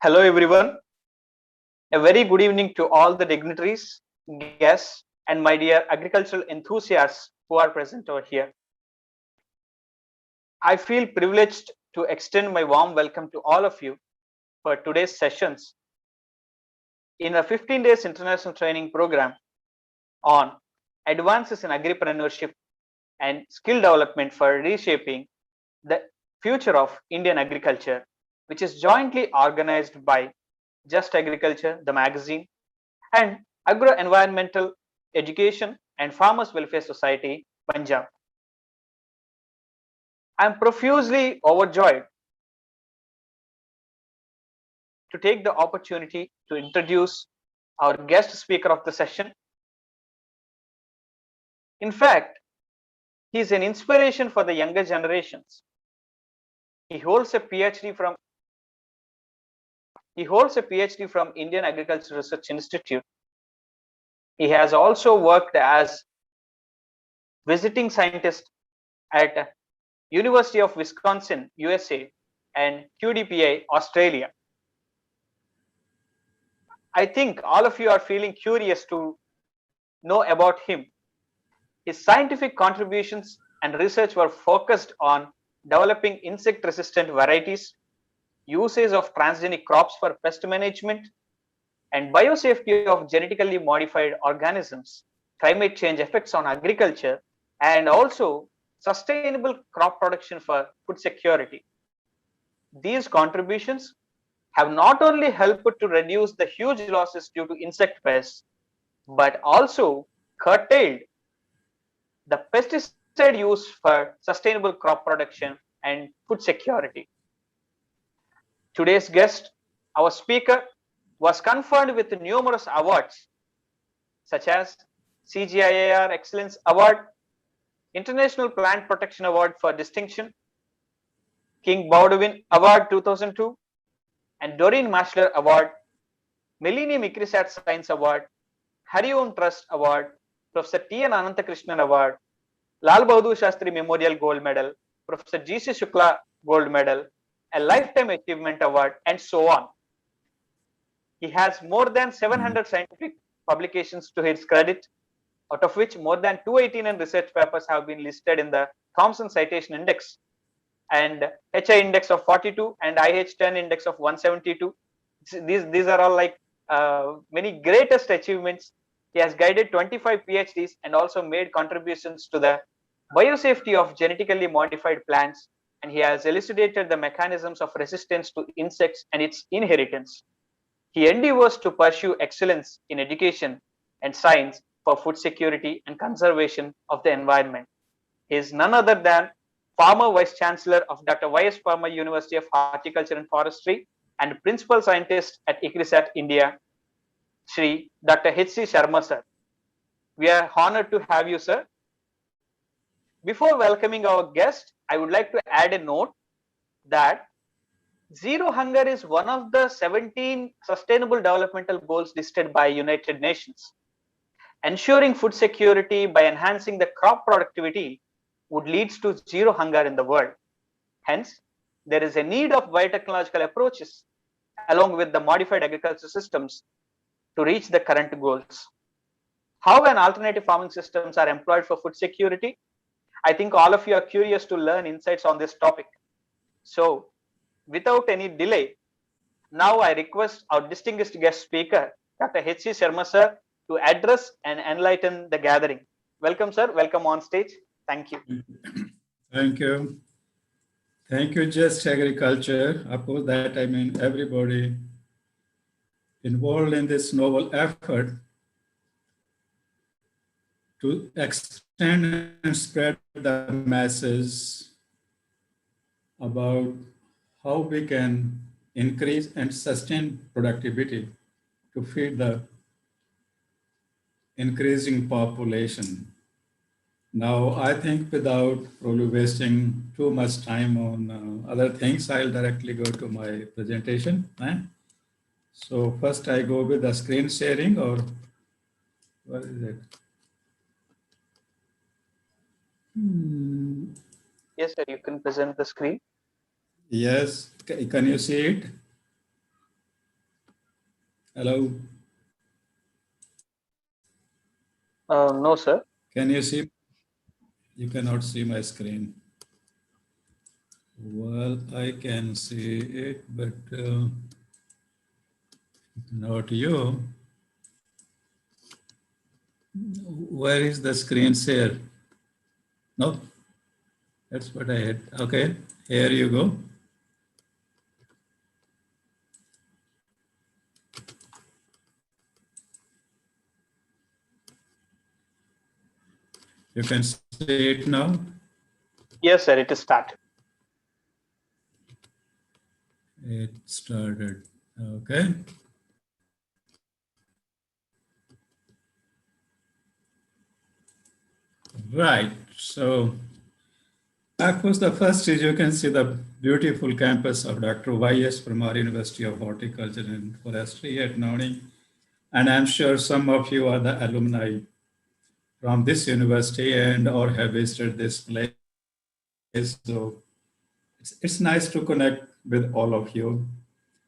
Hello, everyone. A very good evening to all the dignitaries, guests, and my dear agricultural enthusiasts who are present over here. I feel privileged to extend my warm welcome to all of you for today's sessions in a 15 days international training program on advances in agripreneurship and skill development for reshaping the future of Indian agriculture, which is jointly organized by Just Agriculture, the magazine, and Agro Environmental Education and Farmers Welfare Society, Punjab. I am profusely overjoyed to take the opportunity to introduce our guest speaker of the session. In fact, he is an inspiration for the younger generations. He holds a PhD from Indian Agricultural Research Institute. He has also worked as visiting scientist at University of Wisconsin, USA, and QDPI, Australia. I think all of you are feeling curious to know about him. His scientific contributions and research were focused on developing insect-resistant varieties, usage of transgenic crops for pest management, and biosafety of genetically modified organisms, climate change effects on agriculture, and also sustainable crop production for food security. These contributions have not only helped to reduce the huge losses due to insect pests, but also curtailed the pesticide use for sustainable crop production and food security. Today's guest, our speaker, was conferred with numerous awards such as CGIAR Excellence Award, International Plant Protection Award for Distinction, King Baudouin Award 2002, and Doreen Maschler Award, Millennium ICRISAT Science Award, Hari-Om Trust Award, Professor T.N. Ananthakrishnan Award, Lal Bahadur Shastri Memorial Gold Medal, Professor G.C. Shukla Gold Medal, a Lifetime Achievement Award, and so on. He has more than 700 scientific publications to his credit, out of which more than 289 research papers have been listed in the Thomson Citation Index and HI Index of 42 and IH10 Index of 172. These are all like many greatest achievements. He has guided 25 PhDs and also made contributions to the biosafety of genetically modified plants, and he has elucidated the mechanisms of resistance to insects and its inheritance. He endeavors to pursue excellence in education and science for food security and conservation of the environment. He is none other than former Vice Chancellor of Dr. Y.S. Parmar University of Horticulture and Forestry and Principal Scientist at ICRISAT India, Shri Dr. H.C. Sharma sir. We are honored to have you, sir. Before welcoming our guest, I would like to add a note that zero hunger is one of the 17 sustainable developmental goals listed by United Nations. Ensuring food security by enhancing the crop productivity would lead to zero hunger in the world. Hence, there is a need of biotechnological approaches along with the modified agriculture systems to reach the current goals. How an alternative farming systems are employed for food security? I think all of you are curious to learn insights on this topic. So, without any delay, now I request our distinguished guest speaker, Dr. H.C. Sharma sir, to address and enlighten the gathering. Welcome, sir. Welcome on stage. Thank you. Thank you. Thank you, Just Agriculture. Of course, that I mean everybody involved in this noble effort to extend and spread the message about how we can increase and sustain productivity to feed the increasing population. Now, I think without probably wasting too much time on other things, I'll directly go to my presentation. So first I go with the screen sharing, or what is it? Yes, sir, you can present the screen. Yes, can you see it? Hello, No, sir. can you see? You cannot see my screen. Well, I can see it, but not you. Where is the screen share? No, that's what I had. Okay, here you go. You can see it now. Yes, sir. It is started. It started. Okay. Right. So, of course, the first is you can see the beautiful campus of Dr. Y.S. Parmar University of Horticulture and Forestry at Nauni. And I'm sure some of you are the alumni from this university and or have visited this place. So it's nice to connect with all of you.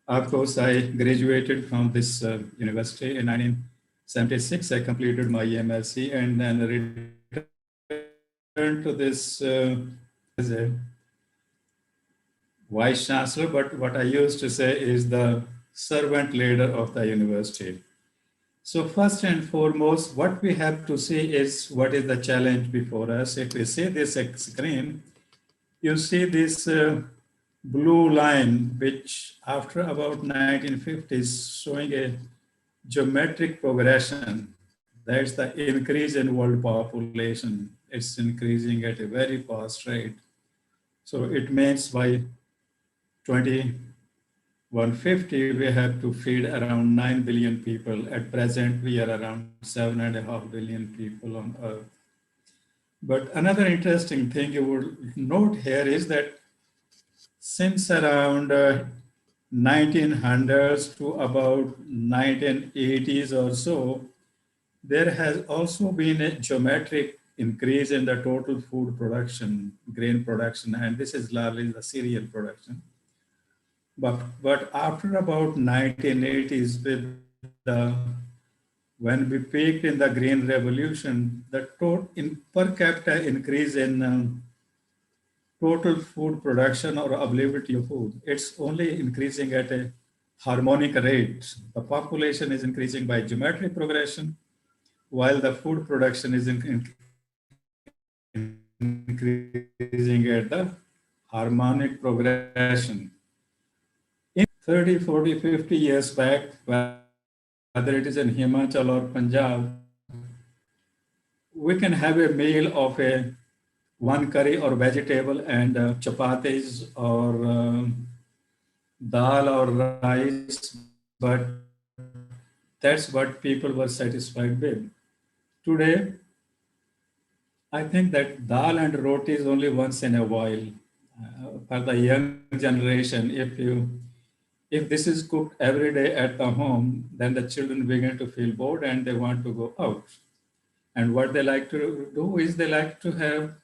Of course, I graduated from this university in 1976. I completed my MSc and then returned to this as a vice chancellor. But what I used to say is the servant leader of the university. So first and foremost, what we have to see is what is the challenge before us. If we see this screen, you see this blue line, which after about 1950s showing a geometric progression. That's the increase in world population. It's increasing at a very fast rate. So it means by 2150, we have to feed around 9 billion people. At present, we are around 7.5 billion people on Earth. But another interesting thing you would note here is that since around 1900s to about 1980s or so, there has also been a geometric increase in the total food production, grain production, and this is largely the cereal production. But after about 1980s, with the when we peaked in the green revolution, the in per capita increase in total food production or availability of food, it's only increasing at a harmonic rate. The population is increasing by geometric progression, while the food production is increasing at the harmonic progression. In 30, 40, 50 years back, whether it is in Himachal or Punjab, we can have a meal of a one curry or vegetable and chapatis or dal or rice, but that's what people were satisfied with. Today, I think that dal and roti is only once in a while. For the young generation, if this is cooked every day at the home, then the children begin to feel bored and they want to go out. And what they like to do is they like to have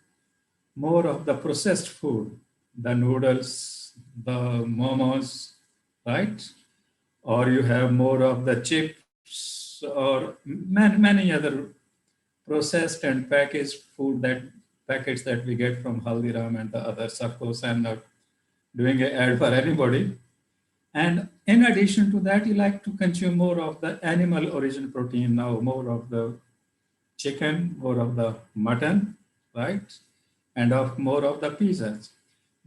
more of the processed food, the noodles, the momos, right? Or you have more of the chips or many other processed and packaged food that packets that we get from Haldiram and the others. Of course, I'm not doing an ad for anybody. And in addition to that, you like to consume more of the animal origin protein now, more of the chicken, more of the mutton, right? And of more of the pizzas.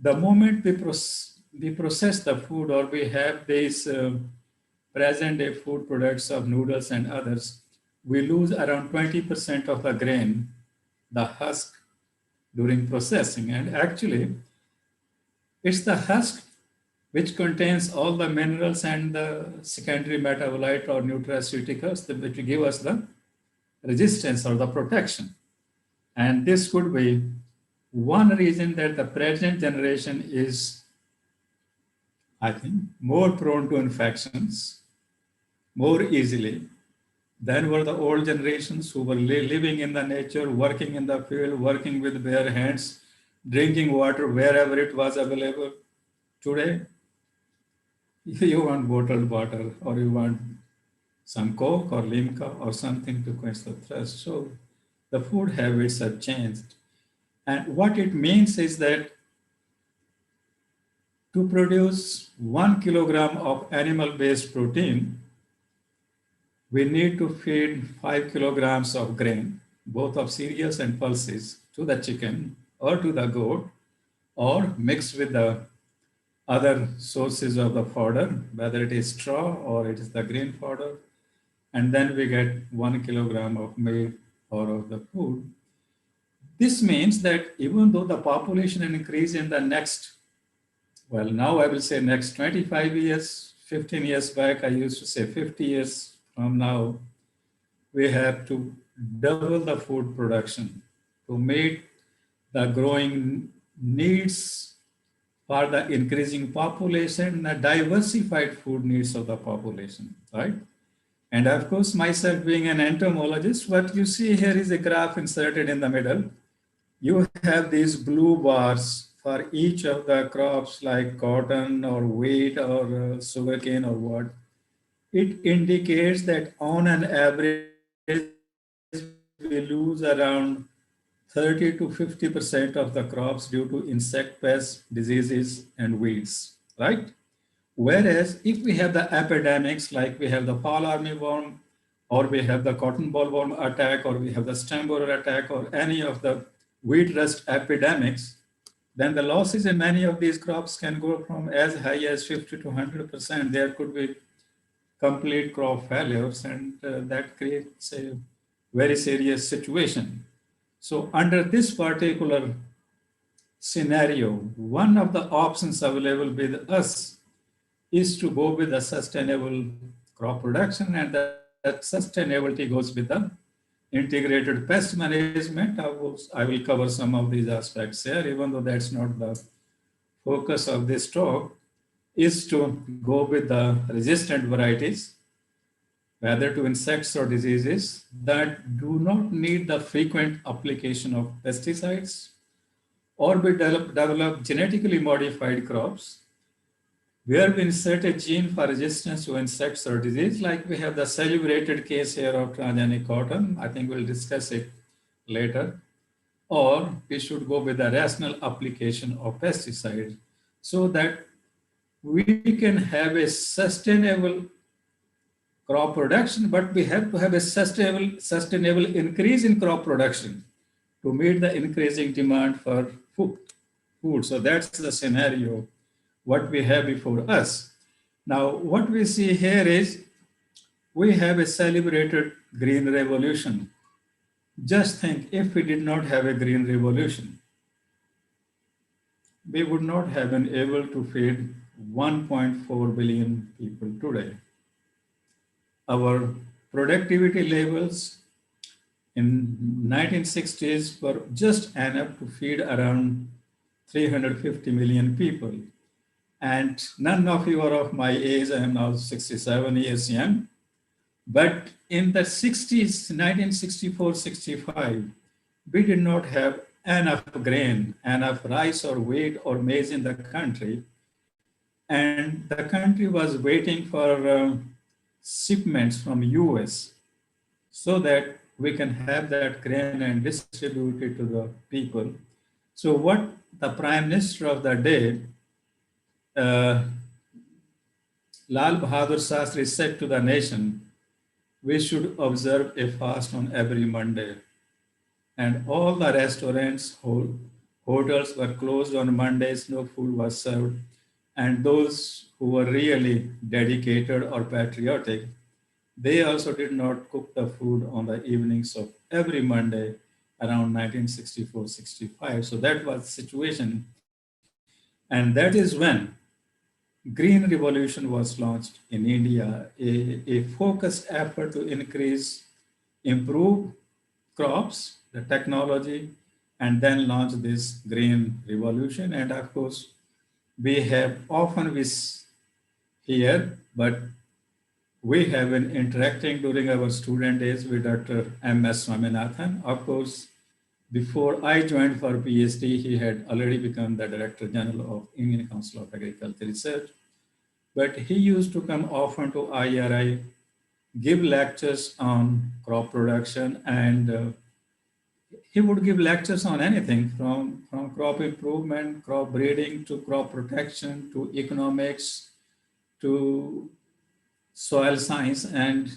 The moment we process the food or we have these present day food products of noodles and others, we lose around 20% of the grain, the husk, during processing. And actually, it's the husk which contains all the minerals and the secondary metabolite or nutraceuticals which give us the resistance or the protection. And this could be one reason that the present generation is, I think, more prone to infections more easily than were the old generations who were living in the nature, working in the field, working with bare hands, drinking water wherever it was available. Today, you want bottled water or you want some Coke or Limca or something to quench the thirst. So the food habits have changed. And what it means is that to produce 1 kilogram of animal-based protein, we need to feed 5 kilograms of grain, both of cereals and pulses, to the chicken or to the goat, or mixed with the other sources of the fodder, whether it is straw or it is the grain fodder, and then we get 1 kilogram of meat or of the food. This means that even though the population increase in the next, well, now I will say next 25 years, 15 years back, I used to say 50 years from now, we have to double the food production to meet the growing needs for the increasing population, the diversified food needs of the population, right? And of course, myself being an entomologist, what you see here is a graph inserted in the middle. You have these blue bars for each of the crops like cotton or wheat or sugarcane or what. It indicates that on an average, we lose around 30 to 50% of the crops due to insect pests, diseases, and weeds, right? Whereas if we have the epidemics, like we have the fall armyworm, or we have the cotton bollworm attack, or we have the stem borer attack, or any of the wheat rust epidemics, then the losses in many of these crops can go from as high as 50 to 100%. There could be complete crop failures, and that creates a very serious situation. So under this particular scenario, one of the options available with us is to go with a sustainable crop production, and that sustainability goes with the integrated pest management. I will cover some of these aspects here, even though that's not the focus of this talk, is to go with the resistant varieties, whether to insects or diseases, that do not need the frequent application of pesticides, or we develop genetically modified crops where we insert a gene for resistance to insects or disease, like we have the celebrated case here of transgenic cotton. I think we'll discuss it later. Or we should go with a rational application of pesticides so that we can have a sustainable crop production, but we have to have a sustainable increase in crop production to meet the increasing demand for food. So that's the scenario what we have before us. Now, what we see here is we have a celebrated green revolution. Just think, if we did not have a green revolution, we would not have been able to feed 1.4 billion people today. Our productivity levels in 1960s were just enough to feed around 350 million people. And none of you are of my age. I am now 67 years young. But in the 60s, 1964, 65, we did not have enough grain, enough rice or wheat or maize in the country. And the country was waiting for shipments from US so that we can have that grain and distribute it to the people. So what the Prime Minister of the day, Lal Bahadur Shastri, said to the nation, we should observe a fast on every Monday. And all the restaurants, hotels were closed on Mondays, no food was served. And those who were really dedicated or patriotic, they also did not cook the food on the evenings of every Monday around 1964-65. So that was the situation. And that is when Green Revolution was launched in India, a focused effort to improve crops, the technology, and then launch this Green Revolution. And of course, we have often here, but we have been interacting during our student days with Dr. M.S. Swaminathan. Of course, before I joined for PhD, he had already become the Director General of Indian Council of Agriculture Research. But he used to come often to IRI, give lectures on crop production, and he would give lectures on anything from crop improvement, crop breeding, to crop protection, to economics, to soil science. And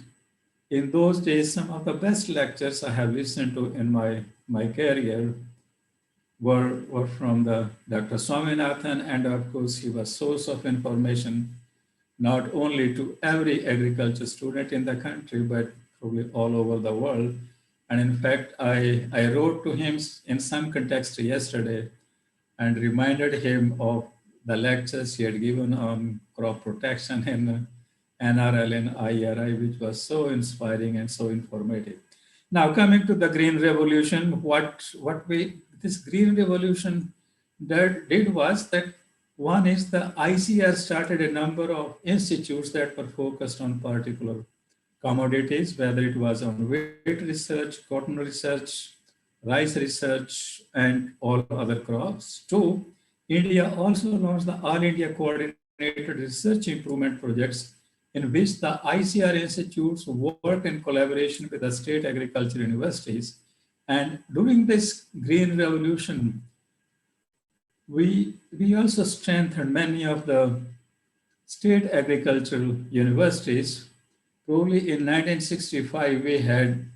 in those days, some of the best lectures I have listened to in my career were from the Dr. Swaminathan, and of course, he was source of information not only to every agriculture student in the country, but probably all over the world. And in fact, I wrote to him in some context yesterday and reminded him of the lectures he had given on crop protection in NRL and Iihr, which was so inspiring and so informative. Now, coming to the Green Revolution, this Green Revolution did was that one is the ICR started a number of institutes that were focused on particular commodities, whether it was on wheat research, cotton research, rice research, and all other crops. Two, India also launched the All India Coordinated Research Improvement Projects, in which the ICR institutes work in collaboration with the state agriculture universities. And during this Green Revolution, we also strengthened many of the state agricultural universities. Probably in 1965, we had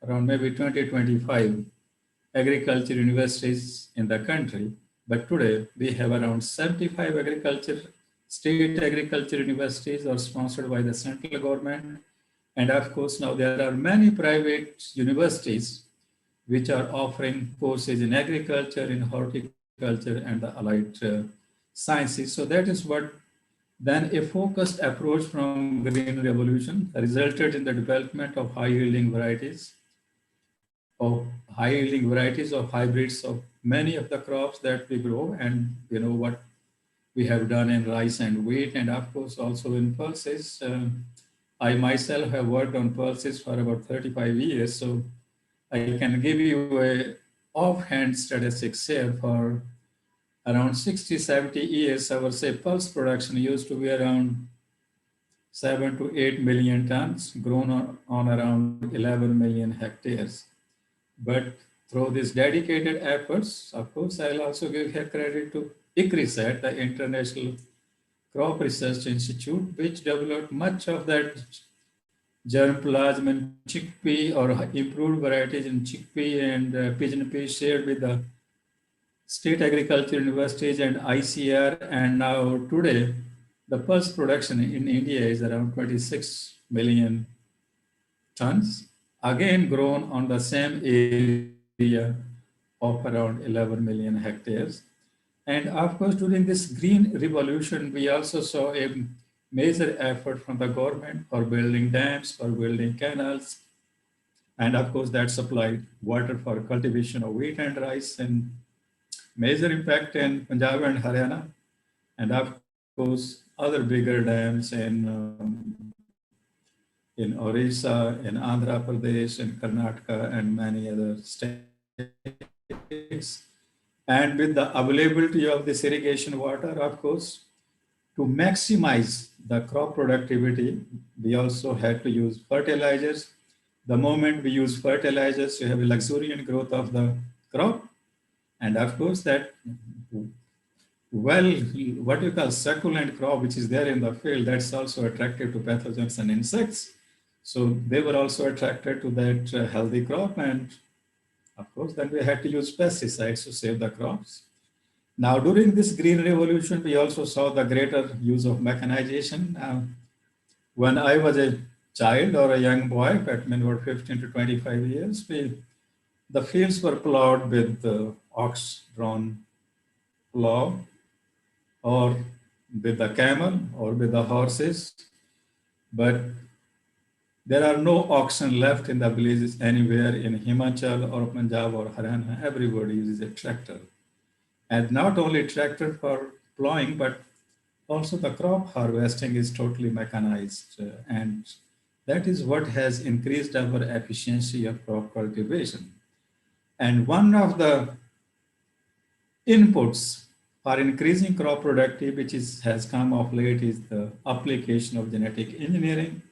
around maybe 20, 25 agriculture universities in the country. But today, we have around 75 state agriculture universities are sponsored by the central government. And of course, now there are many private universities which are offering courses in agriculture, in horticulture, and the allied sciences. So that is what then a focused approach from Green Revolution resulted in the development of high-yielding varieties of hybrids of many of the crops that we grow. And you know what we have done in rice and wheat, and of course also in pulses. I myself have worked on pulses for about 35 years, so I can give you a offhand statistics here. For around 60, 70 years, our say pulse production used to be around 7 to 8 million tons, grown on around 11 million hectares. But through these dedicated efforts, of course, I'll also give here credit to ICRISAT, the International Crop Research Institute, which developed much of that germplasm in chickpea or improved varieties in chickpea and pigeon pea shared with the state agriculture universities and ICR. And now today, the pulse production in India is around 26 million tons, again grown on the same area of around 11 million hectares. And of course, during this green revolution, we also saw a major effort from the government for building dams, for building canals. And of course, that supplied water for cultivation of wheat and rice, and major impact in Punjab and Haryana. And of course, other bigger dams in Orissa, in Andhra Pradesh, in Karnataka, and many other states. And with the availability of this irrigation water, of course, to maximize the crop productivity, we also had to use fertilizers. The moment we use fertilizers, you have a luxuriant growth of the crop. And of course, that what you call succulent crop, which is there in the field, that's also attractive to pathogens and insects. So they were also attracted to that healthy crop. And of course, then we had to use pesticides to save the crops. Now, during this green revolution, we also saw the greater use of mechanization. When I was a child or a young boy, at about 15 to 25 years, the fields were plowed with ox-drawn plow, or with the camel, or with the horses. But there are no oxen left in the villages anywhere in Himachal or Punjab or Haryana. Everybody uses a tractor. And not only tractor for plowing, but also the crop harvesting is totally mechanized. And that is what has increased our efficiency of crop cultivation. And one of the inputs for increasing crop productivity, which has come of late, is the application of genetic engineering.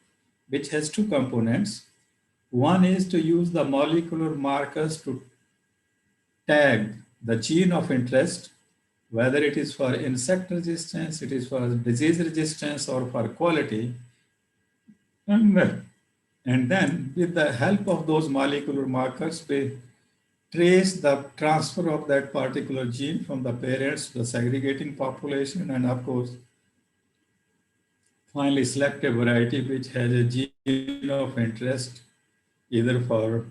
which has two components. One is to use the molecular markers to tag the gene of interest, whether it is for insect resistance, it is for disease resistance, or for quality. And then with the help of those molecular markers, we trace the transfer of that particular gene from the parents to the segregating population, and of course, finally select a variety which has a gene of interest either for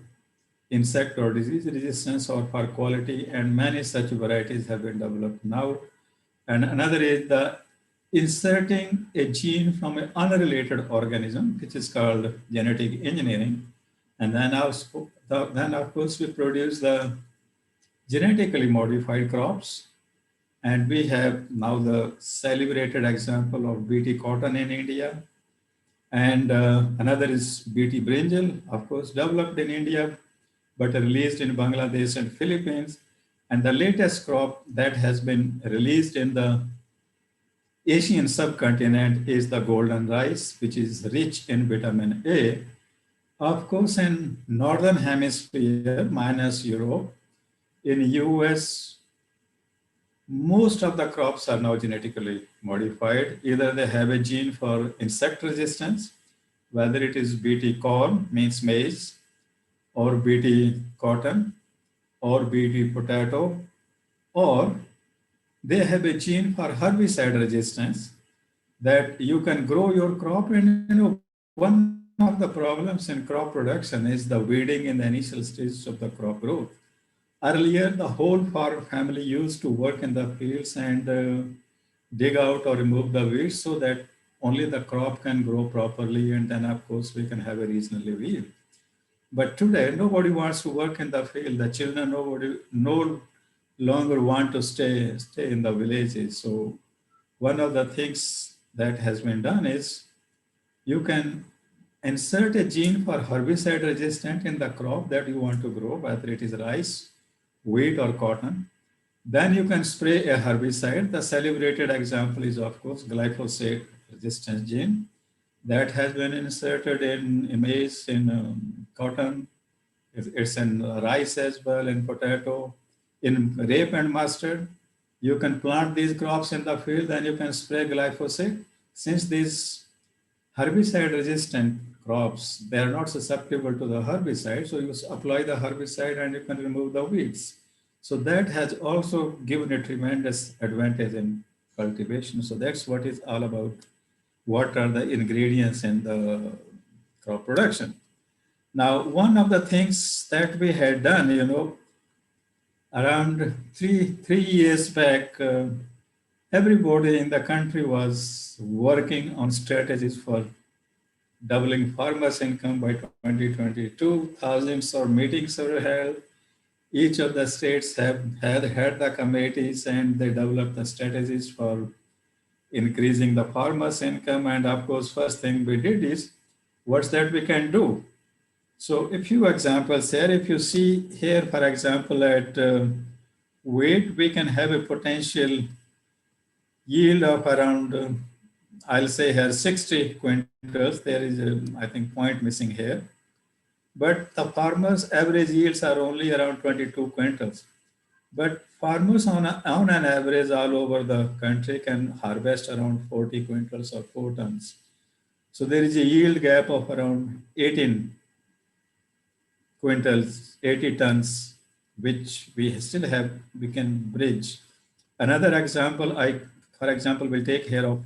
insect or disease resistance or for quality, and many such varieties have been developed now. And another is the inserting a gene from an unrelated organism, which is called genetic engineering. And then, of course, we produce the genetically modified crops. And we have now the celebrated example of BT cotton in India. And another is BT brinjal, of course, developed in India, but released in Bangladesh and Philippines. And the latest crop that has been released in the Asian subcontinent is the golden rice, which is rich in vitamin A. Of course, in Northern Hemisphere, minus Europe, in US, most of the crops are now genetically modified. Either they have a gene for insect resistance, whether it is BT corn, means maize, or BT cotton, or BT potato, or they have a gene for herbicide resistance that you can grow your crop. And one of the problems in crop production is the weeding in the initial stages of the crop growth. Earlier, the whole farm family used to work in the fields and dig out or remove the weeds so that only the crop can grow properly, and then of course we can have a reasonable yield. But today, nobody wants to work in the field. The children no longer want to stay in the villages. So one of the things that has been done is you can insert a gene for herbicide resistant in the crop that you want to grow, whether it is rice, wheat, or cotton. Then you can spray a herbicide. The celebrated example is, of course, glyphosate resistance gene that has been inserted in maize, in cotton. It's in rice as well, in potato, in rape and mustard. You can plant these crops in the field and you can spray glyphosate. Since these herbicide resistant crops, they are not susceptible to the herbicide. So you apply the herbicide and you can remove the weeds. So that has also given a tremendous advantage in cultivation. So that's what it's all about. What are the ingredients in the crop production? Now, one of the things that we had done, around three years back, everybody in the country was working on strategies for doubling farmers' income by 2022. Thousands of meetings were held. Each of the states had the committees, and they developed the strategies for increasing the farmers' income. And of course, first thing we did is, what's that we can do? So a few examples here. If you see here, for example, at wheat, we can have a potential yield of around, I'll say here, 60 quintals. There is, I think, point missing here. But the farmers' average yields are only around 22 quintals. But farmers on an average all over the country can harvest around 40 quintals or 4 tons. So there is a yield gap of around 18 quintals, 80 tons, which we still have, we can bridge. Another example, for example, will take care of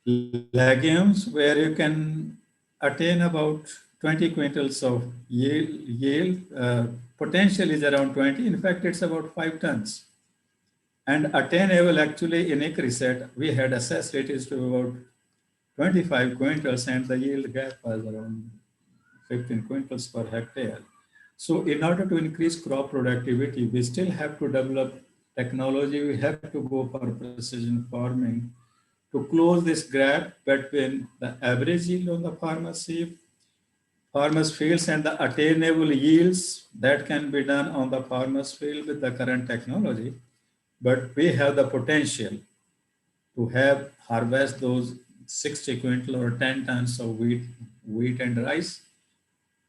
legumes, where you can attain about 20 quintals of yield. Potential is around 20. In fact, it's about 5 tons. And attainable, actually, in ICRISAT, we had assessed it is to about 25 quintals, and the yield gap was around 15 quintals per hectare. So in order to increase crop productivity, we still have to develop technology. We have to go for precision farming to close this gap between the average yield on the farmer's fields and the attainable yields that can be done on the farmer's field with the current technology. But we have the potential to harvest those 60 quintal or 10 tons of wheat and rice,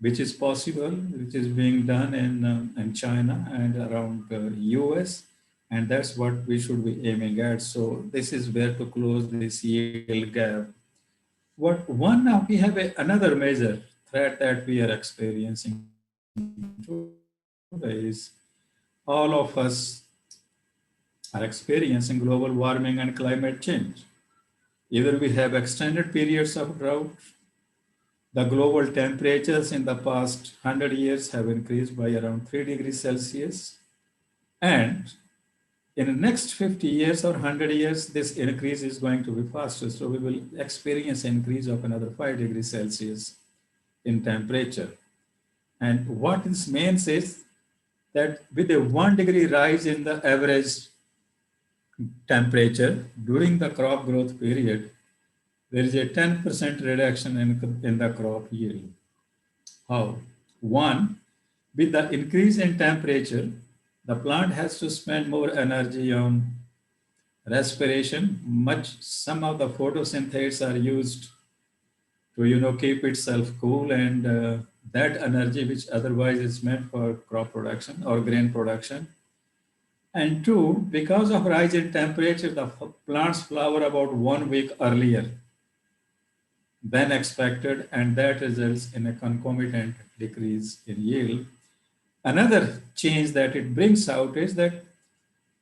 which is possible, which is being done in China and around US. And that's what we should be aiming at. So this is where to close this yield gap. Now we have another major threat that we are experiencing today is all of us are experiencing global warming and climate change. Either we have extended periods of drought. The global temperatures in the past 100 years have increased by around 3 degrees Celsius. And in the next 50 years or 100 years, this increase is going to be faster. So we will experience an increase of another 5 degrees Celsius in temperature. And what this means is that with a 1 degree rise in the average temperature during the crop growth period, there is a 10% reduction in the crop yield. How? One, with the increase in temperature, the plant has to spend more energy on respiration. Some of the photosynthesis are used to keep itself cool, and that energy which otherwise is meant for crop production or grain production. And two, because of rise in temperature, the plants flower about 1 week earlier than expected, and that results in a concomitant decrease in yield. Another change that it brings out is that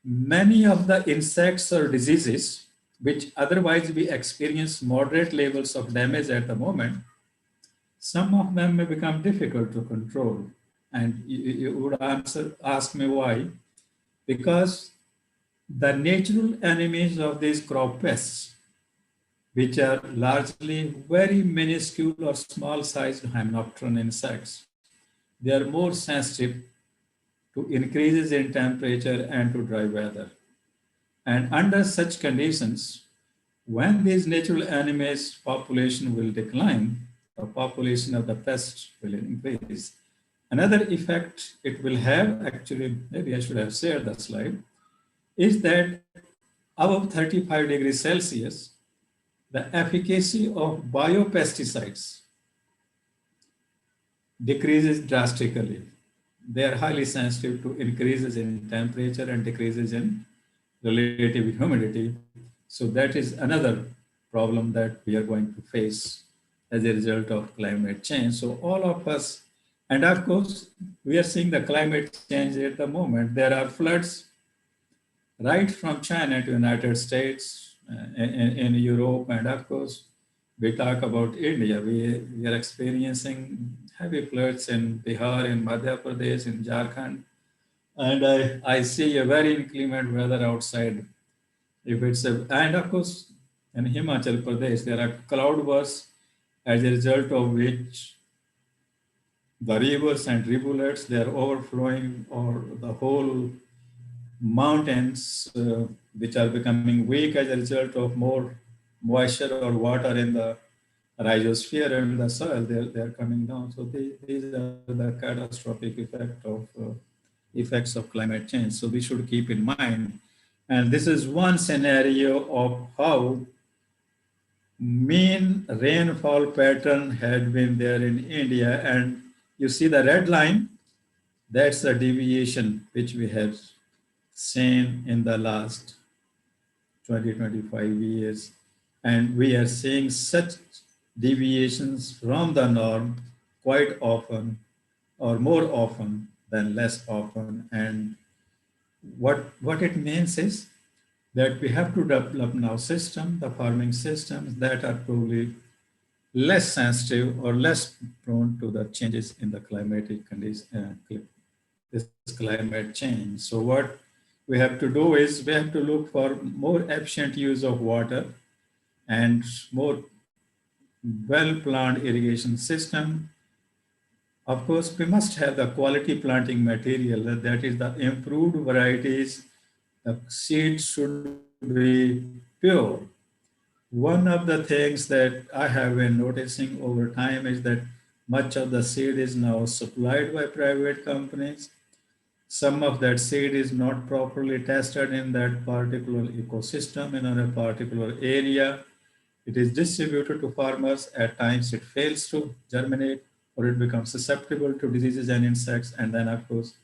many of the insects or diseases, which otherwise we experience moderate levels of damage at the moment, some of them may become difficult to control. And you would ask me why? Because the natural enemies of these crop pests, which are largely very minuscule or small-sized hymenopteran insects, they are more sensitive to increases in temperature and to dry weather. And under such conditions, when these natural enemies population will decline, the population of the pest will increase. Another effect it will have, actually, maybe I should have shared the slide, is that above 35 degrees Celsius, the efficacy of biopesticides decreases drastically. They are highly sensitive to increases in temperature and decreases in relative humidity. So that is another problem that we are going to face as a result of climate change. So all of us, and of course, we are seeing the climate change at the moment. There are floods right from China to United States, in Europe, and of course, we talk about India. We are experiencing heavy floods in Bihar, in Madhya Pradesh, in Jharkhand, and I see a very inclement weather outside. And of course, in Himachal Pradesh, there are cloud bursts as a result of which the rivers and rivulets, they are overflowing, or the whole mountains, which are becoming weak as a result of more moisture or water in the rhizosphere and the soil, they're coming down. So these are the catastrophic effects of climate change. So we should keep in mind. And this is one scenario of how mean rainfall pattern had been there in India. And you see the red line, that's the deviation which we have seen in the last 20-25 years. And we are seeing such deviations from the norm quite often, or more often than less often. And what it means is that we have to develop now the farming systems that are probably less sensitive or less prone to the changes in the climatic condition, this climate change. So what we have to do is we have to look for more efficient use of water and more well-planned irrigation system. Of course, we must have the quality planting material, that is the improved varieties. The seeds should be pure. One of the things that I have been noticing over time is that much of the seed is now supplied by private companies. Some of that seed is not properly tested in that particular ecosystem, in a particular area. It is distributed to farmers. At times it fails to germinate or it becomes susceptible to diseases and insects. And then of course,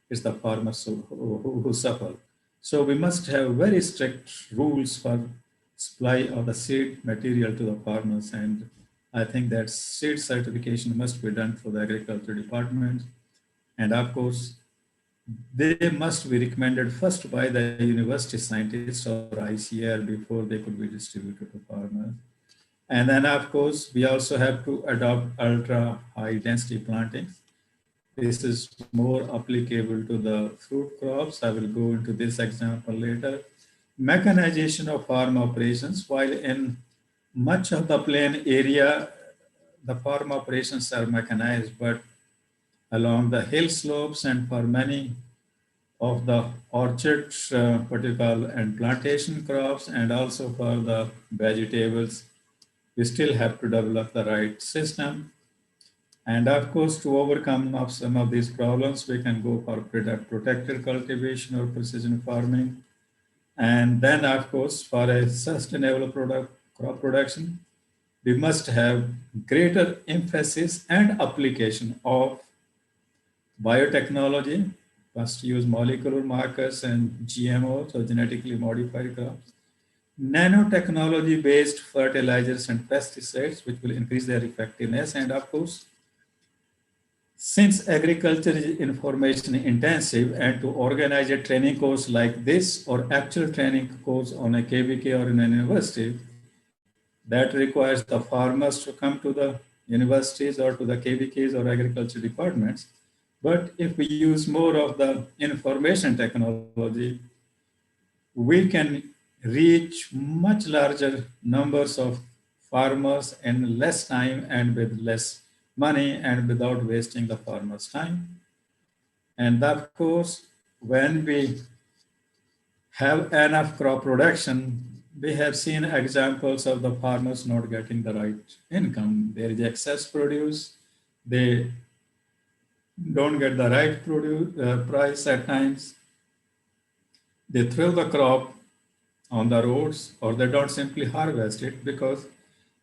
it's the farmers who suffer. So we must have very strict rules for supply of the seed material to the farmers. And I think that seed certification must be done for the agriculture department. And of course, they must be recommended first by the university scientists or Iihr before they could be distributed to farmers. And then, of course, we also have to adopt ultra high density plantings. This is more applicable to the fruit crops. I will go into this example later. Mechanization of farm operations. While in much of the plain area, the farm operations are mechanized, but along the hill slopes and for many of the orchards, particular and plantation crops, and also for the vegetables, we still have to develop the right system. And of course, to overcome of some of these problems, we can go for protected cultivation or precision farming. And then, of course, for a sustainable crop production, we must have greater emphasis and application of biotechnology. Must use molecular markers and GMOs or genetically modified crops. Nanotechnology-based fertilizers and pesticides, which will increase their effectiveness. And of course, since agriculture is information intensive, and to organize a training course like this or actual training course on a KVK or in a university, that requires the farmers to come to the universities or to the KVKs or agriculture departments. But if we use more of the information technology, we can reach much larger numbers of farmers in less time and with less money and without wasting the farmer's time. And of course, when we have enough crop production, we have seen examples of the farmers not getting the right income. There is excess produce. They don't get the right price at times. They throw the crop on the roads or they don't simply harvest it because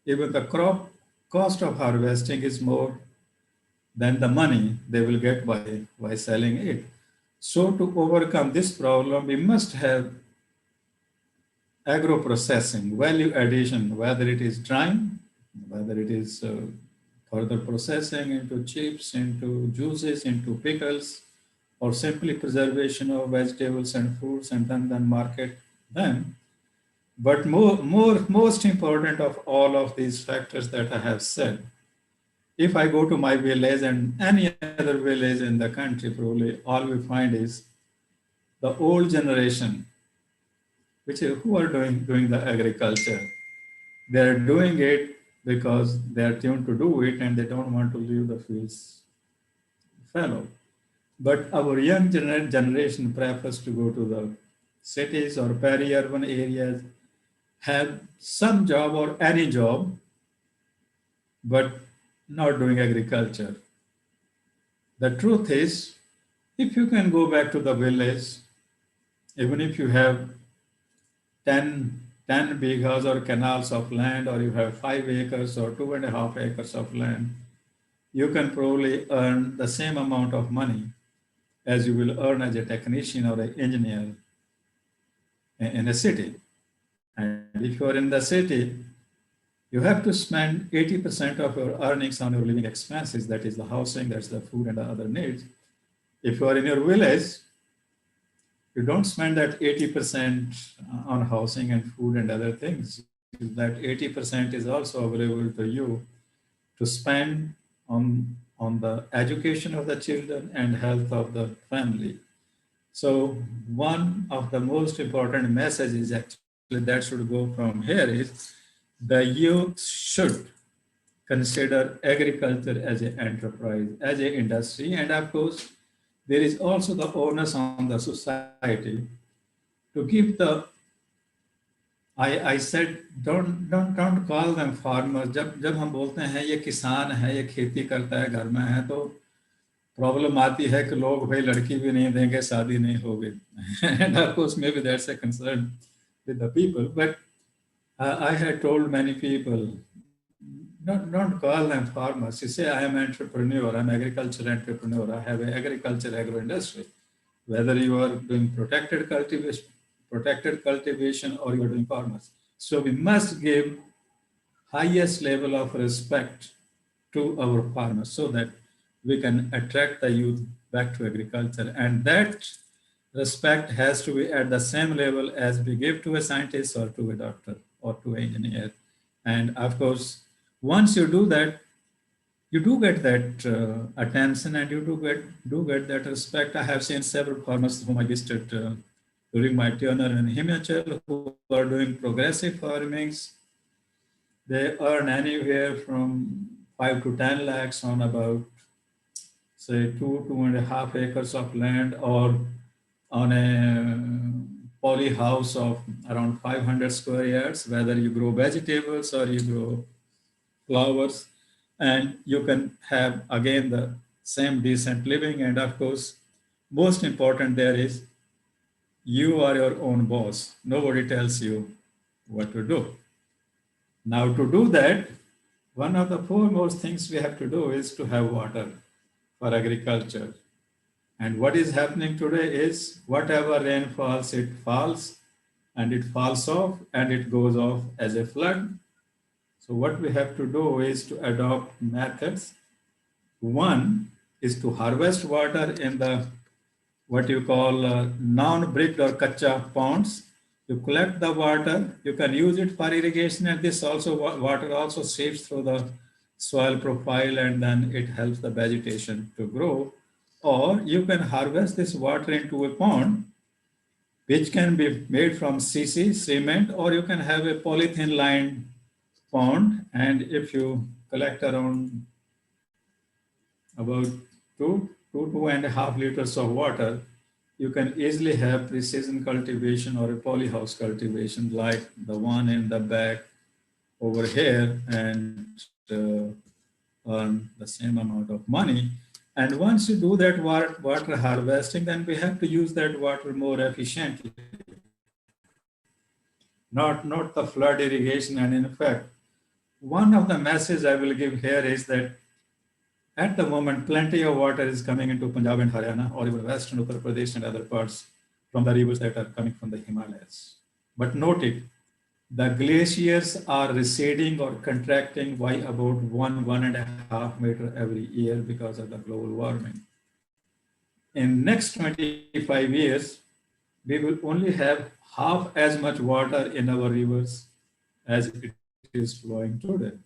even the crop cost of harvesting is more than the money they will get by selling it. So to overcome this problem, we must have agro-processing, value addition, whether it is drying, whether it is further processing into chips, into juices, into pickles, or simply preservation of vegetables and fruits and then market them. But most important of all of these factors that I have said, if I go to my village and any other village in the country, probably all we find is the old generation, who are doing the agriculture. They're doing it because they're tuned to do it and they don't want to leave the fields fallow. But our young generation prefers to go to the cities or peri-urban areas, have some job or any job, but not doing agriculture. The truth is, if you can go back to the village, even if you have 10 bighas or canals of land, or you have 5 acres or 2.5 acres of land, you can probably earn the same amount of money as you will earn as a technician or an engineer in a city. And if you are in the city, you have to spend 80% of your earnings on your living expenses. That is the housing, that's the food and the other needs. If you are in your village, you don't spend that 80% on housing and food and other things. That 80% is also available to you to spend on the education of the children and health of the family. So one of the most important messages actually that should go from here is the youth should consider agriculture as an enterprise, as an industry. And of course, there is also the onus on the society to give the, I said, don't call them farmers. जब हम बोलते हैं ये किसान है, ये खेती करता है, घर में है, तो प्रॉब्लम आती है कि लोग भाई लड़की भी नहीं देंगे, शादी नहीं होगी. And of course, maybe that's a concern with the people. But I had told many people, not call them farmers. You say, I am entrepreneur, I'm agricultural entrepreneur, I have an agriculture agro-industry. Whether you are doing protected cultivation or you are doing farmers. So we must give highest level of respect to our farmers so that we can attract the youth back to agriculture. And that respect has to be at the same level as we give to a scientist or to a doctor or to an engineer. And of course, once you do that, you do get that attention and you do get that respect. I have seen several farmers whom I visited during my tenure in Himachal who are doing progressive farmings. They earn anywhere from 5 to 10 lakhs on about, say, 2.5 acres of land, or on a poly house of around 500 square yards, whether you grow vegetables or you grow flowers, and you can have again the same decent living. And of course, most important there is you are your own boss. Nobody tells you what to do. Now, to do that, one of the foremost things we have to do is to have water for agriculture. And what is happening today is whatever rain falls, it falls and it falls off and it goes off as a flood. So what we have to do is to adopt methods. One is to harvest water in the what you call non-bricked or kacha ponds. You collect the water, you can use it for irrigation, and this also water also seeps through the soil profile and then it helps the vegetation to grow. Or you can harvest this water into a pond, which can be made from CC, cement, or you can have a polythene lined pond. And if you collect around about 2.5 liters of water, you can easily have precision cultivation or a polyhouse cultivation like the one in the back over here, and earn the same amount of money. And once you do that water harvesting, then we have to use that water more efficiently, not the flood irrigation. And in fact, one of the messages I will give here is that at the moment, plenty of water is coming into Punjab and Haryana or even Western Uttar Pradesh and other parts from the rivers that are coming from the Himalayas. But note it, the glaciers are receding or contracting by about 1.5 meter every year because of the global warming. In next 25 years, we will only have half as much water in our rivers as it is flowing today.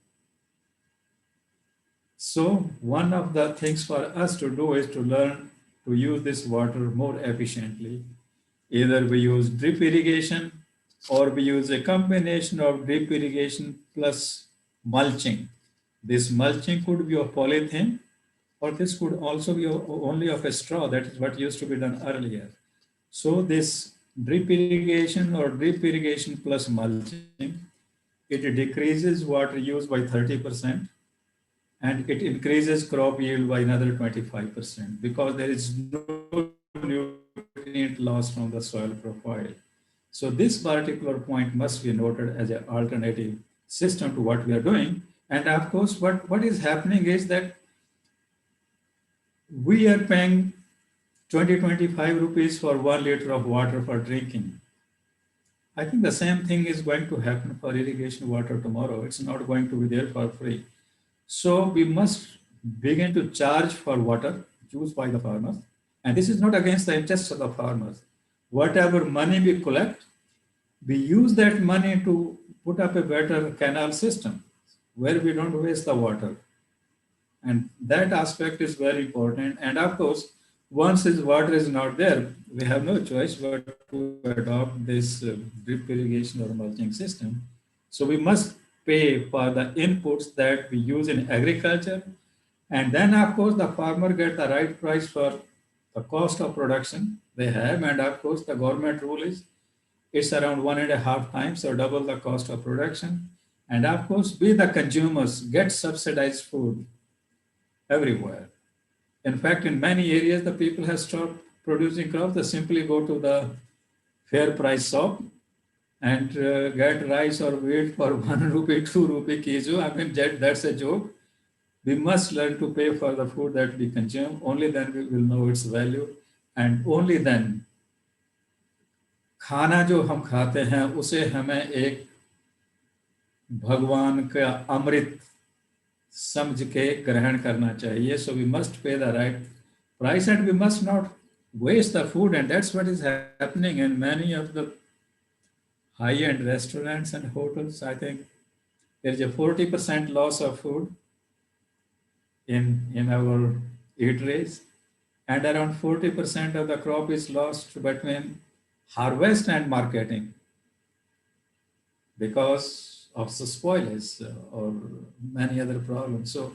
So one of the things for us to do is to learn to use this water more efficiently. Either we use drip irrigation or we use a combination of drip irrigation plus mulching. This mulching could be of polythene, or this could also be only of a straw. That is what used to be done earlier. So this drip irrigation or drip irrigation plus mulching, it decreases water use by 30%. And it increases crop yield by another 25% because there is no nutrient loss from the soil profile. So this particular point must be noted as an alternative system to what we are doing. And of course, what is happening is that we are paying 20-25 rupees for 1 liter of water for drinking. I think the same thing is going to happen for irrigation water tomorrow. It's not going to be there for free. So we must begin to charge for water used by the farmers. And this is not against the interests of the farmers. Whatever money we collect, we use that money to put up a better canal system where we don't waste the water. And that aspect is very important. And of course, once this water is not there, we have no choice but to adopt this drip irrigation or mulching system. So we must pay for the inputs that we use in agriculture. And then, of course, the farmer gets the right price for the cost of production they have. And of course, the government rule is it's around 1.5 times or double the cost of production. And of course, we the consumers get subsidized food everywhere. In fact, in many areas, the people have stopped producing crops. They simply go to the fair price shop and get rice or wheat for 1 rupee, 2 rupee kg. I mean, that's a joke. We must learn to pay for the food that we consume. Only then we will know its value, and only then खाना जो हम खाते हैं उसे हमें एक भगवान का अमृत समझ के ग्रहण करना चाहिए. So we must pay the right price and we must not waste the food, and that's what is happening in many of the high-end restaurants and hotels. I think there is a 40% loss of food in our eateries, and around 40% of the crop is lost between harvest and marketing because of the spoilage or many other problems. So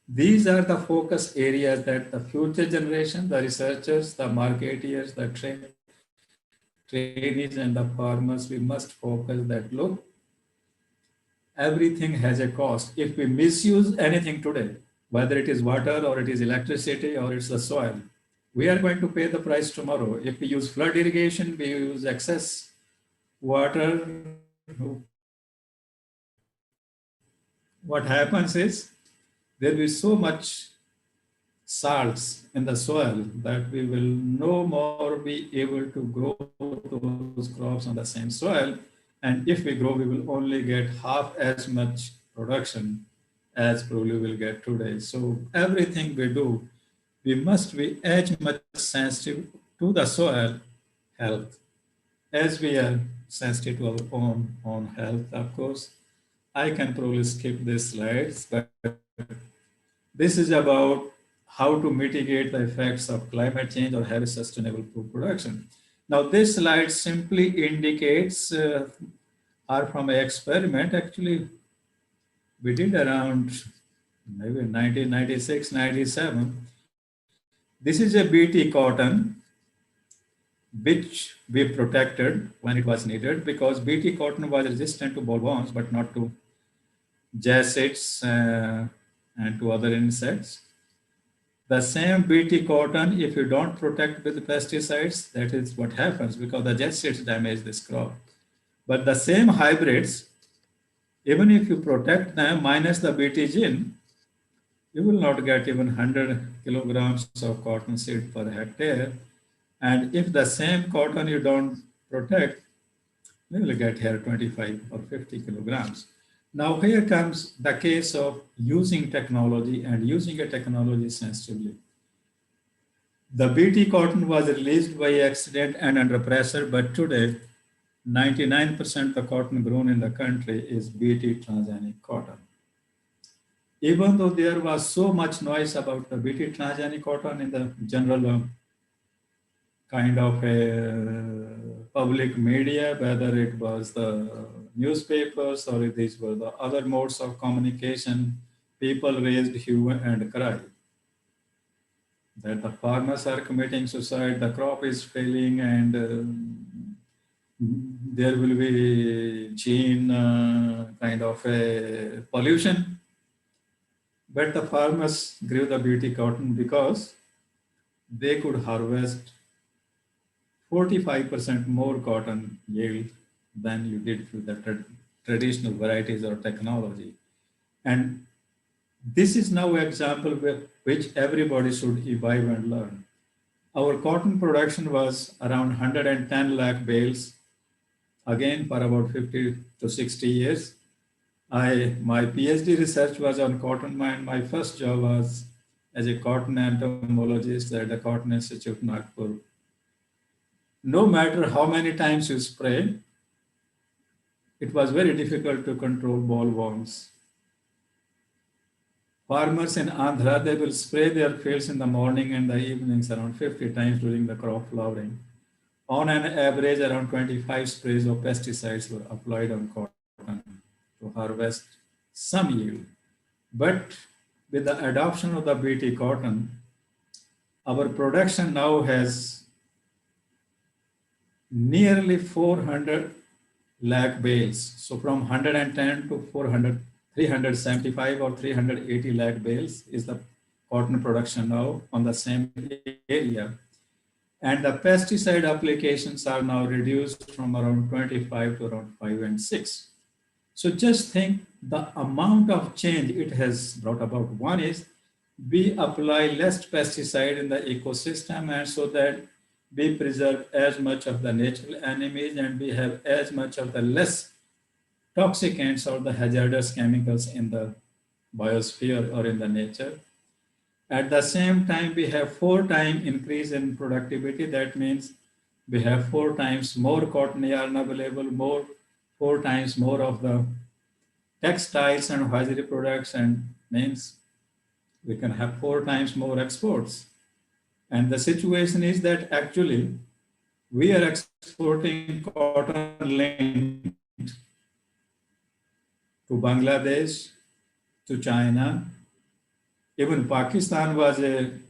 these are the focus areas that the future generation, the researchers, the marketeers, the trainees and the farmers, we must focus that, look, everything has a cost. If we misuse anything today, whether it is water or it is electricity or it's the soil, we are going to pay the price tomorrow. If we use flood irrigation, we use excess water, what happens is there will be so much salts in the soil that we will no more be able to grow those crops on the same soil. And if we grow, we will only get half as much production as probably we'll get today. So everything we do, we must be as much sensitive to the soil health as we are sensitive to our own health. Of course, I can probably skip these slides, but this is about how to mitigate the effects of climate change or have a sustainable food production. Now, this slide simply indicates, are from an experiment. Actually, we did around maybe 1996, 97. This is a BT cotton, which we protected when it was needed because BT cotton was resistant to bollworms, but not to jacids and to other insects. The same BT cotton, if you don't protect with pesticides, that is what happens because the jacids damage this crop. But the same hybrids, even if you protect them minus the BT gene, you will not get even 100 kilograms of cotton seed per hectare. And if the same cotton you don't protect, you will get here 25 or 50 kilograms. Now here comes the case of using technology and using a technology sensitively. The BT cotton was released by accident and under pressure, but today 99% of the cotton grown in the country is BT transgenic cotton. Even though there was so much noise about the BT transgenic cotton in the general kind of a public media, whether it was the newspapers or these were the other modes of communication, people raised hue and cry that the farmers are committing suicide, the crop is failing, and there will be gene kind of a pollution. But the farmers grew the BT cotton because they could harvest 45% more cotton yield than you did through the traditional varieties or technology. And this is now an example which everybody should imbibe and learn. Our cotton production was around 110 lakh bales, again for about 50 to 60 years. My PhD research was on cotton mine. My first job was as a cotton entomologist at the Cotton Institute, Nagpur. No matter how many times you spray, it was very difficult to control bollworms. Farmers in Andhra, they will spray their fields in the morning and the evenings around 50 times during the crop flowering. On an average, around 25 sprays of pesticides were applied on cotton to harvest some yield. But with the adoption of the BT cotton, our production now has nearly 400 lakh bales. So from 110 to 400, 375 or 380 lakh bales is the cotton production now on the same area. And the pesticide applications are now reduced from around 25 to around 5 and 6. So just think the amount of change it has brought about. One is we apply less pesticide in the ecosystem, and so that we preserve as much of the natural enemies and we have as much of the less toxicants or the hazardous chemicals in the biosphere or in the nature. At the same time, we have 4 times increase in productivity. That means we have 4 times more cotton yarn available, 4 times more of the textiles and hosiery products, and means we can have 4 times more exports. And the situation is that actually we are exporting cotton linked to Bangladesh, to China. Even Pakistan was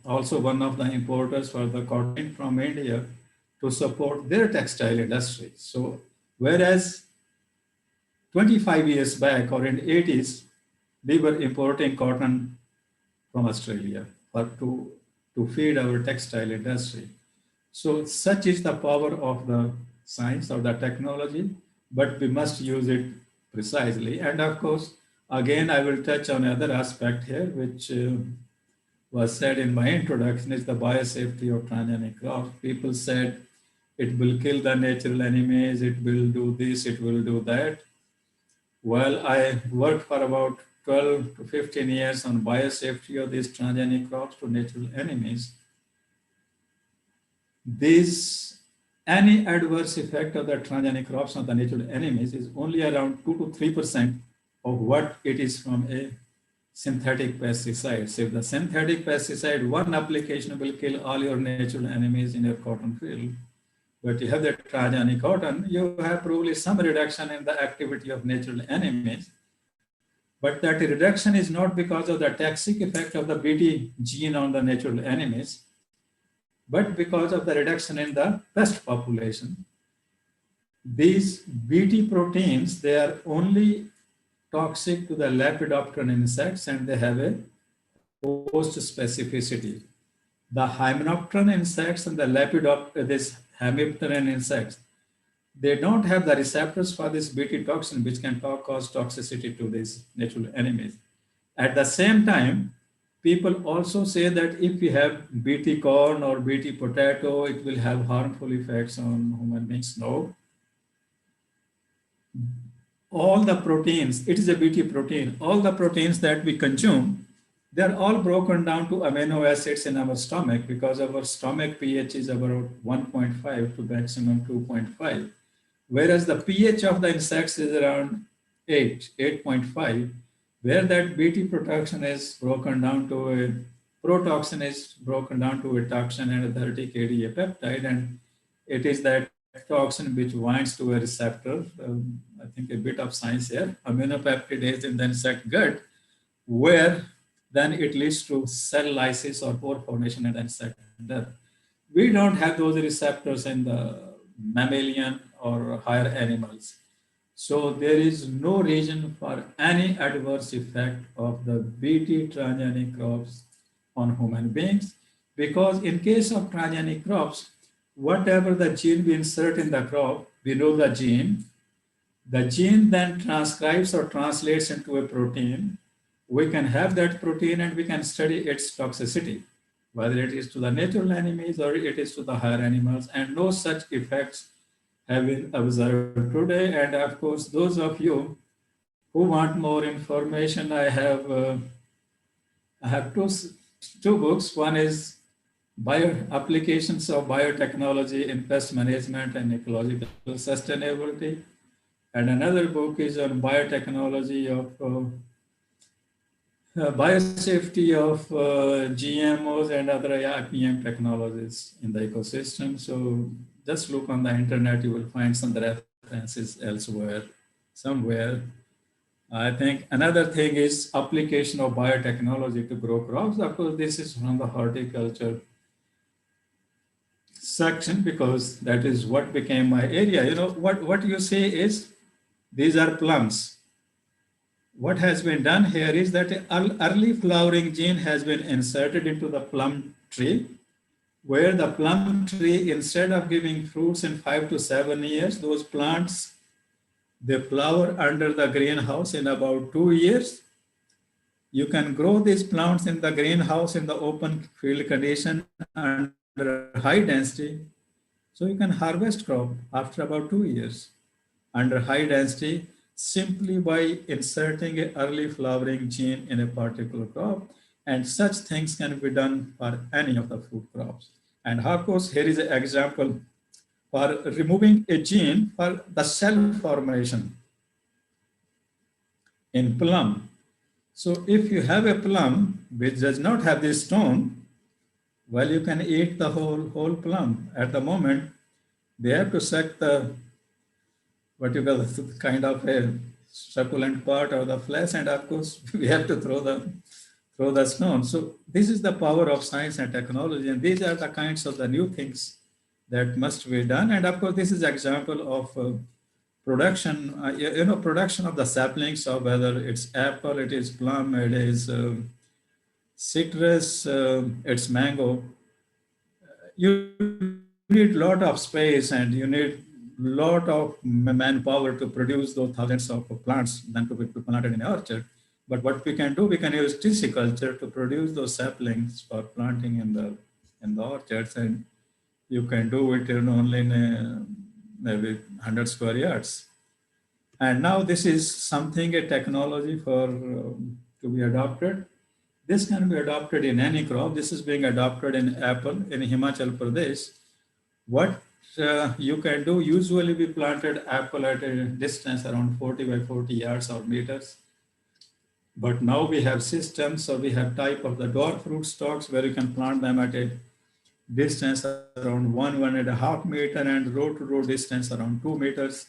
also one of the importers for the cotton from India to support their textile industry. So whereas 25 years back or in the 80s, we were importing cotton from Australia to feed our textile industry. So such is the power of the science or the technology, but we must use it precisely. And of course, again, I will touch on another aspect here, which was said in my introduction, is the biosafety of transgenic crops. People said it will kill the natural enemies, it will do this, it will do that. Well, I worked for about 12 to 15 years on biosafety of these transgenic crops to natural enemies. Any adverse effect of the transgenic crops on the natural enemies is only around 2 to 3% of what it is from a synthetic pesticide. So if the synthetic pesticide, one application will kill all your natural enemies in your cotton field. But you have the transgenic cotton, you have probably some reduction in the activity of natural enemies. But that reduction is not because of the toxic effect of the Bt gene on the natural enemies, but because of the reduction in the pest population. These Bt proteins, they are only toxic to the lepidopteran insects and they have a host specificity. The hymenopteran insects and the this hemipteran insects, they don't have the receptors for this Bt toxin, which can cause toxicity to these natural enemies. At the same time, people also say that if we have Bt corn or Bt potato, it will have harmful effects on human beings. No. All the proteins, it is a Bt protein, all the proteins that we consume, they're all broken down to amino acids in our stomach because our stomach pH is about 1.5 to maximum 2.5. Whereas the pH of the insects is around 8.5, where that Bt production is broken down to a protoxin is broken down to a toxin and a 30 kDa peptide, and it is that toxin which binds to a receptor. I think a bit of science here, aminopeptidase in the insect gut, where then it leads to cell lysis or pore formation and insect death. We don't have those receptors in the mammalian or higher animals. So there is no reason for any adverse effect of the Bt transgenic crops on human beings, because in case of transgenic crops, whatever the gene we insert in the crop, we know the gene then transcribes or translates into a protein. We can have that protein and we can study its toxicity, whether it is to the natural enemies or it is to the higher animals, and no such effects have been observed today. And of course, those of you who want more information, I have two books. One is Applications of Biotechnology in Pest Management and Ecological Sustainability, and another book is on biotechnology of biosafety of GMOs and other IPM technologies in the ecosystem. So just look on the internet, you will find some references elsewhere, somewhere. I think another thing is application of biotechnology to grow crops. Of course, this is from the horticulture section because that is what became my area. You know, what you say is these are plums. What has been done here is that an early flowering gene has been inserted into the plum tree. where the plum tree, instead of giving fruits in 5 to 7 years, those plants, they flower under the greenhouse in about 2 years. You can grow these plants in the greenhouse in the open field condition under high density. So you can harvest crop after about 2 years under high density simply by inserting an early flowering gene in a particular crop. And such things can be done for any of the food crops. And of course, here is an example for removing a gene for the cell formation in plum. So if you have a plum which does not have this stone, well, you can eat the whole plum. At the moment, they have to suck the what you call the kind of a succulent part of the flesh, and of course we have to throw the stone. So this is the power of science and technology, and these are the kinds of the new things that must be done. And of course, this is example of production, production of the saplings of whether it's apple, it is plum, it is citrus, it's mango. You need lot of space and you need lot of manpower to produce those thousands of plants than to be planted in an orchard. But what we can do, we can use tissue culture to produce those saplings for planting in the orchards, and you can do it in only in maybe 100 square yards. And now this is something, a technology for to be adopted. This can be adopted in any crop. This is being adopted in apple in Himachal Pradesh. What you can do, usually we planted apple at a distance around 40 by 40 yards or meters. But now we have systems, so we have type of the dwarf fruit stocks where you can plant them at a distance around 1.5 meter and row to row distance around 2 meters.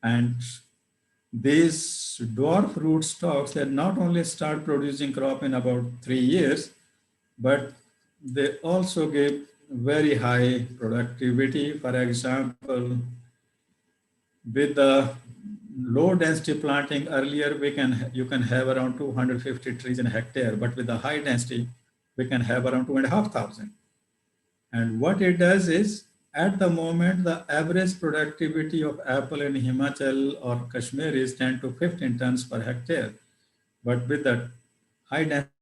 And these dwarf root stocks, they not only start producing crop in about 3 years, but they also give very high productivity. For example, with the low density planting earlier, you can have around 250 trees in a hectare, but with the high density, we can have around 2,500. And what it does is, at the moment, the average productivity of apple in Himachal or Kashmir is 10 to 15 tons per hectare. But with the high density,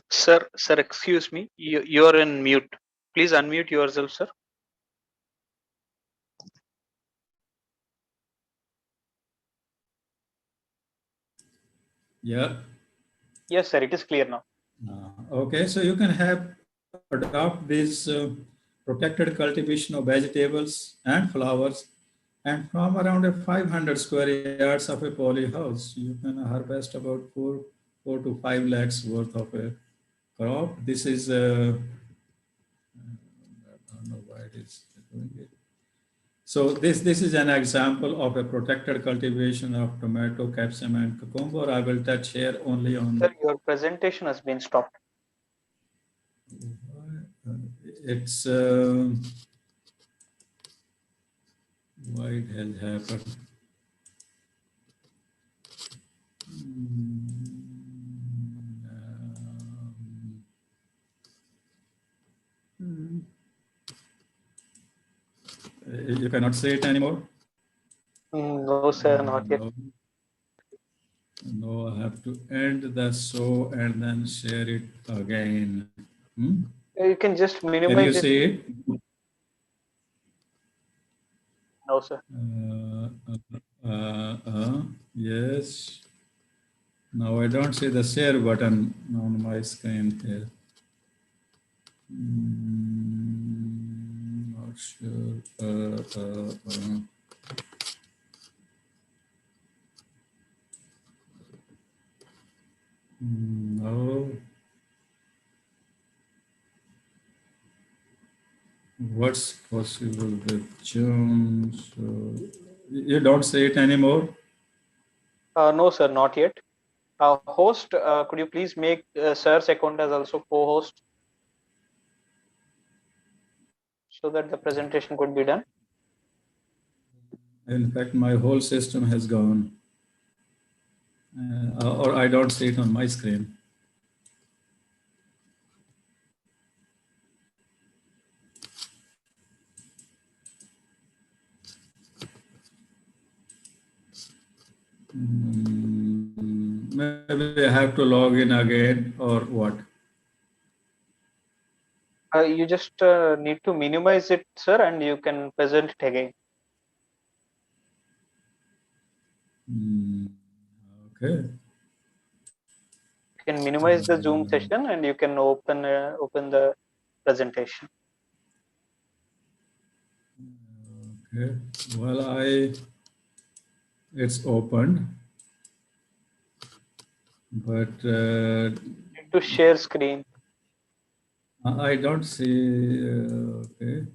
Sir, excuse me. You're in mute. Please unmute yourself, sir. yeah. Yes, sir. It is clear now. Okay, so you can adopt this protected cultivation of vegetables and flowers, and from around a 500 square yards of a poly house, you can harvest about 4 to 5 lakhs worth of a crop. This is I don't know why it is doing it. So this is an example of a protected cultivation of tomato, capsicum, and cucumber. I will touch here only on. Sir, your presentation has been stopped. It's why it has happened. You cannot say it anymore? No, sir, not yet. No, I have to end the show and then share it again. You can just minimize it. Can you see it? No, sir. Yes. Now I don't see the share button on my screen here. Not not sure. No. What's possible with Jones? You don't say it anymore? No, sir, not yet. Host, could you please make sir's account as also co-host so that the presentation could be done? In fact, my whole system has gone. Or I don't see it on my screen. Maybe I have to log in again or what? You just need to minimize it, sir, and you can present it again. Okay. You can minimize the Zoom session and you can open the presentation. Okay. Well, it's opened, but Need to share screen. I don't see. Okay.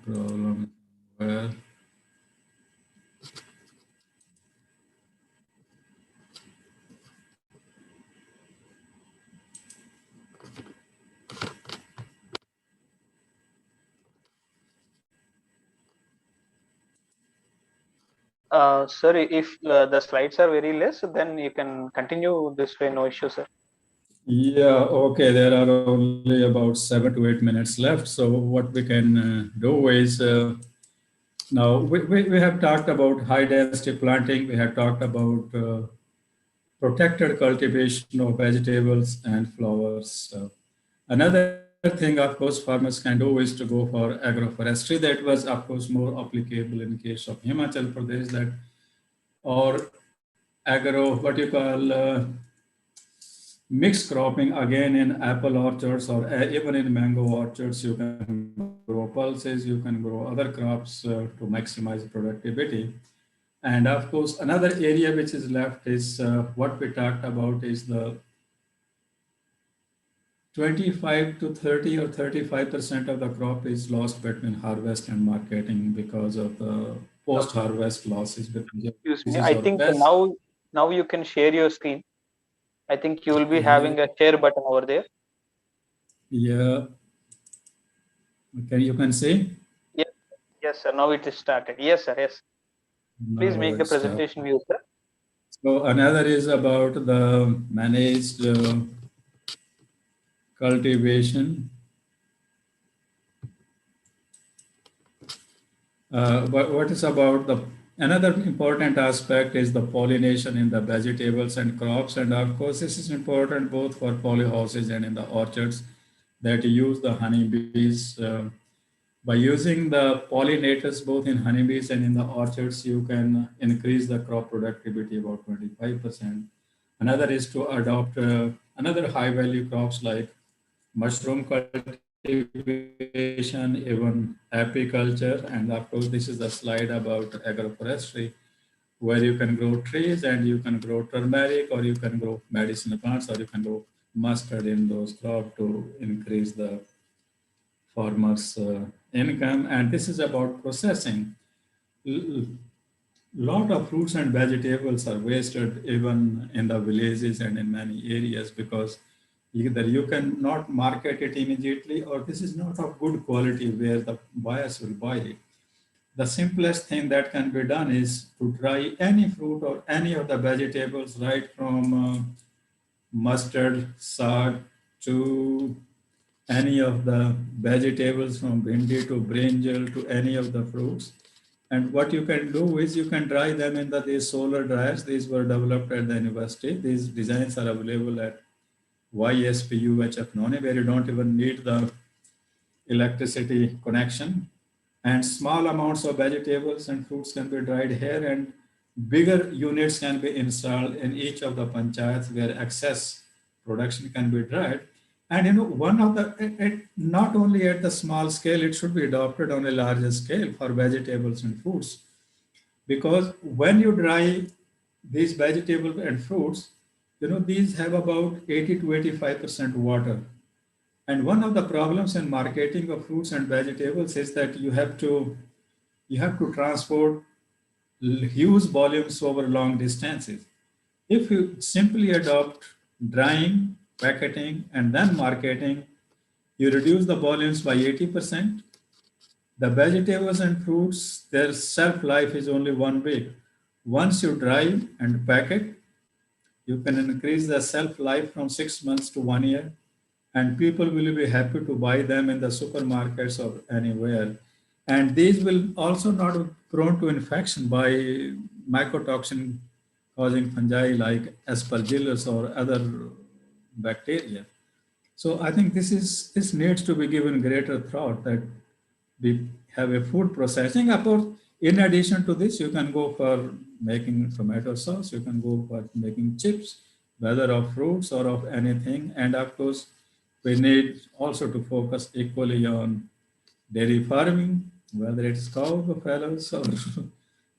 Problem. Well, Sorry, if the slides are very less, then you can continue this way, no issue, sir. yeah, okay. There are only about 7 to 8 minutes left. So what we can do is now we have talked about high density planting. We have talked about protected cultivation of vegetables and flowers. Another thing, of course, farmers can do is to go for agroforestry. That was, of course, more applicable in case of Himachal Pradesh, that or what you call mixed cropping again in apple orchards or even in mango orchards. You can grow pulses, you can grow other crops to maximize productivity. And of course, another area which is left is what we talked about is the 25 to 30 or 35% of the crop is lost between harvest and marketing because of the post-harvest losses because of Excuse me. disease I or think pests. now you can share your screen. I think you will be Yeah, having a share button over there. yeah. Okay, you can see. Yes, yes, sir. Now it is started. Yes, sir. Yes. Please Now make the it's presentation view, sir. so another is about the managed cultivation. What is about the another important aspect is the pollination in the vegetables and crops, and of course this is important both for polyhouses and in the orchards that use the honeybees. By using the pollinators both in honeybees and in the orchards, you can increase the crop productivity about 25%. Another is to adopt another high value crops like mushroom cultivation, even apiculture. And of course, this is a slide about agroforestry, where you can grow trees and you can grow turmeric or you can grow medicinal plants or you can grow mustard in those crops to increase the farmers' income. And this is about processing. Lot of fruits and vegetables are wasted even in the villages and in many areas because either you can not market it immediately or this is not of good quality where the buyers will buy it. The simplest thing that can be done is to dry any fruit or any of the vegetables, right from mustard, saag to any of the vegetables from bhindi to brinjal to any of the fruits. And what you can do is you can dry them in these solar dryers. These were developed at the university. These designs are available at YSPUHF Nauni, where you don't even need the electricity connection, and small amounts of vegetables and fruits can be dried here, and bigger units can be installed in each of the panchayats where excess production can be dried. And one of not only at the small scale, it should be adopted on a larger scale for vegetables and fruits, because when you dry these vegetables and fruits, these have about 80 to 85% water. And one of the problems in marketing of fruits and vegetables is that you have to transport huge volumes over long distances. If you simply adopt drying, packaging, and then marketing, you reduce the volumes by 80%. The vegetables and fruits, their shelf life is only 1 week. Once you dry and pack it, you can increase the shelf life from 6 months to 1 year, and people will be happy to buy them in the supermarkets or anywhere. And these will also not be prone to infection by mycotoxin causing fungi like aspergillus or other bacteria. So I think this needs to be given greater thought, that we have a food processing. Of course, in addition to this, you can go for making tomato sauce, you can go for making chips, whether of fruits or of anything. And of course, we need also to focus equally on dairy farming, whether it's cow buffaloes or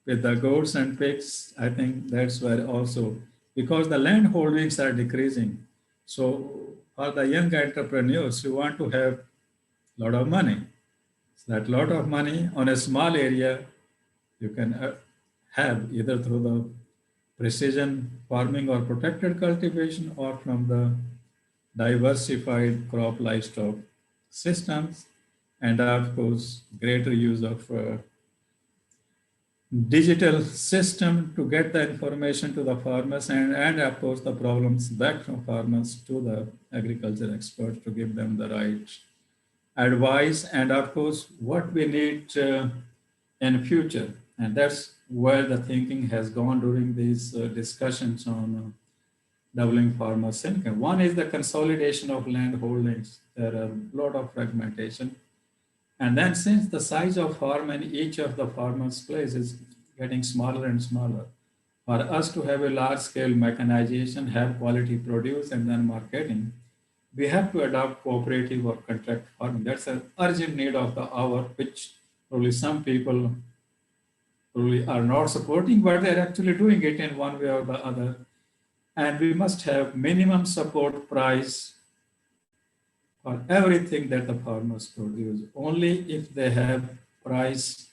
with the goats and pigs. I think that's where also, because the land holdings are decreasing. So for the young entrepreneurs who want to have a lot of money, that lot of money on a small area you can have either through the precision farming or protected cultivation, or from the diversified crop livestock systems, and of course greater use of digital system to get the information to the farmers, and of course the problems back from farmers to the agriculture experts to give them the right advice, and of course what we need in future. And that's where the thinking has gone during these discussions on doubling farmers' income. One is the consolidation of land holdings. There are a lot of fragmentation. And then since the size of farm in each of the farmers' place is getting smaller and smaller, for us to have a large scale mechanization, have quality produce and then marketing, we have to adopt cooperative or contract farming. That's an urgent need of the hour, which probably some people probably are not supporting, but they're actually doing it in one way or the other. And we must have minimum support price for everything that the farmers produce. Only if they have price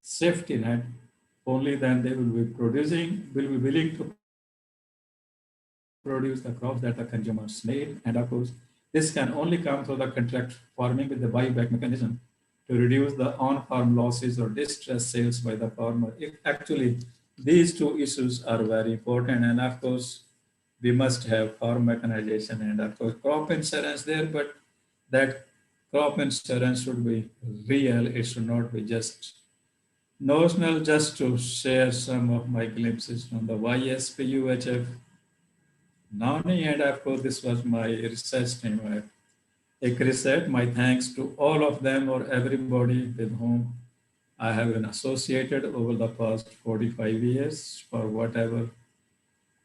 safety net, only then they will be willing to produce the crops that the consumers need. And of course, this can only come through the contract farming with the buyback mechanism to reduce the on-farm losses or distress sales by the farmer. If actually these two issues are very important, and of course, we must have farm mechanization and of course crop insurance there, but that crop insurance should be real. It should not be just notional. Just to share some of my glimpses from the YSPUHF Nauni, and of course this was my research team at ICRISAT. My thanks to all of them or everybody with whom I have been associated over the past 45 years for whatever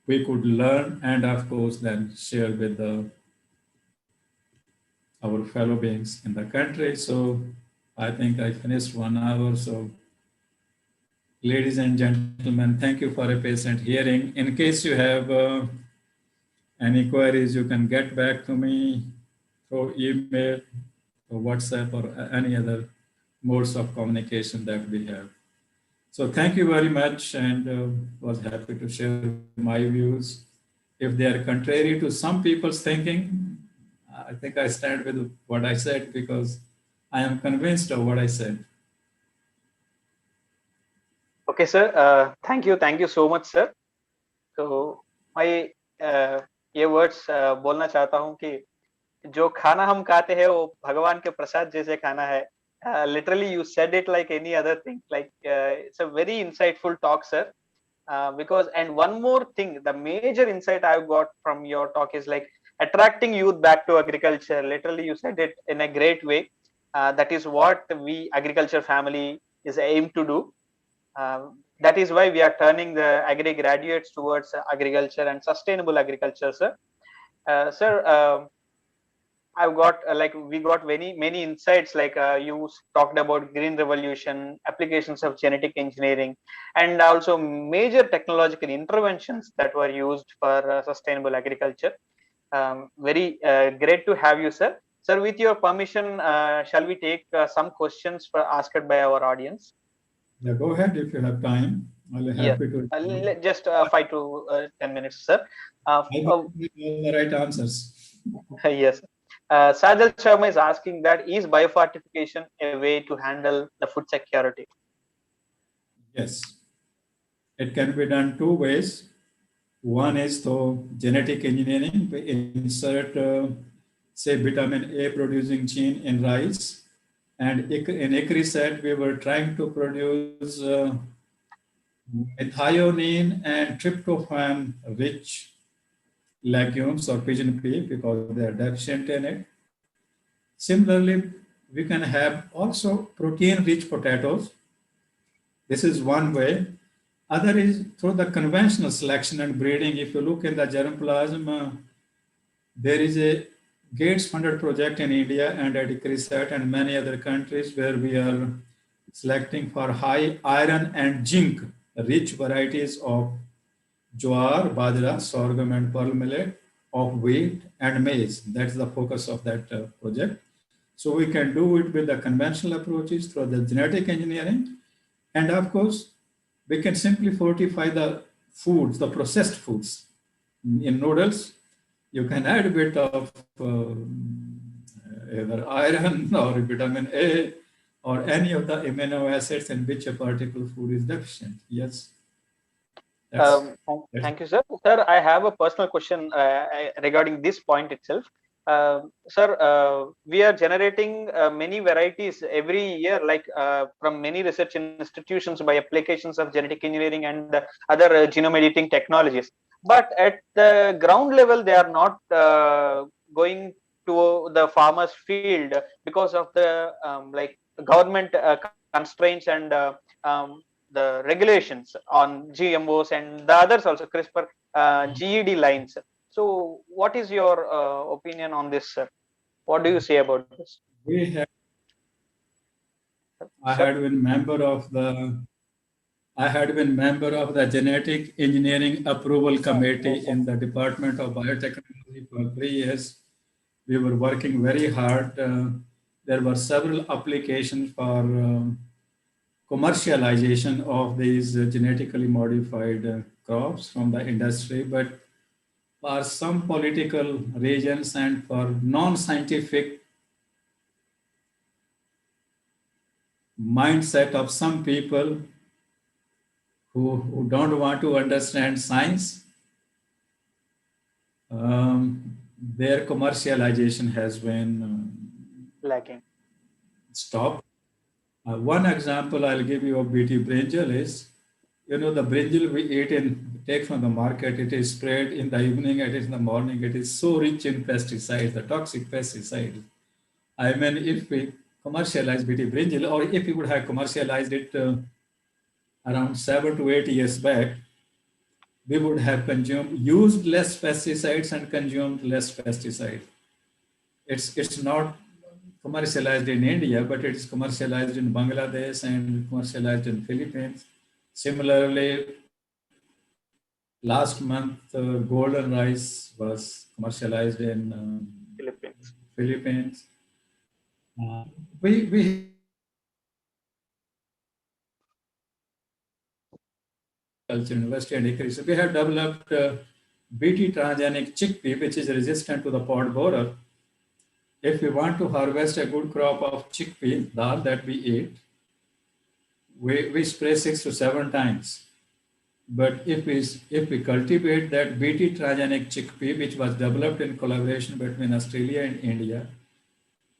we could learn, and of course then share with our fellow beings in the country. So I think I finished 1 hour. So ladies and gentlemen, thank you for a patient hearing. In case you have any queries, you can get back to me through email or WhatsApp or any other modes of communication that we have. So thank you very much, and was happy to share my views. If they are contrary to some people's thinking, I think I stand with what I said because I am convinced of what I said. Okay, sir. Thank you so much, sir. तो मैं ये words बोलना चाहता हूँ कि जो खाना हम खाते हैं वो भगवान के प्रसाद जैसे खाना है. Literally, you said it like any other thing. Like it's a very insightful talk, sir. Because and one more thing, the major insight I've got from your talk is like attracting youth back to agriculture. Literally, you said it in a great way. That is what we agriculture family is aimed to do. That is why we are turning the agri graduates towards agriculture and sustainable agriculture, sir. Sir, I've got like we got many insights. Like you talked about green revolution, applications of genetic engineering, and also major technological interventions that were used for sustainable agriculture. Very great to have you, sir. Sir, with your permission, shall we take some questions for asked by our audience? Yeah, go ahead if you have time. I'll be Yes, happy to. just 5 to 10 minutes, sir. I will give all the right answers. Yes. Sajal Sharma is asking that is biofortification a way to handle the food security? Yes, it can be done two ways. One is through genetic engineering. We insert, say, vitamin A producing gene in rice. And in Iihr said we were trying to produce methionine and tryptophan rich legumes or pigeon pea because they are deficient in it. Similarly, we can have also protein rich potatoes. This is one way. Other is through the conventional selection and breeding. If you look in the germplasm, there is a Gates funded project in India and at ICRISAT and many other countries where we are selecting for high iron and zinc rich varieties of jowar, bajra, sorghum and pearl millet, of wheat and maize. That's the focus of that project. So we can do it with the conventional approaches through the genetic engineering. And of course, we can simply fortify the foods, the processed foods. In noodles, you can add a bit of either iron or vitamin A or any of the amino acids in which a particular food is deficient. Yes. Thank you, sir. Sir, I have a personal question regarding this point itself. Sir, we are generating many varieties every year, like from many research institutions by applications of genetic engineering and other genome editing technologies. But at the ground level, they are not going to the farmer's field because of the like government constraints and the regulations on GMOs and the others also CRISPR GED lines. So, what is your opinion on this, sir? What do you say about this? We have, I Sir? had been member of the Genetic Engineering Approval Committee in the Department of Biotechnology for 3 years. We were working very hard. There were several applications for commercialization of these genetically modified crops from the industry, but for some political reasons and for non-scientific mindset of some people who don't want to understand science, their commercialization has been Lacking. stopped. One example I'll give you of BT brinjal is, the brinjal we eat and take from the market, it is sprayed in the evening, it is in the morning, it is so rich in pesticides, the toxic pesticides. I mean, if we commercialize BT brinjal, or if we would have commercialized it around 7 to 8 years back, we would have used less pesticides and consumed less pesticides. It's not commercialized in India, but it's commercialized in Bangladesh and commercialized in Philippines. Similarly, last month, golden rice was commercialized in Philippines. We Culture University and Iihr. We have developed BT transgenic chickpea, which is resistant to the pod borer. If we want to harvest a good crop of chickpea, dal that we eat, we spray 6 to 7 times. But if we cultivate that BT transgenic chickpea, which was developed in collaboration between Australia and India,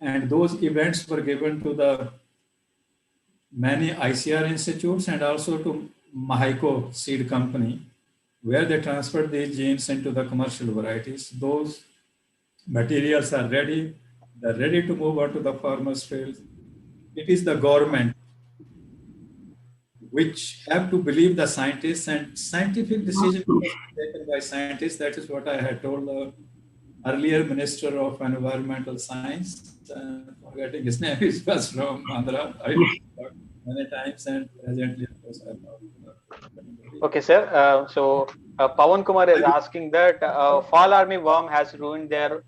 and those events were given to the many ICR institutes and also to Mahiko seed company, where they transferred these genes into the commercial varieties. Those materials are ready. they're ready to move on to the farmers' fields. It is the government which have to believe the scientists, and scientific decisions must be taken by scientists. That is what I had told the earlier Minister of Environmental Science. Forgetting his name, he was from Andhra. I talked many times, and presently, of course, I talked to the Okay, sir. Pawan Kumar is asking that fall army worm has ruined their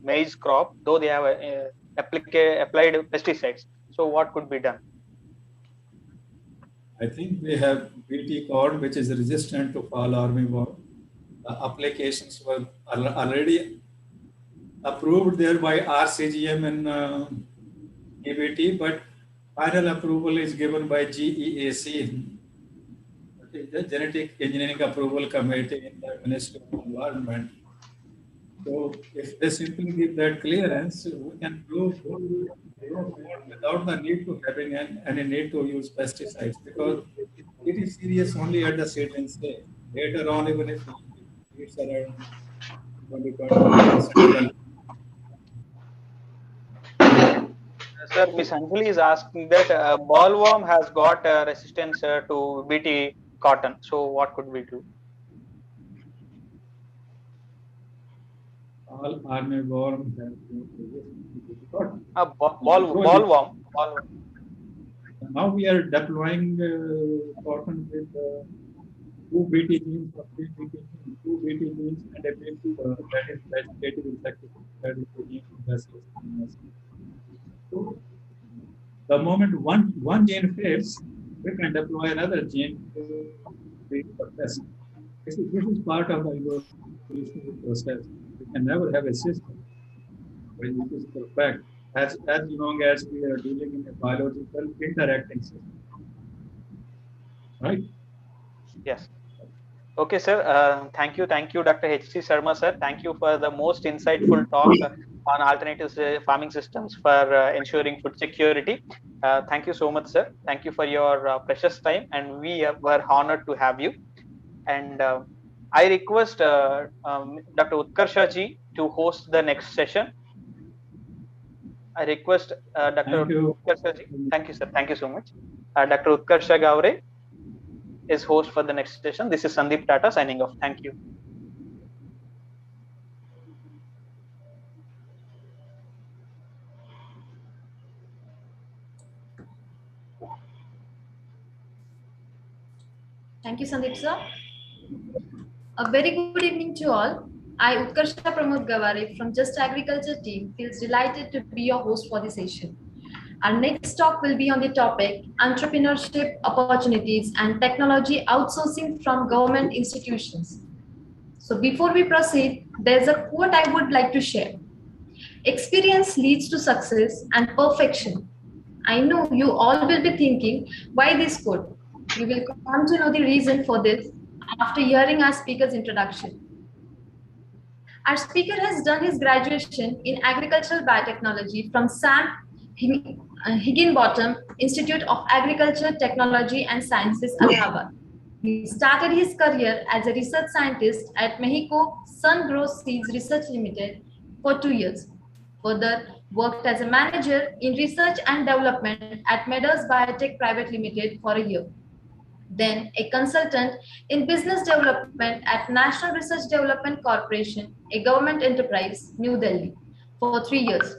maize crop, though they have applied pesticides. So, what could be done? I think we have BT corn, which is resistant to fall armyworm. The applications were already approved there by RCGM and EBT, but final approval is given by GEAC, the Genetic Engineering Approval Committee in the Ministry of Environment. So if they simply give that clearance, we can grow without the need to having any need to use pesticides, because it is serious only at the seedling stage. Later on, even if it's around 20-25% of the. Sir, Miss Anjali is asking that bollworm has got resistance to BT cotton. So, what could we do? All armyworm have no resistance to cotton. Bollworm. Now we are deploying cotton with two BT genes or three BT genes, two BT genes and a BT that is vegetative insecticide, that is the gene from. So the moment one gene fails, we can deploy another gene to treat the pest. This is part of the evolutionary process. We can never have a system which is perfect as long as we are dealing in a biological interacting system, right? Yes. Okay, sir. Thank you, Dr. H.C. Sharma, sir. Thank you for the most insightful talk on alternative farming systems for ensuring food security. Thank you so much, sir. Thank you for your precious time, and we were honored to have you. And I request Dr. Utkarsha ji to host the next session. I request Dr. Thank you. Utkarsha ji. Thank you, sir. Thank you so much. Dr. Utkarsha Gavre is host for the next session. This is Sandeep Tata signing off. Thank you. Thank you, Sandeep sir. A very good evening to all. I, Utkarsha Pramod Gavare from Just Agriculture team, feels delighted to be your host for the session. Our next talk will be on the topic Entrepreneurship Opportunities and Technology Outsourcing from Government Institutions. So before we proceed, there's a quote I would like to share. Experience leads to success and perfection. I know you all will be thinking, why this quote? You will come to know the reason for this after hearing our speaker's introduction. Our speaker has done his graduation in Agricultural Biotechnology from Sam Higginbottom Institute of Agriculture, Technology and Sciences, Allahabad. He started his career as a research scientist at Mexico Sun Grow Seeds Research Limited for 2 years. Further, worked as a manager in research and development at Meadows Biotech Private Limited for a year. Then a consultant in business development at National Research Development Corporation, a government enterprise, New Delhi, for 3 years.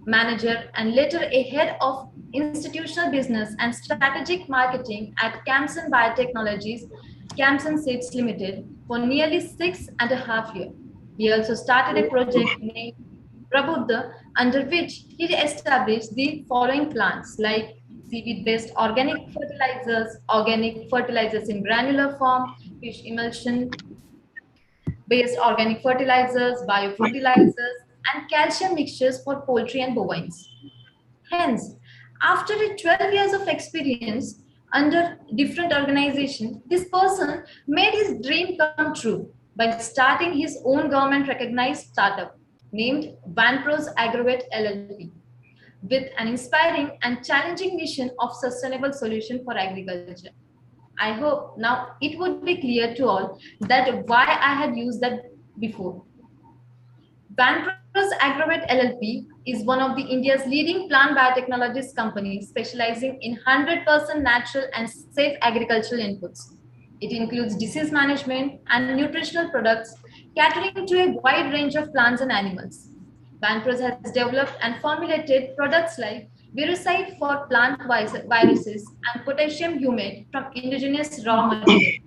Manager and later a head of institutional business and strategic marketing at Camson Biotechnologies, Camson Seeds Limited for nearly 6.5 years. He also started a project named Prabuddha, under which he established the following plants like seaweed-based organic fertilizers in granular form, fish emulsion-based organic fertilizers, biofertilizers, and calcium mixtures for poultry and bovines. Hence, after 12 years of experience under different organizations, this person made his dream come true by starting his own government-recognized startup named Vanproz Agrovet Pvt, with an inspiring and challenging mission of sustainable solution for agriculture. I hope now it would be clear to all that why I had used that before. Vanproz Agrovet LLP is one of the India's leading plant biotechnologies companies specializing in 100% natural and safe agricultural inputs. It includes disease management and nutritional products catering to a wide range of plants and animals. Vanproz has developed and formulated products like virucide for plant viruses and potassium humate from indigenous raw material.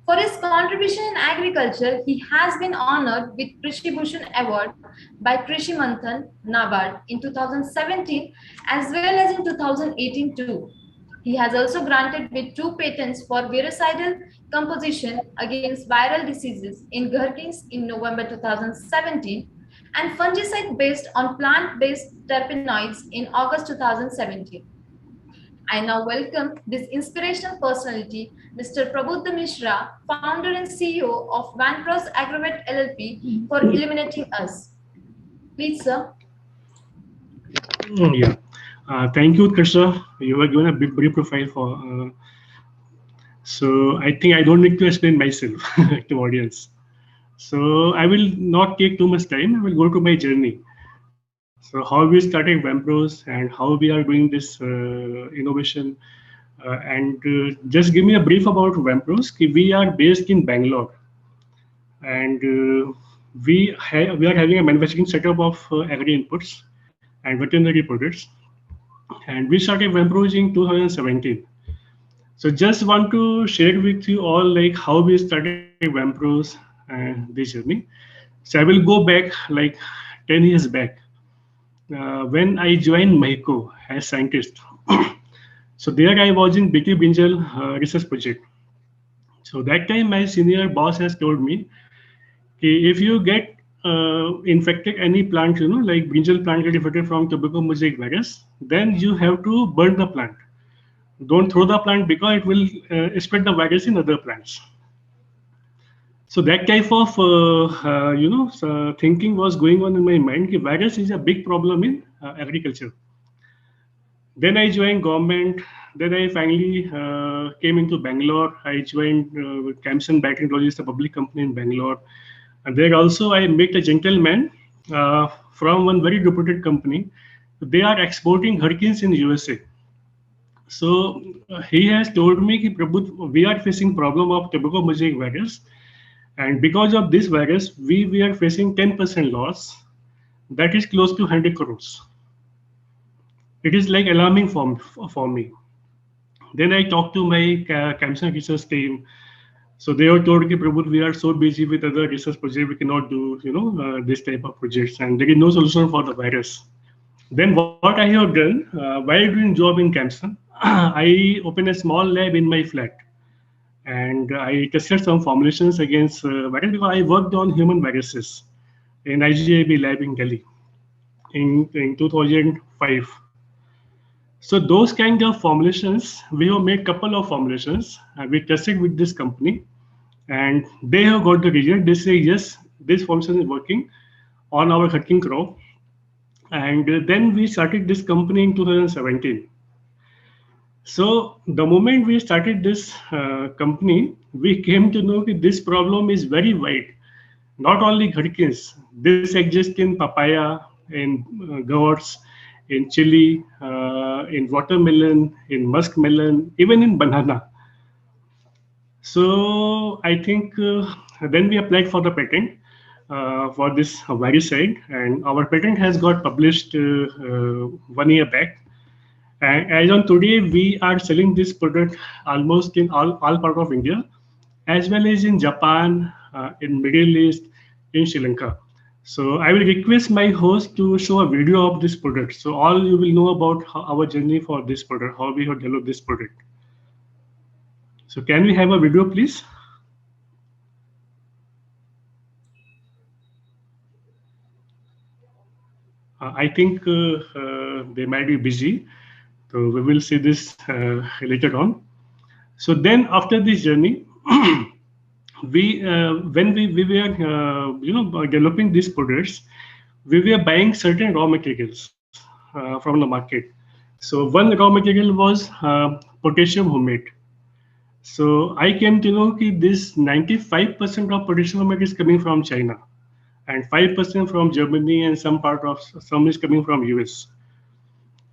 For his contribution in agriculture, he has been honored with Krishi Bhushan Award by Krishi Manthan, NABARD in 2017 as well as in 2018 too. He has also granted with 2 patents for virucidal composition against viral diseases in gherkins in November 2017 and fungicide based on plant-based terpenoids in August 2017. I now welcome this inspirational personality, Mr. Prabhuta Mishra, founder and CEO of Vanproz Agrovet LLP, for illuminating us. Please, sir. Yeah. Thank you, Krishna. You were given a brief profile for. So I think I don't need to explain myself to audience. So I will not take too much time. I will go to my journey. So how we started Vanproz and how we are doing this innovation. Just give me a brief about Vanproz. We are based in Bangalore, and we are having a manufacturing setup of agri inputs and veterinary products. And we started Vanproz in 2017. So just want to share with you all like how we started Vanproz and this journey. So I will go back like 10 years back when I joined Mexico as scientist. So there I was in BT brinjal research project. So that time my senior boss has told me, if you get infected any plant, like brinjal plant get infected from tobacco mosaic virus, then you have to burn the plant. Don't throw the plant because it will spread the virus in other plants. So that type of thinking was going on in my mind. That virus is a big problem in agriculture. Then I joined government. Then I finally came into Bangalore. I joined Camson Biotechnology, is a public company in Bangalore. And there also I met a gentleman from one very reputed company. They are exporting gherkins in USA. So he has told me, Prabhuda, we are facing problem of tobacco mosaic virus. And because of this virus, we are facing 10% loss. That is close to 100 crores. It is like alarming for me. Then I talked to my Camson research team. So they were told, Prabhuda, we are so busy with other research projects, we cannot do this type of projects, and there is no solution for the virus. Then what I have done while doing job in Camson, I opened a small lab in my flat, and I tested some formulations against virus because I worked on human viruses in IGIB lab in Delhi in 2005. So those kind of formulations, we have made couple of formulations and we tested with this company, and they have got the result. They say, yes, this formulation is working on our gherkin crop. And then we started this company in 2017. So the moment we started this company, we came to know that this problem is very wide. Not only gherkins, this exists in papaya, in gourds, in chili, in watermelon, in muskmelon, even in banana. So I think then we applied for the patent for this viricide, and our patent has got published 1 year back. And as on today, we are selling this product almost in all part of India, as well as in Japan, in Middle East, in Sri Lanka. So I will request my host to show a video of this product. So all you will know about our journey for this product, how we have developed this product. So can we have a video, please? I think they might be busy. So we will see this later on. So then after this journey, when we were developing these products, we were buying certain raw materials from the market. So one raw material was potassium humate. So I came to know that this 95% of potassium humate is coming from China. and 5% from Germany, and some is coming from US.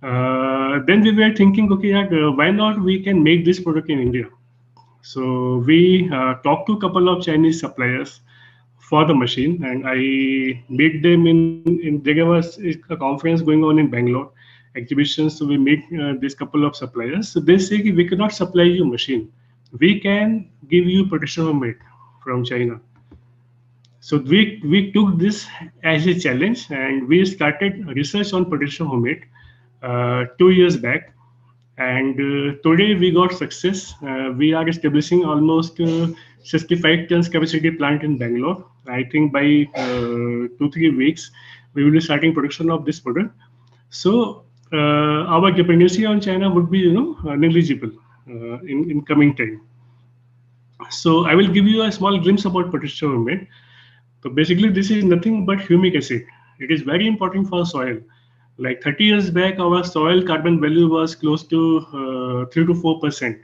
Then we were thinking, okay, why not we can make this product in India? So we talked to a couple of Chinese suppliers for the machine, and I meet them in there was a conference going on in Bangalore, exhibitions. So we meet this couple of suppliers. So they say we cannot supply you machine. We can give you protection helmet from China. So we took this as a challenge, and we started research on protection helmet 2 years back. And today we got success. We are establishing almost 65 tons capacity plant in Bangalore. I think by 2-3 weeks we will be starting production of this product. So our dependency on China would be negligible in coming time. So I will give you a small glimpse about protection helmet. So basically, this is nothing but humic acid. It is very important for soil. Like 30 years back, our soil carbon value was close to 3 to 4%.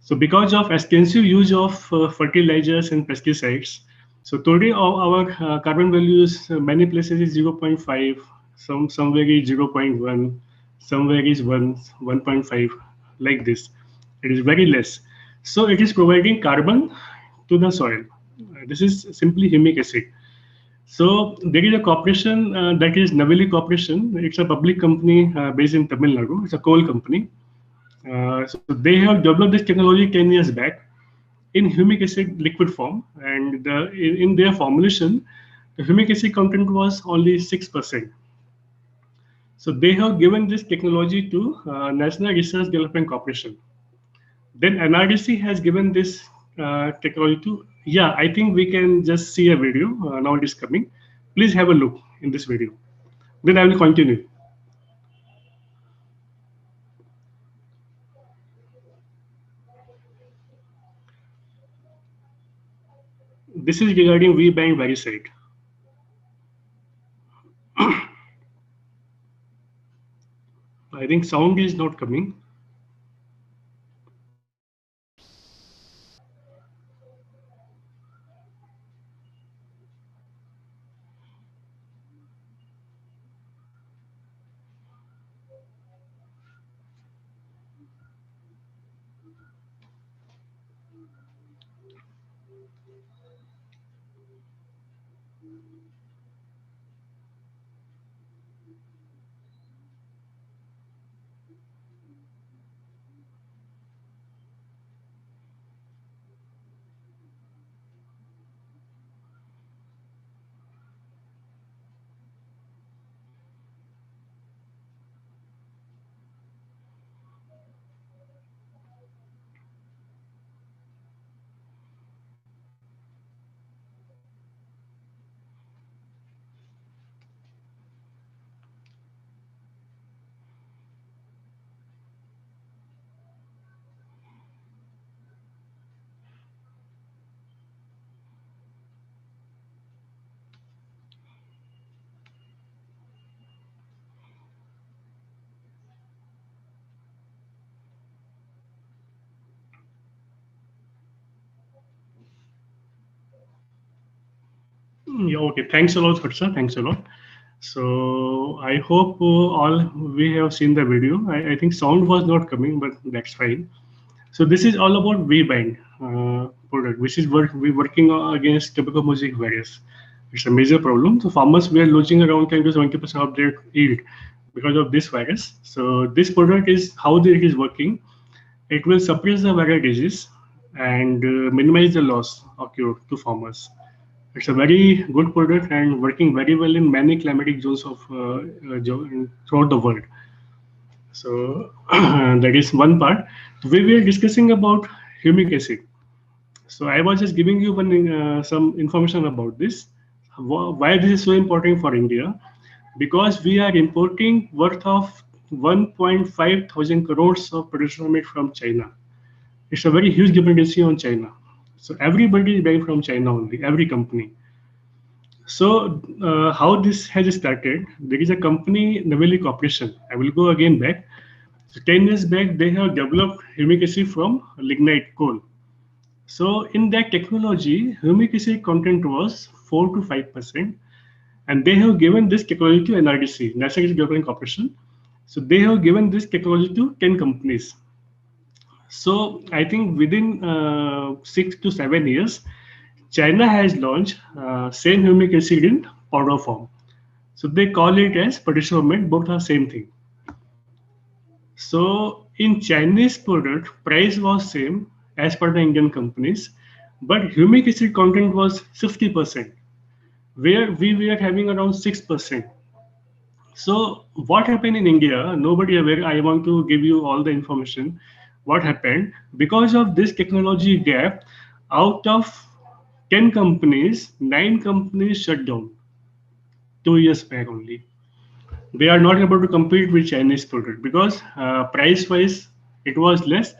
So because of extensive use of fertilizers and pesticides, so today our carbon values many places is 0.5, somewhere is 0.1, somewhere is 1.5, like this. It is very less. So it is providing carbon to the soil. This is simply humic acid. So there is a corporation that is Naveli Corporation. It's a public company based in Tamil Nadu. It's a coal company. So they have developed this technology 10 years back in humic acid liquid form, and in their formulation, the humic acid content was only 6%. So they have given this technology to National Research Development Corporation. Then NRDC has given this technology to, yeah, I think we can just see a video. Now it is coming. Please have a look in this video. Then I will continue. This is regarding V-band varicide. I think sound is not coming. Yeah, okay. Thanks a lot, Harsha. Thanks a lot. So I hope all we have seen the video. I think sound was not coming, but that's fine. So this is all about V-band product, which is we're working against tobacco mosaic virus. It's a major problem. So farmers were losing around 10 to 70% of their yield because of this virus. So this product is how it is working. It will suppress the viral disease and minimize the loss occurred to farmers. It's a very good product and working very well in many climatic zones of throughout the world. So that is one part. We were discussing about humic acid. So I was just giving you some information about this. Why this is so important for India? Because we are importing worth of 1.5 thousand crores of production made from China. It's a very huge dependency on China. So everybody is buying from China only, every company. So how this has started, there is a company, Naveli Corporation. I will go again back. So 10 years back, they have developed humic acid from lignite coal. So in that technology, humic acid content was 4 to 5%. And they have given this technology to NRDC, National Development Corporation. So they have given this technology to 10 companies. So I think within 6 to 7 years, China has launched same humic acid in powder form. So they call it as potassium, both are same thing. So in Chinese product, price was same as per the Indian companies, but humic acid content was 50%, where we were having around 6%. So what happened in India, nobody aware, I want to give you all the information. What happened? Because of this technology gap, out of 10 companies, 9 companies shut down 2 years back only. They are not able to compete with Chinese product because price wise it was less,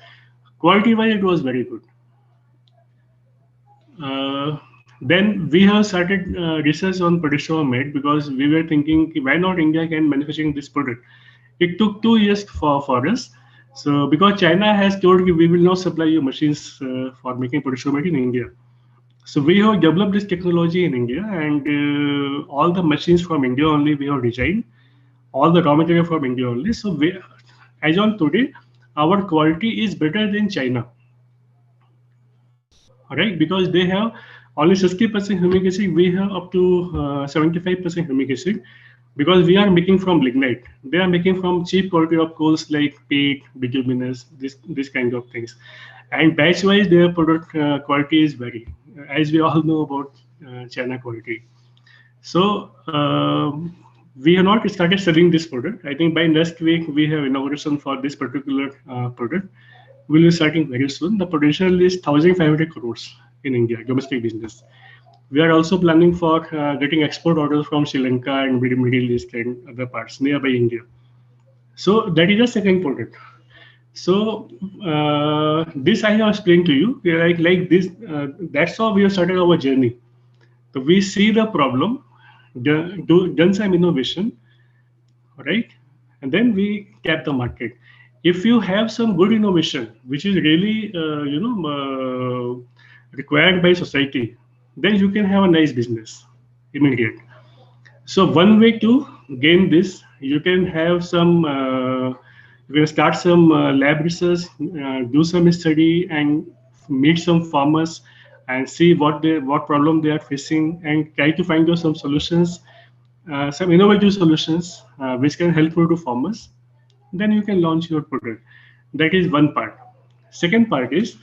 quality wise it was very good. Then we have started research on potassium because we were thinking why not India can manufacturing this product. It took 2 years for us. So because China has told we will not supply you machines for making potassium in India. So we have developed this technology in India, and all the machines from India only we have designed, all the raw material from India only. So we, as on today, our quality is better than China, right? Because they have only 60% humic acid, we have up to 75% humic acid, because we are making from lignite. They are making from cheap quality of coals like peat, bituminous, this kind of things. And batch wise, their product quality is vary, as we all know about China quality. So we have not started selling this product. I think by next week we have inauguration for this particular product. We'll be starting very soon. The potential is 1,500 crores in India, domestic business. We are also planning for getting export orders from Sri Lanka and Middle East and other parts nearby India. So that is the second product. So this I have explained to you, like this. That's how we have started our journey. So we see the problem, done some innovation, right? And then we tap the market. If you have some good innovation, which is really required by society, then you can have a nice business immediate. So one way to gain this, you can have some, you can start some lab research, do some study, and meet some farmers and see what problem they are facing, and try to find out some solutions, some innovative solutions which can help you to farmers. Then you can launch your product. That is one part. Second part is,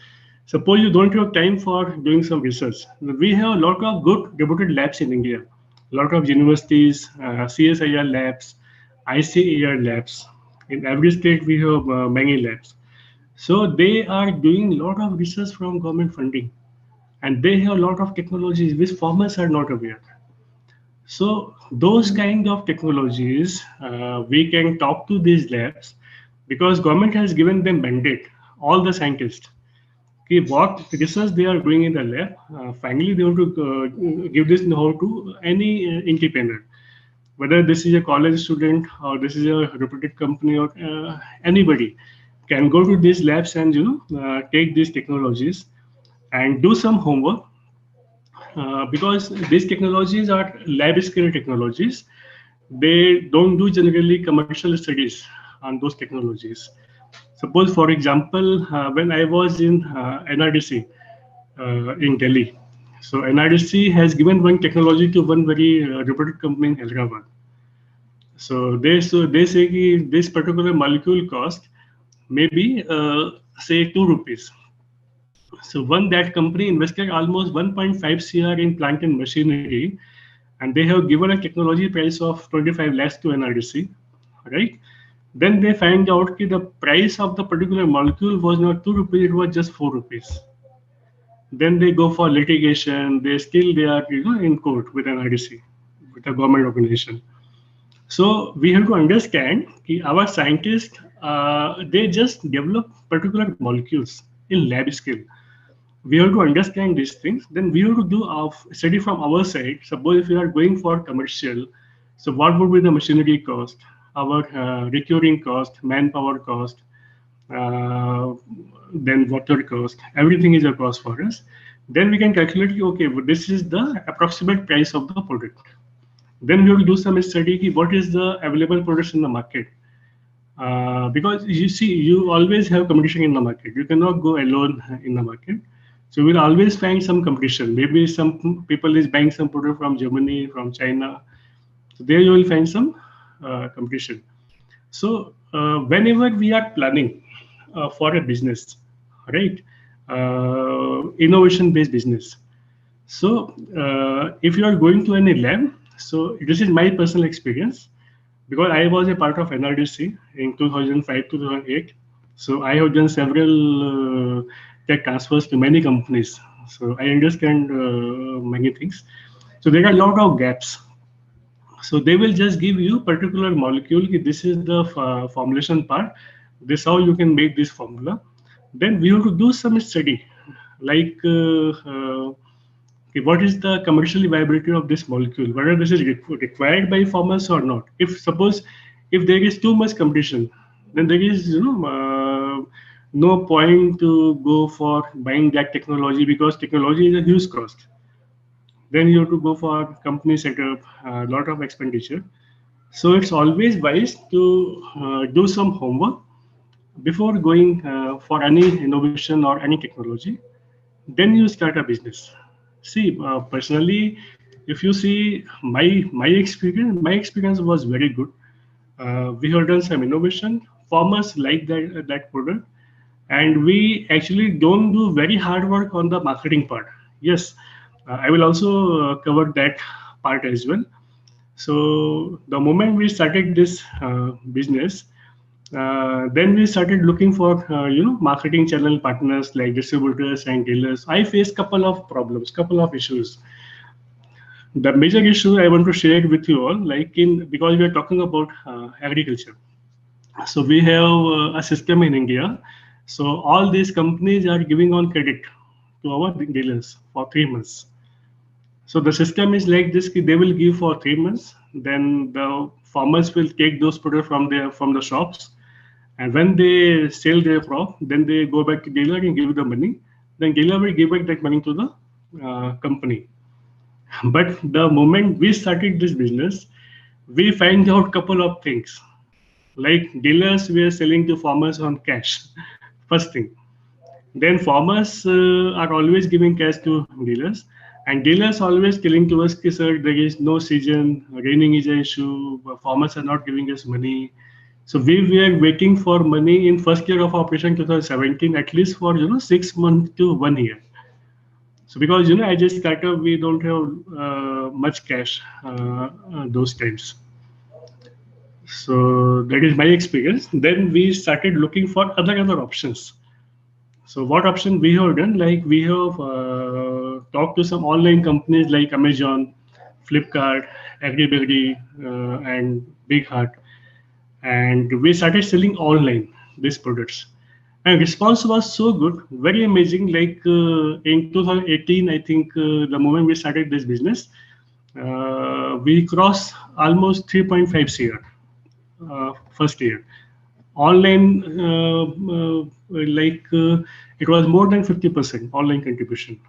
suppose you don't have time for doing some research. We have a lot of good reputed labs in India, a lot of universities, CSIR labs, Iihr labs. In every state we have many labs. So they are doing a lot of research from government funding, and they have a lot of technologies which farmers are not aware. So those kind of technologies, we can talk to these labs, because government has given them mandate, all the scientists. Okay, what research they are doing in the lab, finally they want to give this know-how to any entrepreneur, whether this is a college student or this is a reputed company, or anybody can go to these labs and take these technologies and do some homework. Because these technologies are lab scale technologies, they don't do generally commercial studies on those technologies. Suppose, for example, when I was in NRDC in Delhi, so NRDC has given one technology to one very reputed company in Hyderabad. So they say that this particular molecule cost maybe say 2 rupees. So that company invested almost 1.5 crore in plant and machinery, and they have given a technology price of 25 lakhs to NRDC, right? Then they find out that the price of the particular molecule was not 2 rupees, it was just 4 rupees. Then they go for litigation. They are in court with NRDC, with a government organization. So we have to understand that our scientists, they just develop particular molecules in lab scale. We have to understand these things. Then we have to do a study from our side. Suppose if we are going for commercial, so what would be the machinery cost, our recurring cost, manpower cost, then water cost, everything is a cost for us. Then we can calculate, okay, this is the approximate price of the product. Then we will do some study, what is the available products in the market. Because you see, you always have competition in the market. You cannot go alone in the market. So we'll always find some competition. Maybe some people is buying some product from Germany, from China. So there you will find some competition. So whenever we are planning for a business, right, innovation-based business. So if you are going to any lab, so this is my personal experience, because I was a part of NRDC in 2005 to 2008. So I have done several tech transfers to many companies. So I understand many things. So there are a lot of gaps. So they will just give you particular molecule. This is the formulation part. This how you can make this formula. Then we have to do some study, like okay, what is the commercially viability of this molecule, whether this is required by farmers or not. If suppose if there is too much competition, then there is no point to go for buying that technology, because technology is a huge cost. Then you have to go for company setup, a lot of expenditure. So it's always wise to do some homework before going for any innovation or any technology. Then you start a business. See, personally, if you see my experience was very good. We have done some innovation. Farmers like that product, and we actually don't do very hard work on the marketing part. Yes, I will also cover that part as well. So the moment we started this business, then we started looking for marketing channel partners like distributors and dealers. I faced couple of problems, couple of issues. The major issue I want to share with you all, like because we are talking about agriculture. So we have a system in India. So all these companies are giving on credit to our dealers for 3 months. So the system is like this: they will give for 3 months, then the farmers will take those products from the shops, and when they sell their crop, then they go back to dealer and give the money. Then dealer will give back that money to the company. But the moment we started this business, we find out couple of things. Like dealers were selling to farmers on cash, first thing. Then farmers are always giving cash to dealers, and dealers always telling to us, sir, there is no season, raining is an issue, farmers are not giving us money. So we were waiting for money in first year of operation 2017, at least for 6 months to 1 year. So because as a startup, we don't have much cash those times. So that is my experience. Then we started looking for other options. So what option we have done? Like we have talked to some online companies like Amazon, Flipkart, Agribirdi, and Big Heart, and we started selling online these products. And response was so good, very amazing. Like in 2018, I think the moment we started this business, we crossed almost 3.5 CR first year. Online, it was more than 50% online contribution.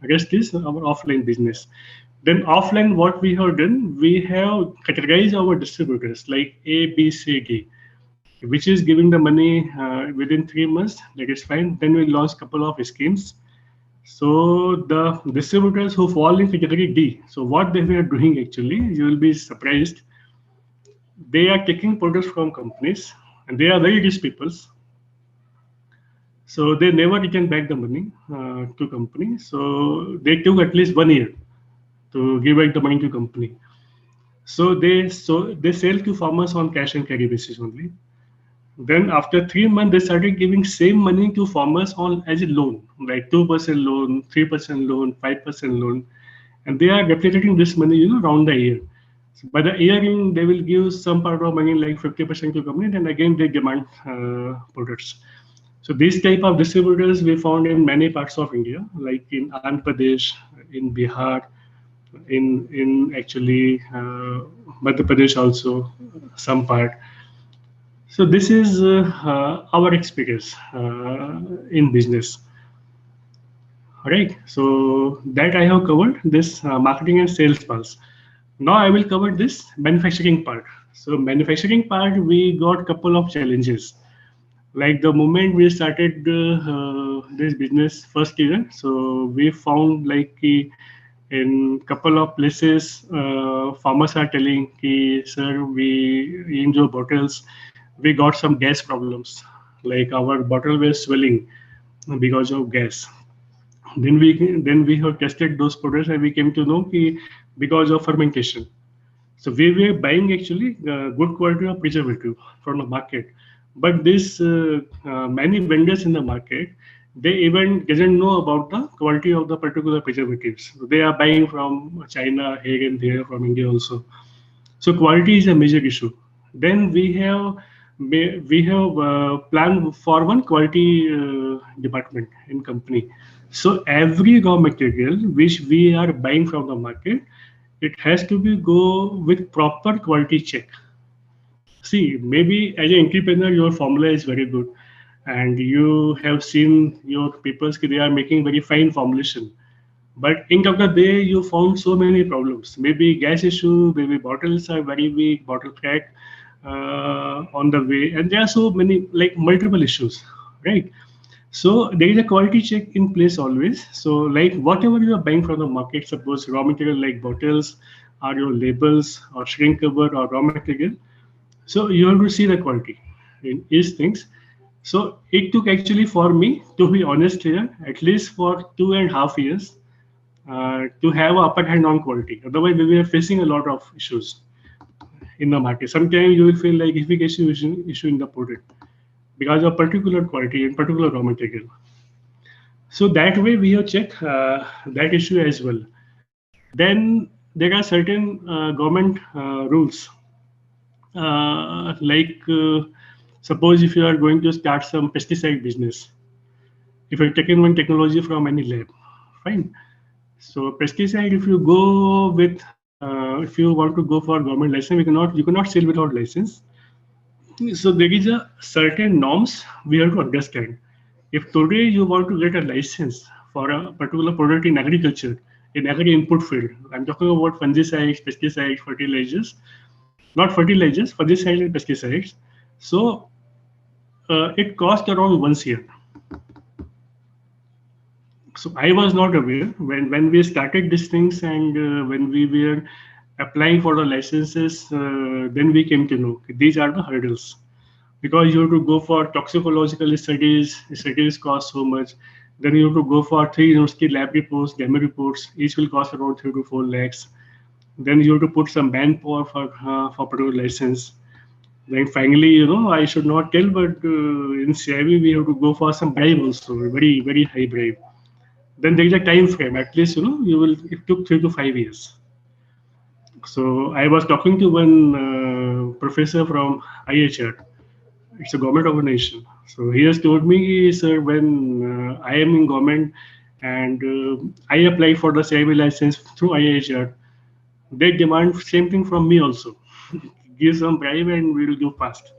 Rest is our offline business. Then offline, what we have done, we have categorized our distributors like A, B, C, D, which is giving the money within 3 months. That is fine. Then we launched a couple of schemes. So the distributors who fall in category D, so what they were doing actually, you will be surprised. They are taking products from companies, and they are very rich people. So they never return back the money to company. So they took at least 1 year to give back the money to company. So they sell to farmers on cash and carry basis only. Then after 3 months, they started giving same money to farmers on as a loan, like 2% loan, 3% loan, 5% loan, and they are replicating this money, around the year. So by the year end, they will give some part of money, like 50% to company, and again they demand products. So these type of distributors we found in many parts of India, like in Andhra Pradesh, in Bihar, in actually Madhya Pradesh also, some part. So this is our experience in business. Right. So that I have covered this marketing and sales parts. Now I will cover this manufacturing part. So manufacturing part, we got couple of challenges. Like the moment we started this business first year, so we found like in couple of places, farmers are telling, sir, we in your bottles, we got some gas problems. Like our bottle was swelling because of gas. Then we have tested those products and we came to know because of fermentation. So we were buying actually good quality of preservative from the market, but this many vendors in the market, they even doesn't know about the quality of the particular preservatives. They are buying from China here and there, from India also. So quality is a major issue. Then we have planned for one quality department in company. So every raw material which we are buying from the market, it has to be go with proper quality check. See, maybe as an entrepreneur, your formula is very good, and you have seen your papers, they are making very fine formulation. But end of the day, you found so many problems. Maybe gas issue, maybe bottles are very weak, bottle crack on the way, and there are so many like multiple issues, right? So there is a quality check in place always. So like whatever you are buying from the market, suppose raw material like bottles, or your labels, or shrink cover, or raw material. So you have to see the quality in these things. So it took actually for me, to be honest here, at least for 2.5 years to have a upper hand on quality. Otherwise, we were facing a lot of issues in the market. Sometimes you will feel like efficacy issue in the product because of particular quality and particular raw material. So that way we have checked that issue as well. Then there are certain government rules, suppose if you are going to start some pesticide business, if you're taking one technology from any lab, fine. So pesticide, if you go with, if you want to go for government license, you cannot sell without license. So there is a certain norms we have to understand. If today you want to get a license for a particular product in agriculture, in agri input field, I'm talking about fungicides, pesticides, fertilizers, not fertilizers, fungicides and pesticides. So it cost around 1 year. So I was not aware when we started these things, and when we were applying for the licenses, then we came to know these are the hurdles, because you have to go for toxicological studies. Studies cost so much. Then you have to go for 3 university lab reports, demo reports. Each will cost around 3 to 4 lakhs. Then you have to put some manpower for particular license. Then finally, I should not tell, but in CIV we have to go for some bribe also, very very high bribe. Then there is a time frame. At least you will. It took 3 to 5 years. So I was talking to one professor from Iihr. It's a government organization. So he has told me, sir, when I am in government and I apply for the CIV license through Iihr, they demand same thing from me also. Give some bribe and we will do fast.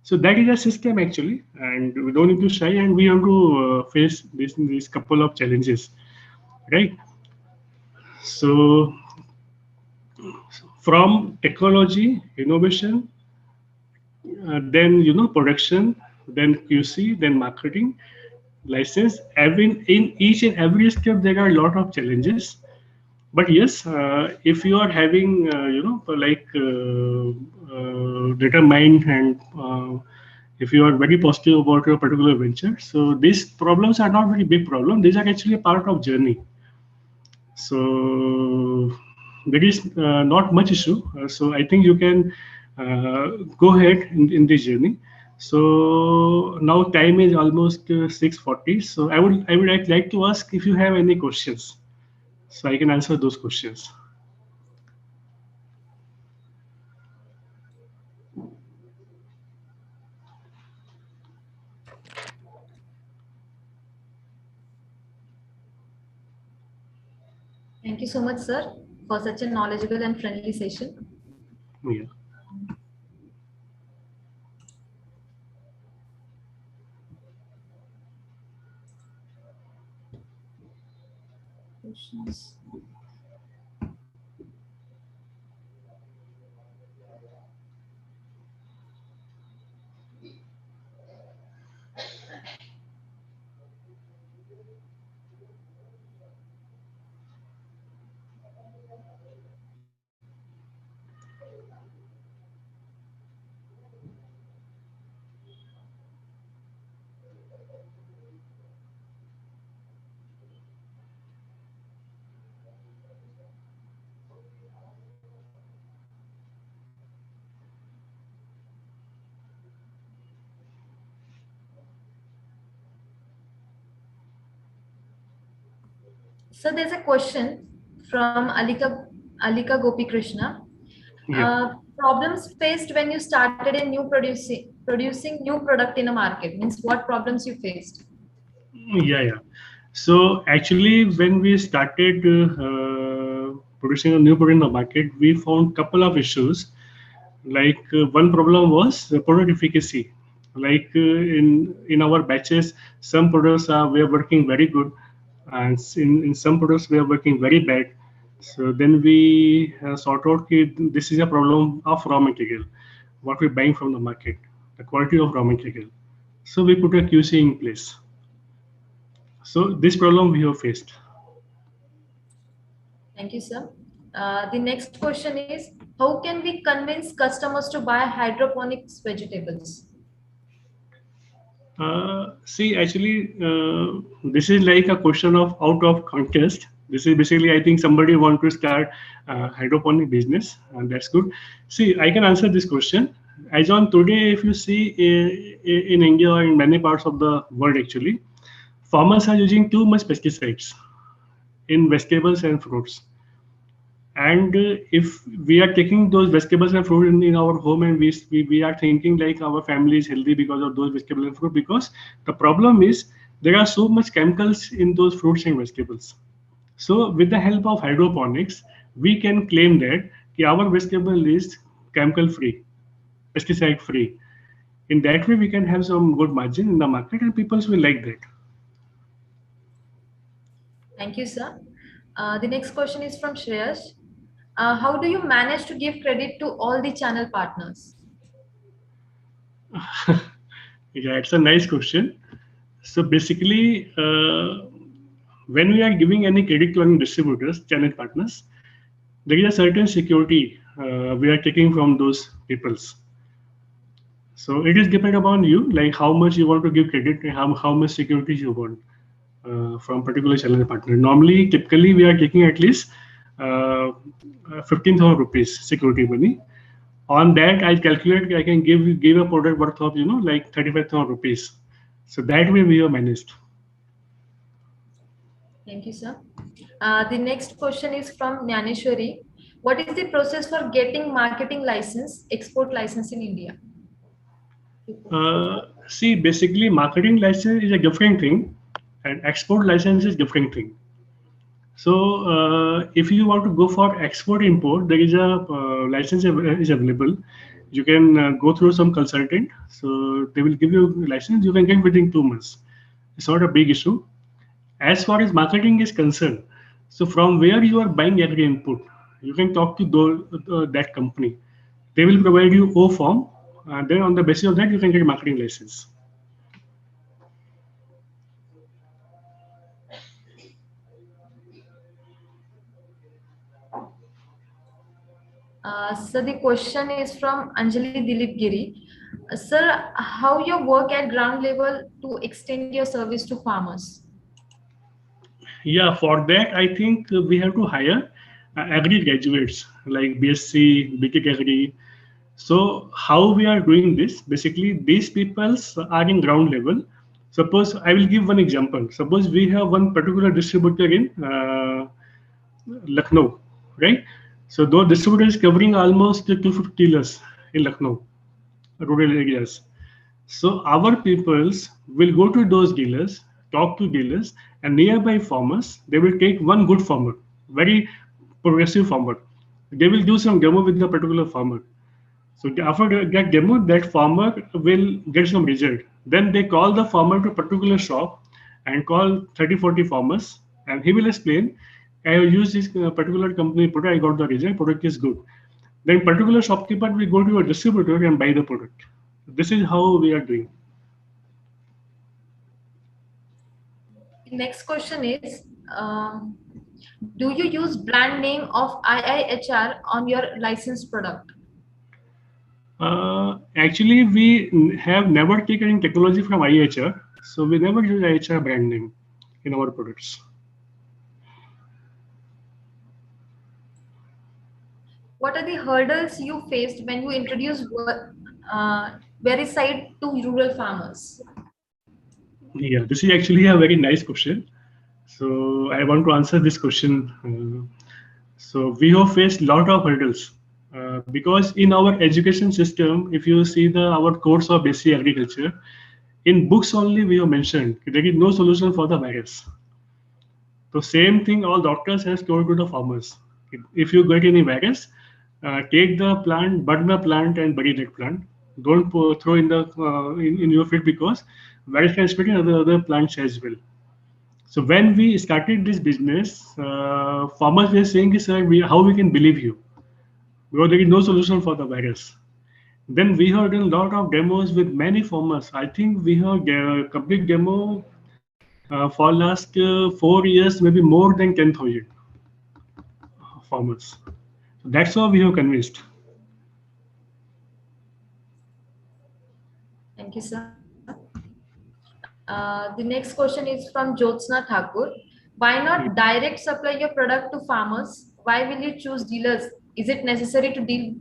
So that is a system actually, and we don't need to shy, and we have to face these couple of challenges, right? So from technology, innovation, then production, then QC, then marketing, license. In each and every step, there are a lot of challenges. But yes, if you are having determined, and if you are very positive about your particular venture, so these problems are not very big problem. These are actually a part of journey. So there is not much issue. So I think you can go ahead in this journey. So now time is almost 6:40. So I would like to ask if you have any questions, so I can answer those questions. Thank you so much, sir, for such a knowledgeable and friendly session. Yeah. questions. So there's a question from Alika Gopi Krishna. Yeah. Problems faced when you started a new producing new product in a market, means what problems you faced? Yeah. So actually, when we started producing a new product in the market, we found couple of issues. Like one problem was the product efficacy. Like in our batches, some products are we are working very good, and in some products we are working very bad. So then we sort out this is a problem of raw material, what we're buying from the market, the quality of raw material. So we put a QC in place. So this problem we have faced. Thank you, sir. The next question is, how can we convince customers to buy hydroponics vegetables? See, actually, this is like a question of out of context. This is basically, I think somebody want to start hydroponic business, and that's good. See, I can answer this question. As on today, if you see in India or in many parts of the world, actually, farmers are using too much pesticides in vegetables and fruits. And if we are taking those vegetables and fruit in our home, and we are thinking like our family is healthy because of those vegetables and fruit, because the problem is there are so much chemicals in those fruits and vegetables. So with the help of hydroponics, we can claim that our vegetable is chemical free, pesticide free. In that way, we can have some good margin in the market, and people will like that. Thank you, sir. The next question is from Shreyas. How do you manage to give credit to all the channel partners? Yeah, it's a nice question. So basically, when we are giving any credit to any distributors, channel partners, there is a certain security we are taking from those peoples. So it is depend upon you, like how much you want to give credit and how much security you want from particular channel partner. Normally, typically, we are taking at least 15,000 rupees security money. On that, I calculate I can give a product worth of like 35,000 rupees. So that way we have managed. Thank you, sir. The next question is from Nyaneshwari. What is the process for getting marketing license, export license in India? See, basically, marketing license is a different thing, and export license is different thing. So, if you want to go for export import, there is a license is available. You can go through some consultant, so they will give you a license. You can get within 2 months. It's not a big issue. As far as marketing is concerned, so from where you are buying agri input, you can talk to that company. They will provide you O form, and then on the basis of that, you can get a marketing license. So the question is from Anjali Dilip Giri. Sir, how you work at ground level to extend your service to farmers? Yeah, for that, I think we have to hire agri graduates like BSc, BTech Agri. So how we are doing this? Basically, these people are in ground level. Suppose I will give one example. Suppose we have one particular distributor in Lucknow, right? So those distributors covering almost 250 dealers in Lucknow, rural areas. So our peoples will go to those dealers, talk to dealers, and nearby farmers. They will take one good farmer, very progressive farmer. They will do some demo with the particular farmer. So after that demo, that farmer will get some result. Then they call the farmer to a particular shop and call 30, 40 farmers, and he will explain I have used this particular company product, I got the result, product is good. Then particular shopkeeper will go to a distributor and buy the product. This is how we are doing. The next question is, do you use brand name of IIHR on your licensed product? Actually, we have never taken technology from Iihr, so we never use Iihr brand name in our products. What are the hurdles you faced when you introduced Vericide to rural farmers? Yeah, this is actually a very nice question. So I want to answer this question. So we have faced a lot of hurdles because in our education system, if you see our course of basic agriculture, in books only we have mentioned there is no solution for the virus. So same thing all doctors has told to the farmers. If you get any virus, take the plant, burn the plant and bury that plant. Don't throw in the in your field because virus can spread in other plants as well. So when we started this business, farmers were saying, "Sir, how we can believe you? Because there is no solution for the virus." Then we have done a lot of demos with many farmers. I think we have complete demo for last 4 years, maybe more than 10,000 farmers. So that's how we have convinced. Thank you, sir. The next question is from Jyotsna Thakur. Why not direct supply your product to farmers? Why will you choose dealers? Is it necessary to deal?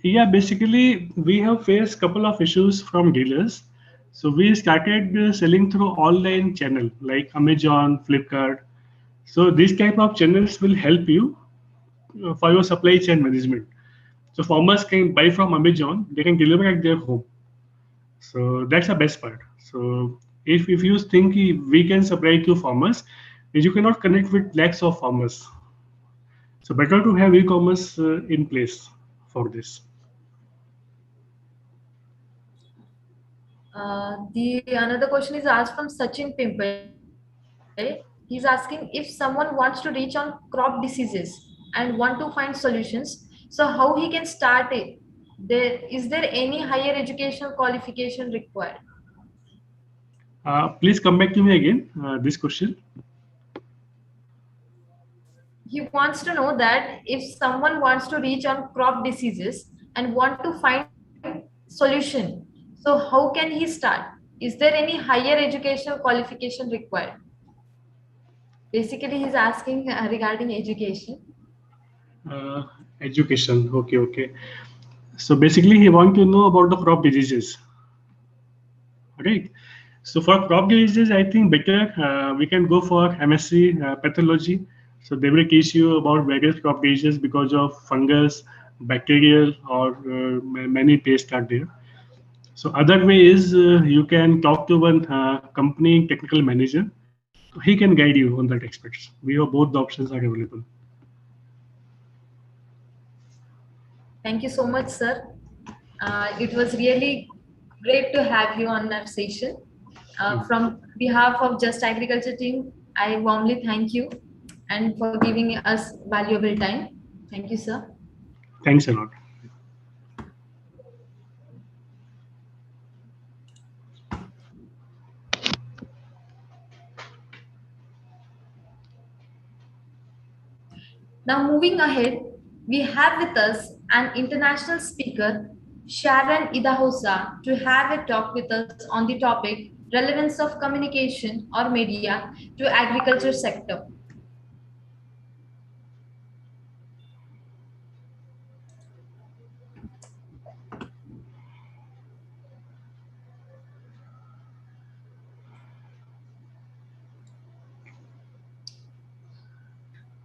Yeah, basically we have faced couple of issues from dealers. So we started selling through online channel like Amazon, Flipkart. So these type of channels will help you for your supply chain management. So farmers can buy from Amazon, they can deliver at their home. So that's the best part. So if you think we can supply to farmers, you cannot connect with lakhs of farmers. So better to have e-commerce in place for this. The another question is asked from Sachin Pimple. He's asking if someone wants to reach on crop diseases and want to find solutions, so how he can start it. Is there any higher educational qualification required? Please come back to me again, this question. He wants to know that if someone wants to reach on crop diseases and want to find solution, so how can he start? Is there any higher educational qualification required? Basically, he's asking regarding education. Education, okay. So basically he want to know about the crop diseases, right? So for crop diseases, I think better we can go for MSc pathology. So they will teach you about various crop diseases because of fungus, bacterial, or many pests are there. So other way is you can talk to one company technical manager. He can guide you on that aspects. We have both the options are available. Thank you so much, sir. It was really great to have you on our session. From behalf of Just Agriculture team, I warmly thank you and for giving us valuable time. Thank you, sir. Thanks a lot. Now moving ahead, we have with us an international speaker, Sharon Idahosa, to have a talk with us on the topic relevance of communication or media to agriculture sector.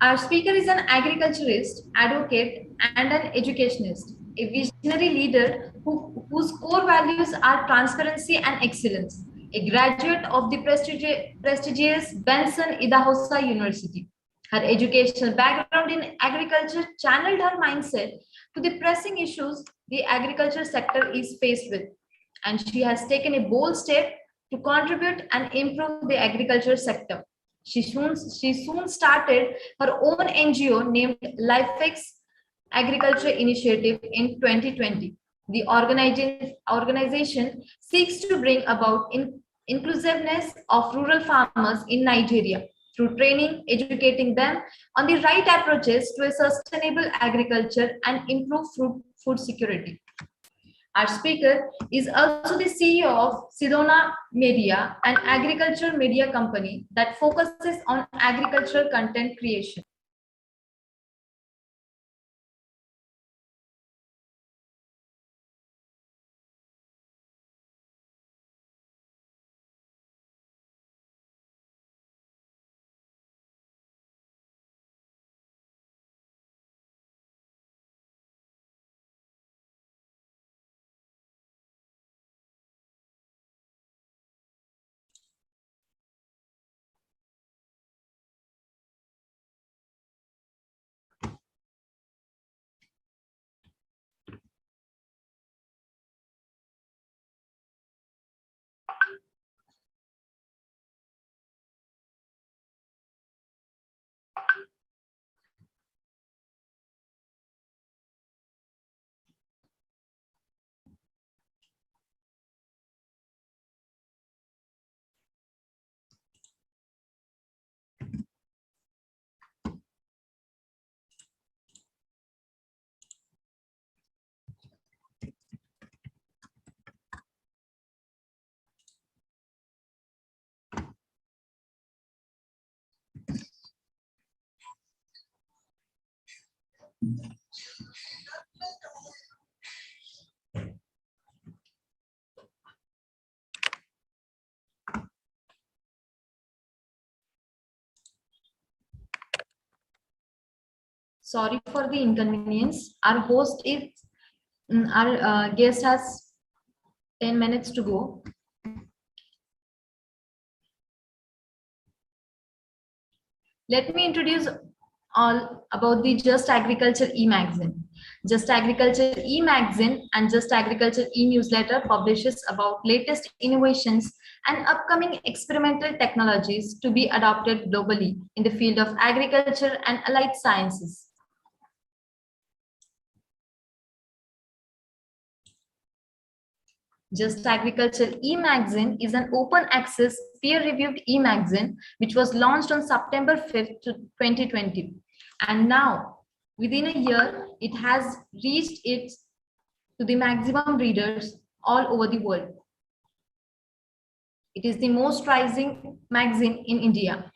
Our speaker is an agriculturist, advocate, and an educationist, a visionary leader whose core values are transparency and excellence, a graduate of the prestigious Benson Idahosa University. Her educational background in agriculture channeled her mindset to the pressing issues the agriculture sector is faced with, and she has taken a bold step to contribute and improve the agriculture sector. She soon started her own NGO named Lifex Agriculture Initiative in 2020. The organization seeks to bring about inclusiveness of rural farmers in Nigeria through training, educating them on the right approaches to a sustainable agriculture and improve food security. Our speaker is also the CEO of Sidona Media, an agricultural media company that focuses on agricultural content creation. Sorry for the inconvenience. Our host is, our guest has 10 minutes to go. Let me introduce all about the Just Agriculture e-magazine. Just Agriculture e-magazine and Just Agriculture e-newsletter publishes about latest innovations and upcoming experimental technologies to be adopted globally in the field of agriculture and allied sciences. Just Agriculture e-magazine is an open access peer-reviewed e-magazine which was launched on September 5th, 2020. And now, within a year, it has reached its to the maximum readers all over the world. It is the most rising magazine in India.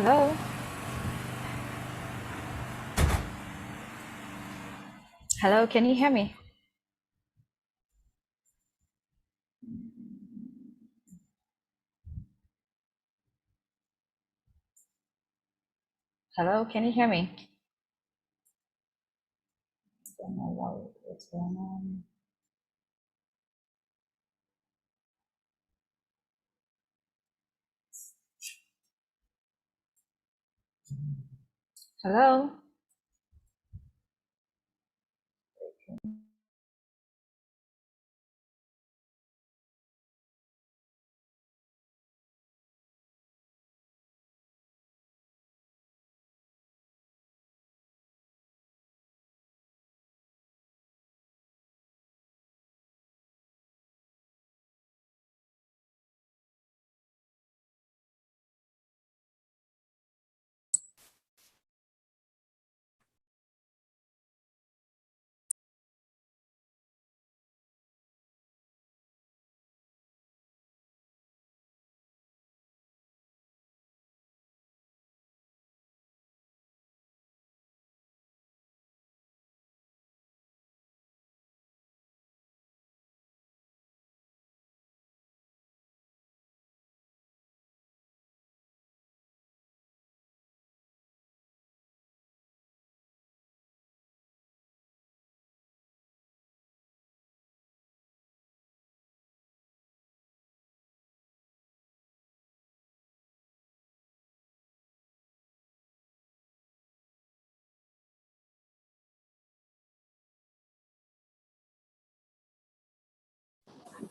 Hello? Hello, can you hear me? Hello, can you hear me? I don't know what's going on. Hello?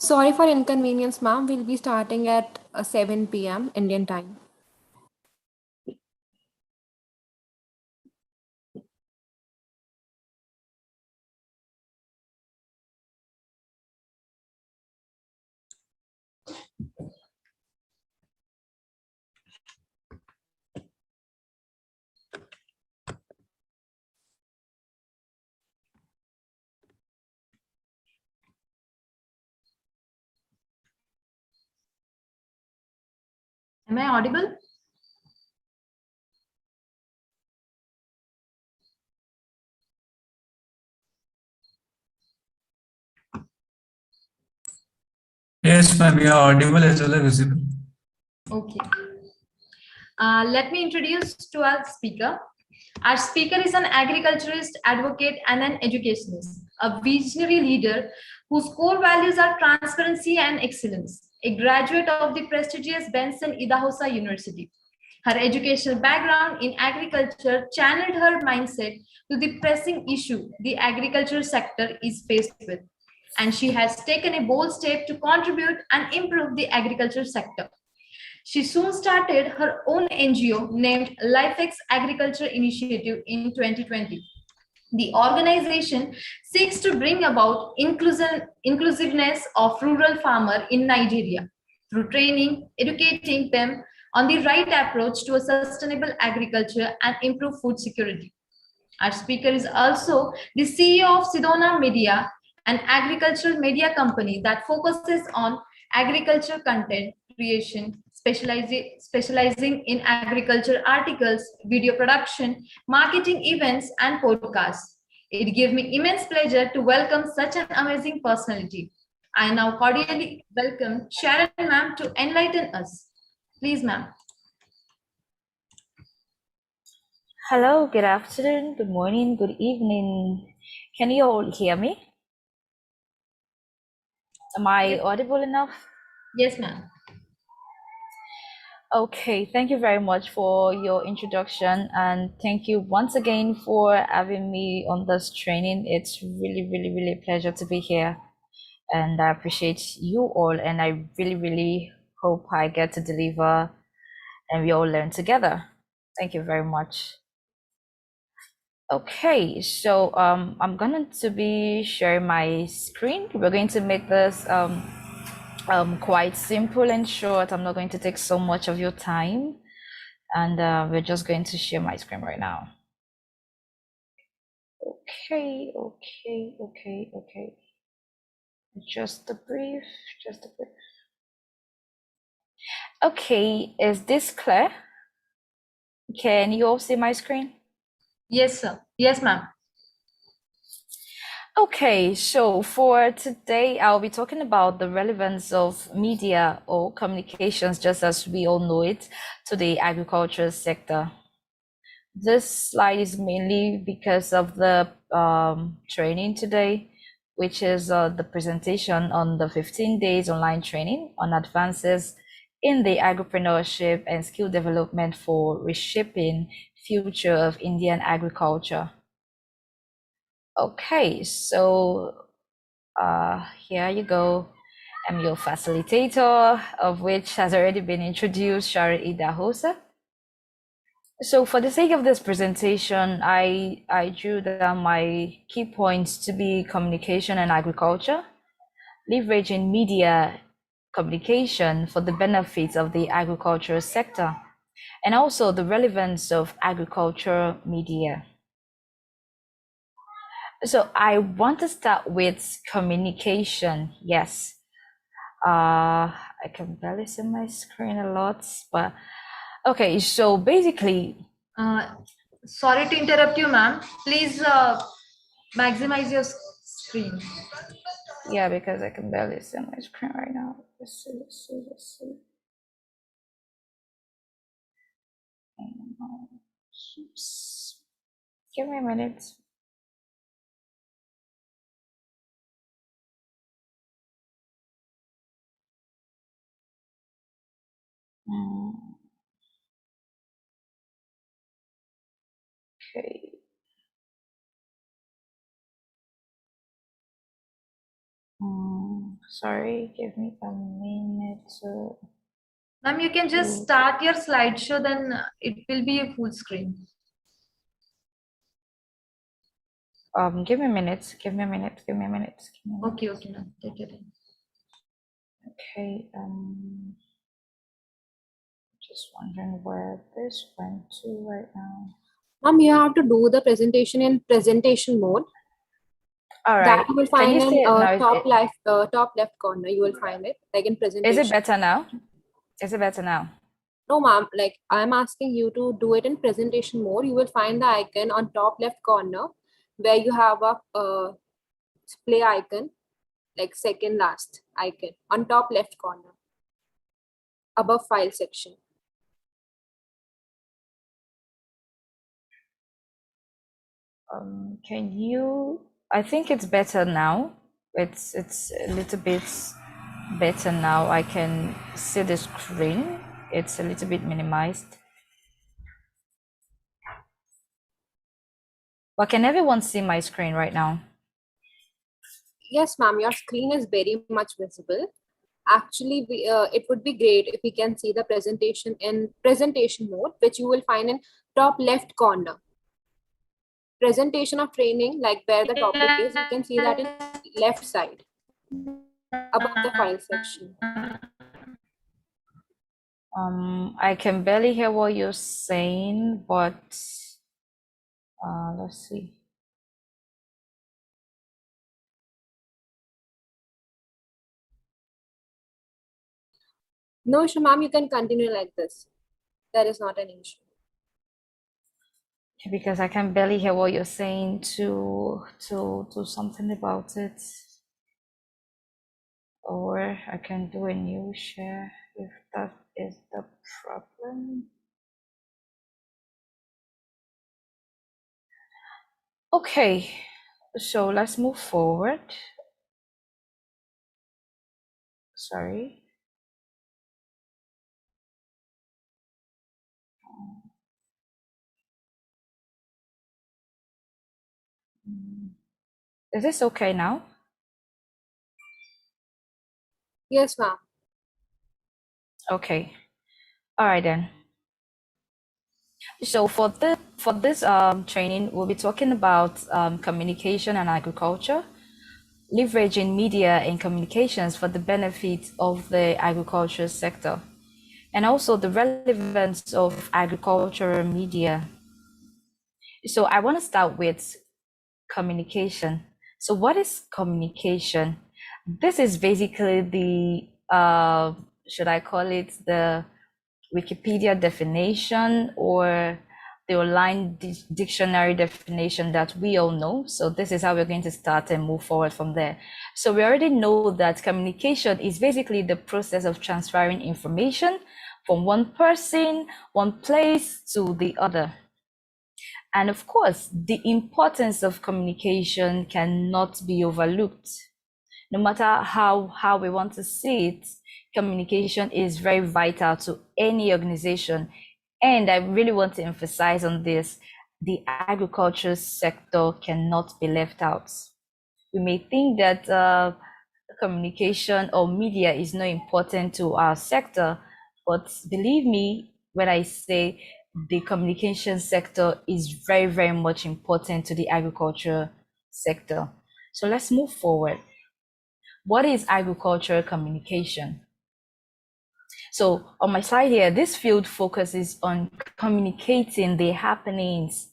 Sorry for inconvenience, ma'am. We'll be starting at 7 p.m. Indian time. Am I audible? Yes, ma'am, you are audible as well as visible. Okay. Let me introduce to our speaker. Our speaker is an agriculturist, advocate, and an educationist, a visionary leader whose core values are transparency and excellence. A graduate of the prestigious Benson Idahosa University. Her educational background in agriculture channeled her mindset to the pressing issue the agricultural sector is faced with, and she has taken a bold step to contribute and improve the agriculture sector. She soon started her own NGO named Lifex Agriculture Initiative in 2020. The organization seeks to bring about inclusiveness of rural farmers in Nigeria through training, educating them on the right approach to a sustainable agriculture and improve food security. Our speaker is also the CEO of Sidona Media, an agricultural media company that focuses on agriculture content creation, specializing in agriculture articles, video production, marketing events, and podcasts. It gives me immense pleasure to welcome such an amazing personality. I now cordially welcome Sharon ma'am to enlighten us. Please, ma'am. Hello, good afternoon, good morning, good evening. Can you all hear me? Am I audible enough? Yes, ma'am. Okay, thank you very much for your introduction, and thank you once again for having me on this training. It's really a pleasure to be here, and I appreciate you all, and I really hope I get to deliver and we all learn together. Thank you very much. Okay, so I'm going to be sharing my screen. We're going to make this quite simple and short. I'm not going to take so much of your time, and we're just going to share my screen right now. Okay. Just a brief. Okay, is this clear? Can you all see my screen? Yes, sir. Yes, ma'am. Okay, so for today, I'll be talking about the relevance of media or communications, just as we all know it, to the agriculture sector. This slide is mainly because of the training today, which is the presentation on the 15 days online training on advances in the agripreneurship and skill development for reshaping future of Indian agriculture. Okay, so here you go. I'm your facilitator, of which has already been introduced, Sharon Idahosa. So for the sake of this presentation, I drew down my key points to be communication and agriculture, leveraging media communication for the benefits of the agricultural sector, and also the relevance of agricultural media. So I want to start with communication. Yes. I can barely see my screen a lot, but okay, so basically, Sorry to interrupt you, ma'am. Please maximize your screen. yeah, because I can barely see my screen right now. Let's see. Oops. Give me a minute. Okay. Sorry, give me a minute to. Ma'am, you can just start your slideshow, then it will be a full screen. Give me a minute. Okay, ma'am. Take your time. Okay. Just wondering where this went to right now. Ma'am, you have to do the presentation in presentation mode. All right. That you will find Can you see in it now? top left corner. You will find it like in presentation. Is it better now? No, ma'am. Like I'm asking you to do it in presentation mode. You will find the icon on top left corner where you have a play icon, like second last icon on top left corner above file section. Can you? I think it's better now. It's a little bit better now. I can see the screen. It's a little bit minimized. But can everyone see my screen right now? Yes, ma'am. Your screen is very much visible. Actually, it would be great if we can see the presentation in presentation mode, which you will find in top left corner. Presentation of training, like where the topic is, you can see that in left side above the file section. I can barely hear what you're saying, but let's see. No issue, ma'am. You can continue like this. There is not an issue. Because I can barely hear what you're saying to do something about it. Or I can do a new share if that is the problem. Okay, so let's move forward. Sorry. Is this okay now? Yes, ma'am. Okay. All right then. So for this training, we'll be talking about communication and agriculture, leveraging media and communications for the benefit of the agriculture sector, and also the relevance of agricultural media. So I want to start with communication. So what is communication? This is basically the should I call it the Wikipedia definition or the online dictionary definition that we all know. So this is how we're going to start and move forward from there. So we already know that communication is basically the process of transferring information from one person, one place to the other. And of course, the importance of communication cannot be overlooked. No matter how we want to see it, communication is very vital to any organization. And I really want to emphasize on this, the agriculture sector cannot be left out. We may think that communication or media is not important to our sector, but believe me when I say the communication sector is very, very much important to the agriculture sector. So let's move forward. What is agricultural communication? So on my slide here, this field focuses on communicating the happenings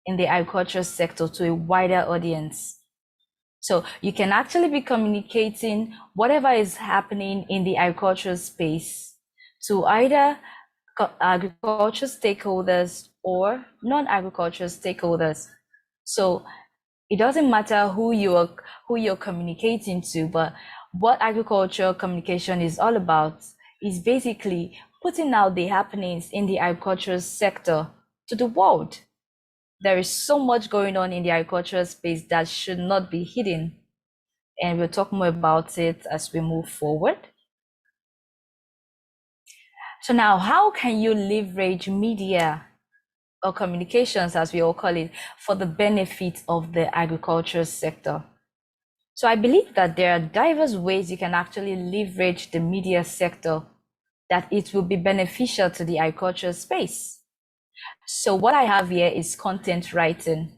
in the agriculture sector to a wider audience. So you can actually be communicating whatever is happening in the agricultural space to either agriculture stakeholders or non-agricultural stakeholders. So it doesn't matter who you're communicating to, but what agricultural communication is all about is basically putting out the happenings in the agricultural sector to the world. There is so much going on in the agricultural space that should not be hidden. And we'll talk more about it as we move forward. So now, how can you leverage media or communications, as we all call it, for the benefit of the agriculture sector? So I believe that there are diverse ways you can actually leverage the media sector that it will be beneficial to the agriculture space. So what I have here is content writing.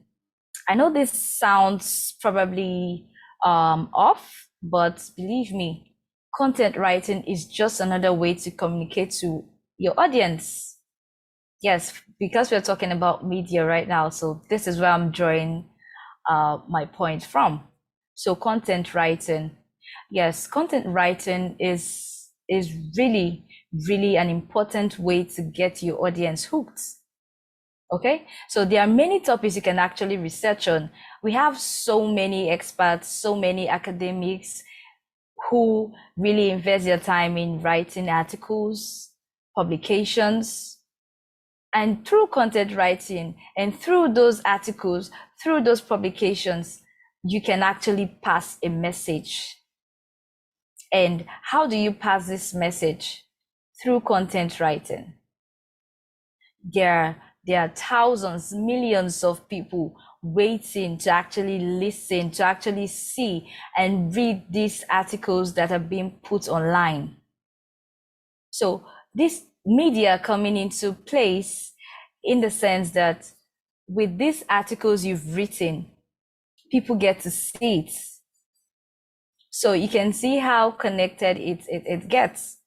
I know this sounds probably off, but believe me, content writing is just another way to communicate to your audience. Yes, because we're talking about media right now, so this is where I'm drawing my point from. So content writing, yes, content writing is really, really an important way to get your audience hooked. Okay, so there are many topics you can actually research on. We have so many experts, so many academics who really invest their time in writing articles, publications, and through content writing and through those articles, through those publications, you can actually pass a message. And how do you pass this message? Through content writing. There are thousands, millions of people waiting to actually listen, to actually see and read these articles that are being put online. So this media coming into place in the sense that with these articles you've written, people get to see it. So you can see how connected it gets.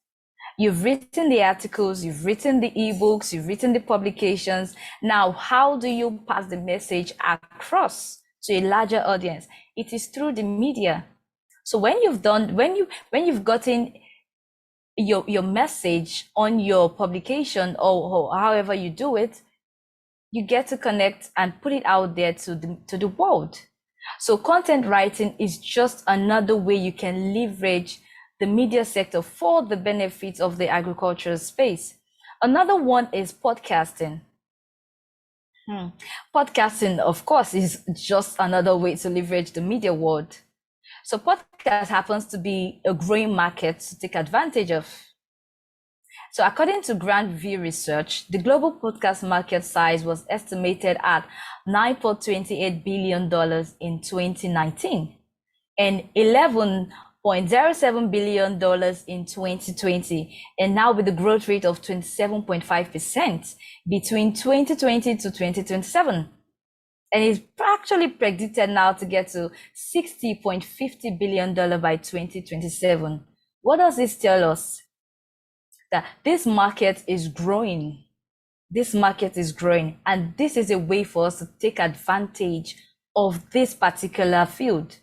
You've written the articles, you've written the ebooks, you've written the publications. Now, how do you pass the message across to a larger audience? It is through the media. So when you've gotten your message on your publication or however you do it, you get to connect and put it out there to the world. So content writing is just another way you can leverage the media sector for the benefits of the agricultural space. Another one is podcasting. Podcasting, of course, is just another way to leverage the media world. So podcast happens to be a growing market to take advantage of. So according to Grand View Research, the global podcast market size was estimated at $9.28 billion in 2019 and $11.07 billion in 2020, and now with a growth rate of 27.5% between 2020 to 2027. And it's actually predicted now to get to $60.50 billion by 2027. What does this tell us? That this market is growing. This market is growing, and this is a way for us to take advantage of this particular field.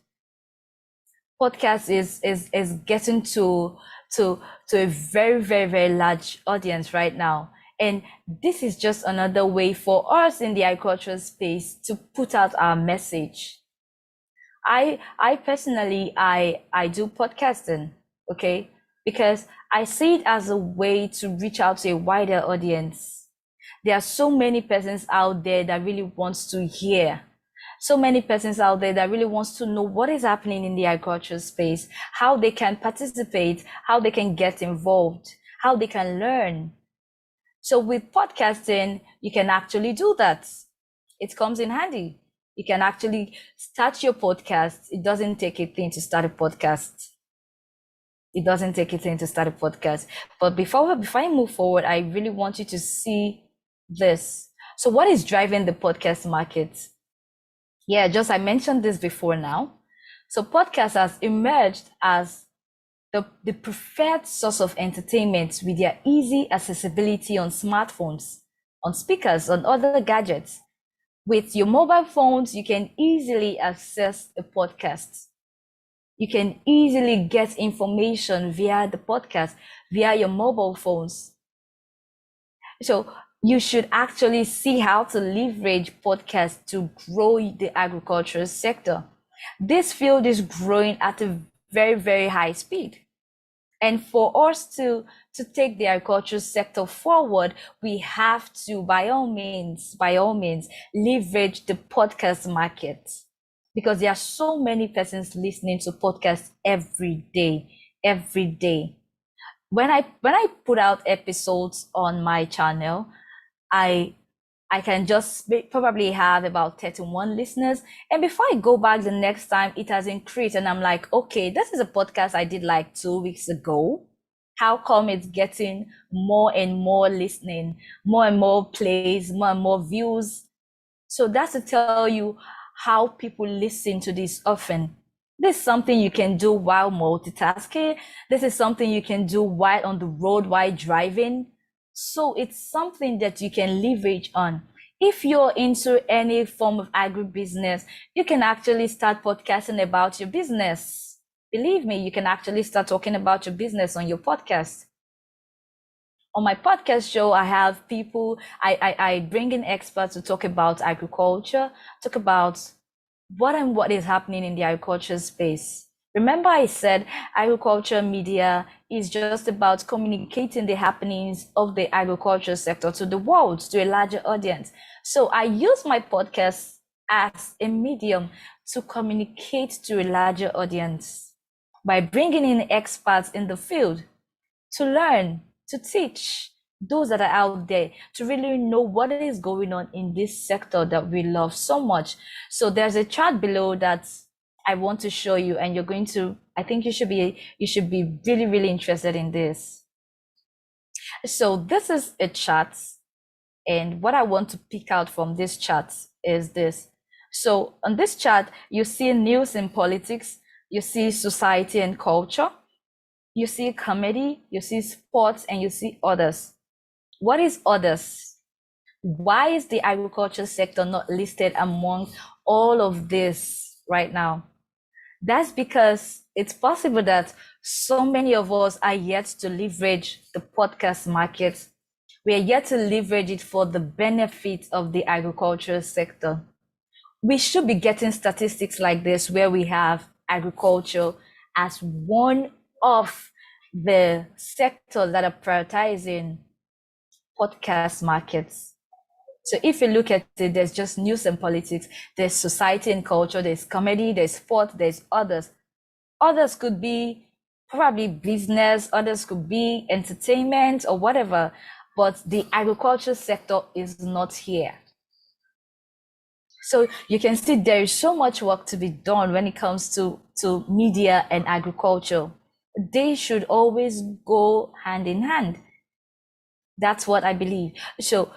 Podcast is getting to to a very, very, very large audience right now. And this is just another way for us in the agricultural space to put out our message. I personally, I do podcasting, okay? Because I see it as a way to reach out to a wider audience. There are so many persons out there that really wants to hear. So many persons out there that really wants to know what is happening in the agricultural space, how they can participate, how they can get involved, how they can learn. So with podcasting, you can actually do that. It comes in handy. You can actually start your podcast. It doesn't take a thing to start a podcast. It doesn't take a thing to start a podcast. But before I move forward, I really want you to see this. So what is driving the podcast market? Yeah, I mentioned this before now. So podcast has emerged as the preferred source of entertainment with their easy accessibility on smartphones, on speakers, on other gadgets. With your mobile phones, you can easily access a podcast. You can easily get information via the podcast, via your mobile phones. So you should actually see how to leverage podcasts to grow the agricultural sector. This field is growing at a very, very high speed. And for us to take the agricultural sector forward, we have to, by all means, leverage the podcast market. Because there are so many persons listening to podcasts every day. When I put out episodes on my channel, I can just probably have about 31 listeners. And before I go back the next time, it has increased. And I'm like, okay, this is a podcast I did like 2 weeks ago. How come it's getting more and more listening, more and more plays, more and more views? So that's to tell you how people listen to this often. This is something you can do while multitasking. This is something you can do while on the road, while driving. So it's something that you can leverage on. If you're into any form of agribusiness, you can actually start podcasting about your business. Believe me, you can actually start talking about your business on your podcast. On my podcast show, I have people, I bring in experts to talk about agriculture, talk about what is happening in the agriculture space. Remember I said agriculture media is just about communicating the happenings of the agriculture sector to the world, to a larger audience. So I use my podcast as a medium to communicate to a larger audience by bringing in experts in the field to learn, to teach those that are out there to really know what is going on in this sector that we love so much. So there's a chart below that I want to show you, and you're going to, I think you should be really, really interested in this. So this is a chart, and what I want to pick out from this chart is this. So on this chart, you see news and politics, you see society and culture, you see comedy, you see sports, and you see others. What is others? Why is the agriculture sector not listed among all of this right now? That's because it's possible that so many of us are yet to leverage the podcast market. We are yet to leverage it for the benefit of the agricultural sector. We should be getting statistics like this where we have agriculture as one of the sectors that are prioritizing podcast markets. So if you look at it, there's just news and politics, there's society and culture, there's comedy, there's sport, there's others. Others could be probably business, others could be entertainment or whatever, but the agriculture sector is not here. So you can see there is so much work to be done when it comes to media and agriculture. They should always go hand in hand. That's what I believe. So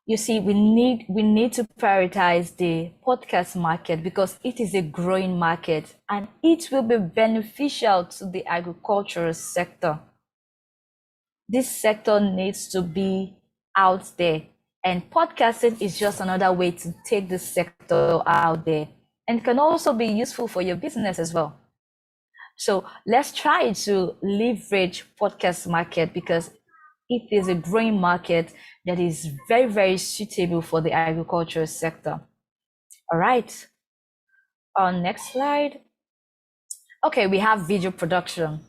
you see, we need to prioritize the podcast market because it is a growing market and it will be beneficial to the agricultural sector. This sector needs to be out there, and podcasting is just another way to take the sector out there and can also be useful for your business as well. So let's try to leverage podcast market because it is a growing market that is very, very suitable for the agricultural sector. All right. Next slide. Okay, we have video production.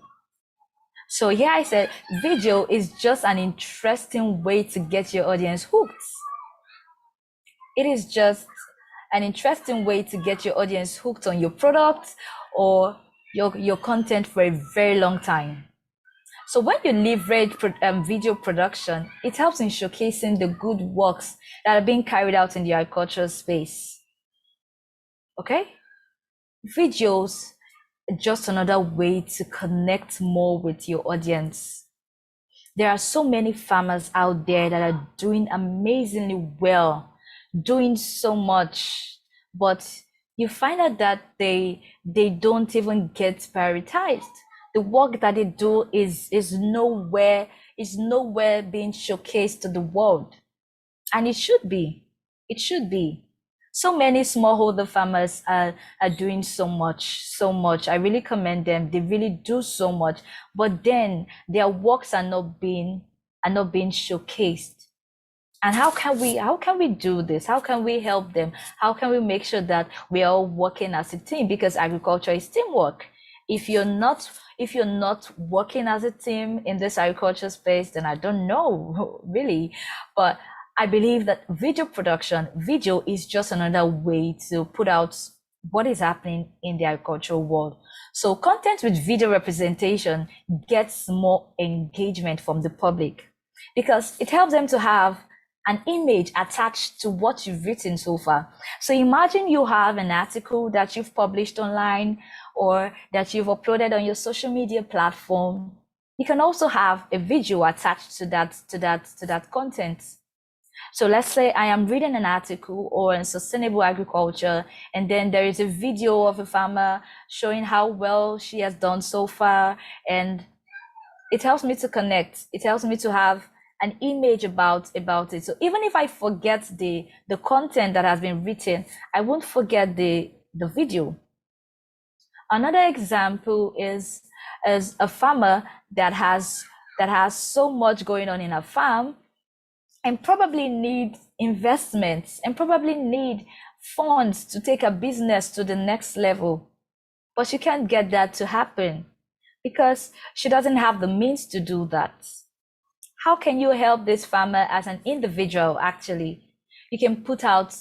So here I said video is just an interesting way to get your audience hooked. It is just an interesting way to get your audience hooked on your product or your content for a very long time. So when you leverage video production, it helps in showcasing the good works that are being carried out in the agricultural space. Okay? Videos are just another way to connect more with your audience. There are so many farmers out there that are doing amazingly well, doing so much, but you find out that they don't even get prioritized. The work that they do is nowhere being showcased to the world, and it should be. So many smallholder farmers are doing so much. I really commend them. They really do so much, but then their works are not being showcased. And how can we do this? How can we help them? How can we make sure that we are all working as a team? Because agriculture is teamwork. If you're not working as a team in this agriculture space, then I don't know really. But I believe that video is just another way to put out what is happening in the agricultural world. So content with video representation gets more engagement from the public because it helps them to have an image attached to what you've written so far. So imagine you have an article that you've published online or that you've uploaded on your social media platform. You can also have a video attached to that content. So let's say I am reading an article on sustainable agriculture, and then there is a video of a farmer showing how well she has done so far, and it helps me to connect. It helps me to have an image about it. So even if I forget the content that has been written, I won't forget the video. Another example is a farmer that has so much going on in a farm and probably need investments and probably need funds to take a business to the next level. But she can't get that to happen because she doesn't have the means to do that. How can you help this farmer as an individual? Actually, you can put out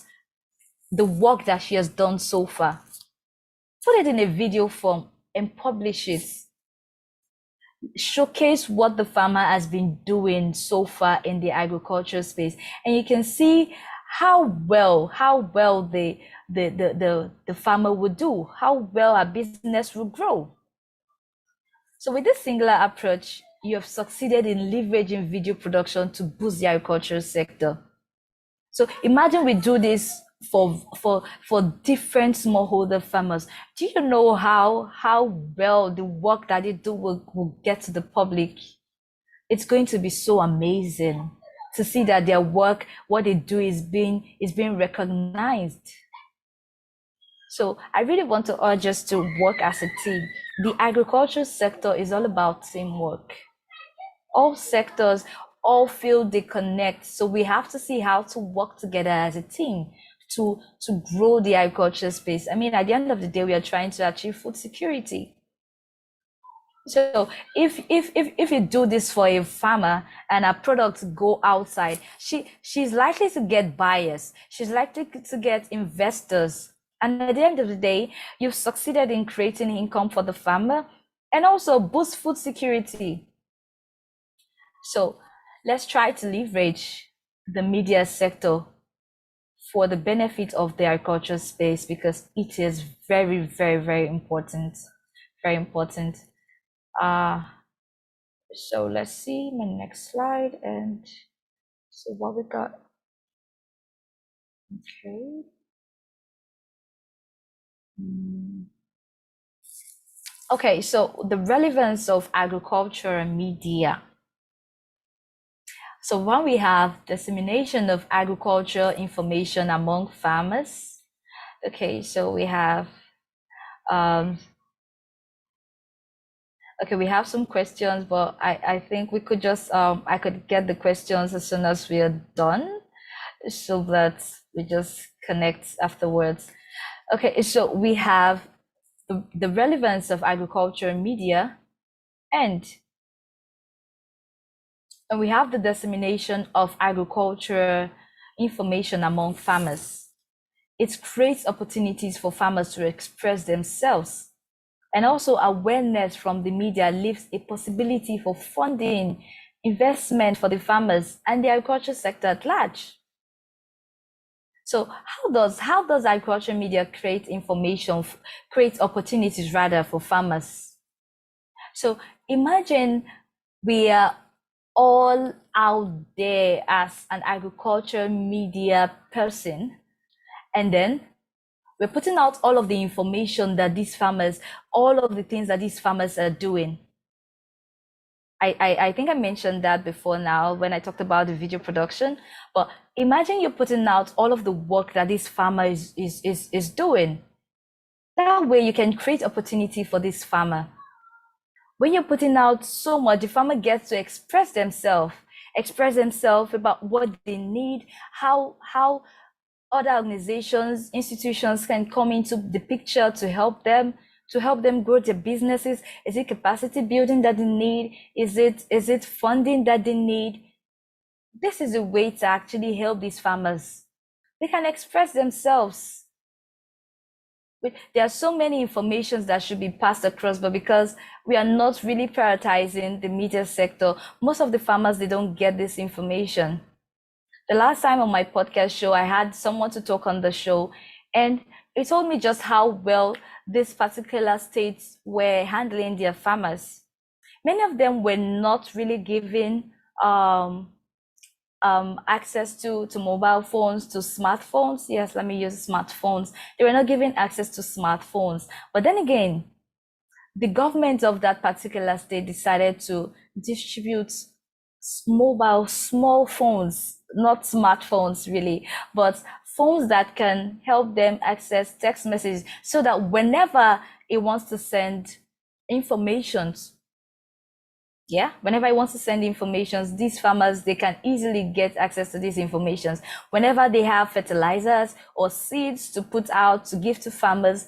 the work that she has done so far, put it in a video form and publish it. Showcase what the farmer has been doing so far in the agriculture space, and you can see how well the farmer would do, how well a business will grow. So with this singular approach, you have succeeded in leveraging video production to boost the agricultural sector. So imagine we do this for different smallholder farmers. Do you know how well the work that they do will get to the public? It's going to be so amazing to see that their work, what they do is being recognized. So I really want to urge us to work as a team. The agricultural sector is all about teamwork. All sectors, all fields, they connect. So we have to see how to work together as a team to grow the agriculture space. I mean, at the end of the day, we are trying to achieve food security. So if you do this for a farmer and a product go outside, she's likely to get buyers. She's likely to get investors. And at the end of the day, you've succeeded in creating income for the farmer and also boost food security. So let's try to leverage the media sector for the benefit of the agricultural space because it is very, very, very important. Very important. So let's see my next slide and see what we got. Okay. Okay, so the relevance of agriculture and media. So when we have dissemination of agriculture information among farmers, okay, so we have Okay, we have some questions, but I think we could just I could get the questions as soon as we are done, so that we just connect afterwards. Okay, so we have the relevance of agriculture media, and we have the dissemination of agriculture information among farmers. It creates opportunities for farmers to express themselves. And also awareness from the media leaves a possibility for funding, investment for the farmers and the agriculture sector at large. So how does agriculture media create information, create opportunities rather for farmers? So imagine we are all out there as an agriculture media person, and then we're putting out all of the information that these farmers, all of the things that these farmers are doing. I think I mentioned that before now when I talked about the video production, but imagine you're putting out all of the work that this farmer is doing. That way you can create opportunity for this farmer. When you're putting out so much, the farmer gets to express themselves about what they need, how other organizations, institutions can come into the picture to help them grow their businesses. Is it capacity building that they need? Is it funding that they need? This is a way to actually help these farmers. They can express themselves. There are so many informations that should be passed across, but because we are not really prioritizing the media sector, most of the farmers, they don't get this information. The last time on my podcast show, I had someone to talk on the show, and he told me just how well these particular states were handling their farmers. Many of them were not really given access to mobile phones, to smartphones. Yes, let me use smartphones. They were not given access to smartphones. But then again, the government of that particular state decided to distribute mobile small phones, not smartphones really, but phones that can help them access text messages, so that whenever it wants to send informations, whenever I want to send informations, these farmers, they can easily get access to these informations. Whenever they have fertilizers or seeds to put out to give to farmers,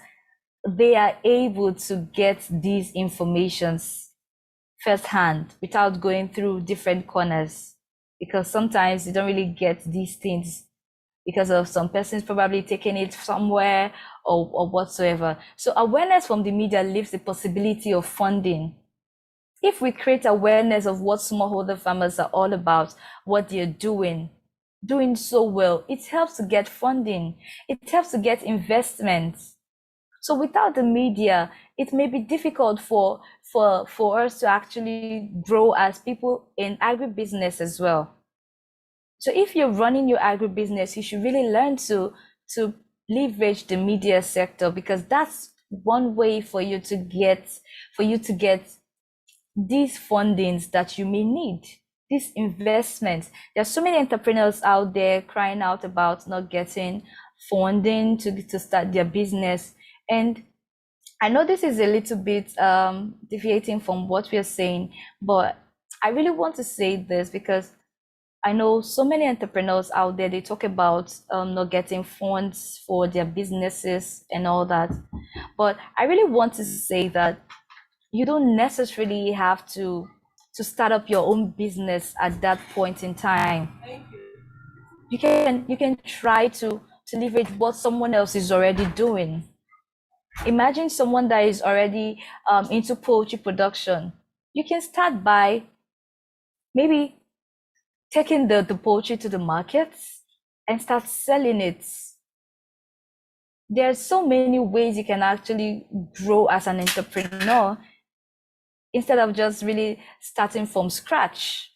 they are able to get these informations firsthand without going through different corners, because sometimes you don't really get these things because of some persons probably taking it somewhere or whatsoever. So awareness from the media leaves the possibility of funding. If we create awareness of what smallholder farmers are all about, what they're doing so well, it helps to get funding. It helps to get investment. So without the media, it may be difficult for us to actually grow as people in agribusiness as well. So if you're running your agribusiness, you should really learn to leverage the media sector, because that's one way for you to get these fundings that you may need, these investments. There's so many entrepreneurs out there crying out about not getting funding to start their business. And I know this is a little bit deviating from what we are saying, but I really want to say this because I know so many entrepreneurs out there, they talk about not getting funds for their businesses and all that. But I really want to say that you don't necessarily have to start up your own business at that point in time. You can try to leverage what someone else is already doing. Imagine someone that is already into poultry production. You can start by maybe taking the poultry to the markets and start selling it. There are so many ways you can actually grow as an entrepreneur instead of just really starting from scratch.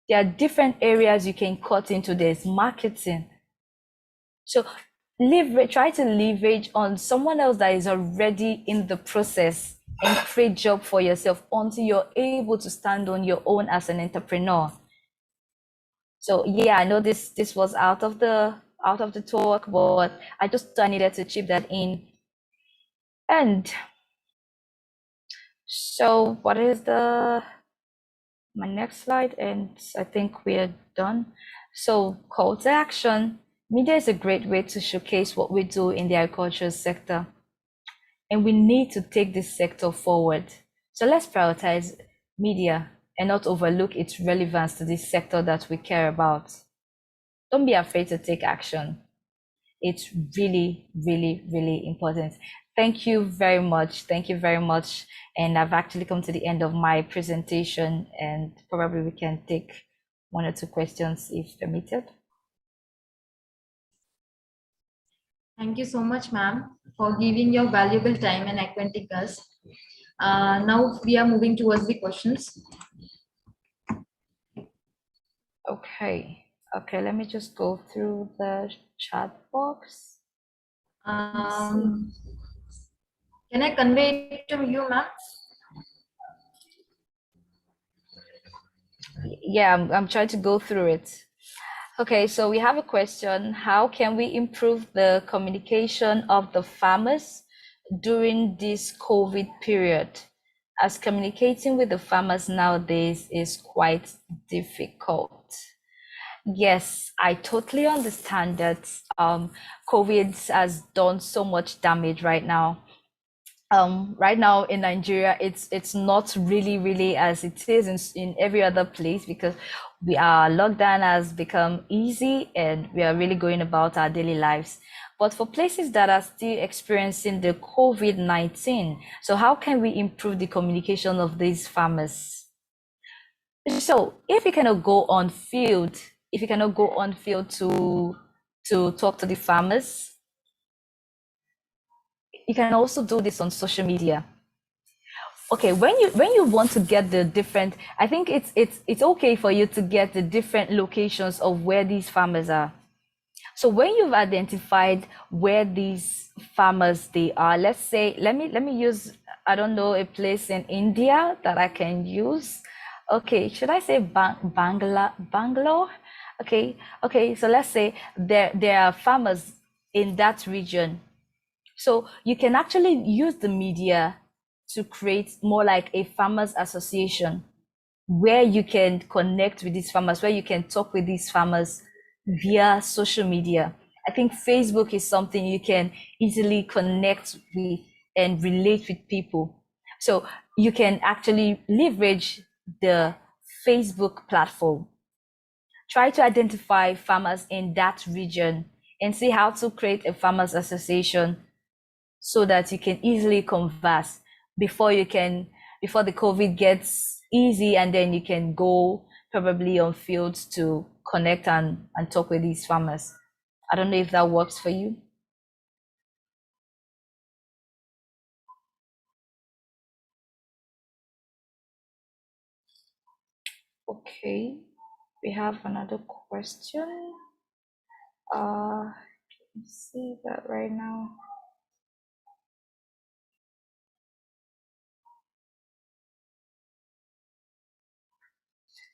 There are different areas you can cut into. There's marketing. So try to leverage on someone else that is already in the process and create job for yourself until you're able to stand on your own as an entrepreneur. So yeah, I know this was out of the talk, but I just needed to chip that in. And So what is my next slide? And I think we're done. So call to action. Media is a great way to showcase what we do in the agriculture sector. And we need to take this sector forward. So let's prioritize media and not overlook its relevance to this sector that we care about. Don't be afraid to take action. It's really, really, really important. Thank you very much. Thank you very much. And I've actually come to the end of my presentation, and probably we can take 1 or 2 questions if permitted. Thank you so much, ma'am, for giving your valuable time and acquainting us. Now we are moving towards the questions. Okay. Okay, let me just go through the chat box. Can I convey it to you, ma'am? Yeah, I'm trying to go through it. Okay, so we have a question. How can we improve the communication of the farmers during this COVID period? As communicating with the farmers nowadays is quite difficult. Yes, I totally understand that COVID has done so much damage right now. Right now in Nigeria, it's not really as it is in every other place, because our lockdown has become easy and we are really going about our daily lives. But for places that are still experiencing the COVID-19, so how can we improve the communication of these farmers? So if you cannot go on field, to talk to the farmers, you can also do this on social media. Okay, when you want to get the different, I think it's okay for you to get the different locations of where these farmers are. So when you've identified where these farmers they are, let's say, let me use, I don't know, a place in India that I can use. Okay, should I say Bangalore? Okay, so let's say there are farmers in that region. So you can actually use the media to create more like a farmers association where you can connect with these farmers, where you can talk with these farmers via social media. I think Facebook is something you can easily connect with and relate with people. So you can actually leverage the Facebook platform. Try to identify farmers in that region and see how to create a farmers association so that you can easily converse before the COVID gets easy, and then you can go probably on fields to connect and talk with these farmers. I don't know if that works for you. Okay, we have another question. Can you see that right now?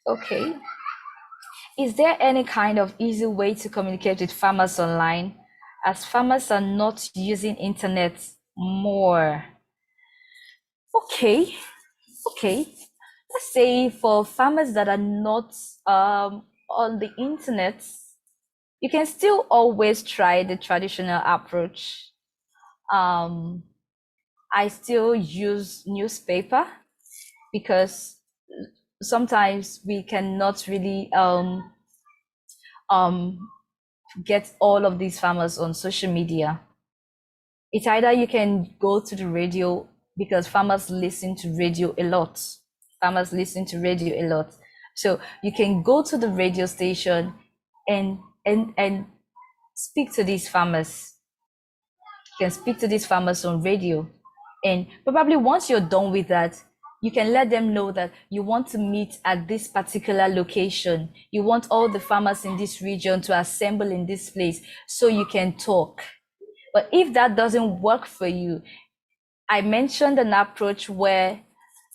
Okay. Is there any kind of easy way to communicate with farmers online, as farmers are not using internet more? Okay. Let's say for farmers that are not on the internet, you can still always try the traditional approach. I still use newspaper because sometimes we cannot really get all of these farmers on social media. It's either you can go to the radio, because farmers listen to radio a lot. So you can go to the radio station and speak to these farmers. You can speak to these farmers on radio. And probably once you're done with that, you can let them know that you want to meet at this particular location. You want all the farmers in this region to assemble in this place so you can talk. But if that doesn't work for you, I mentioned an approach where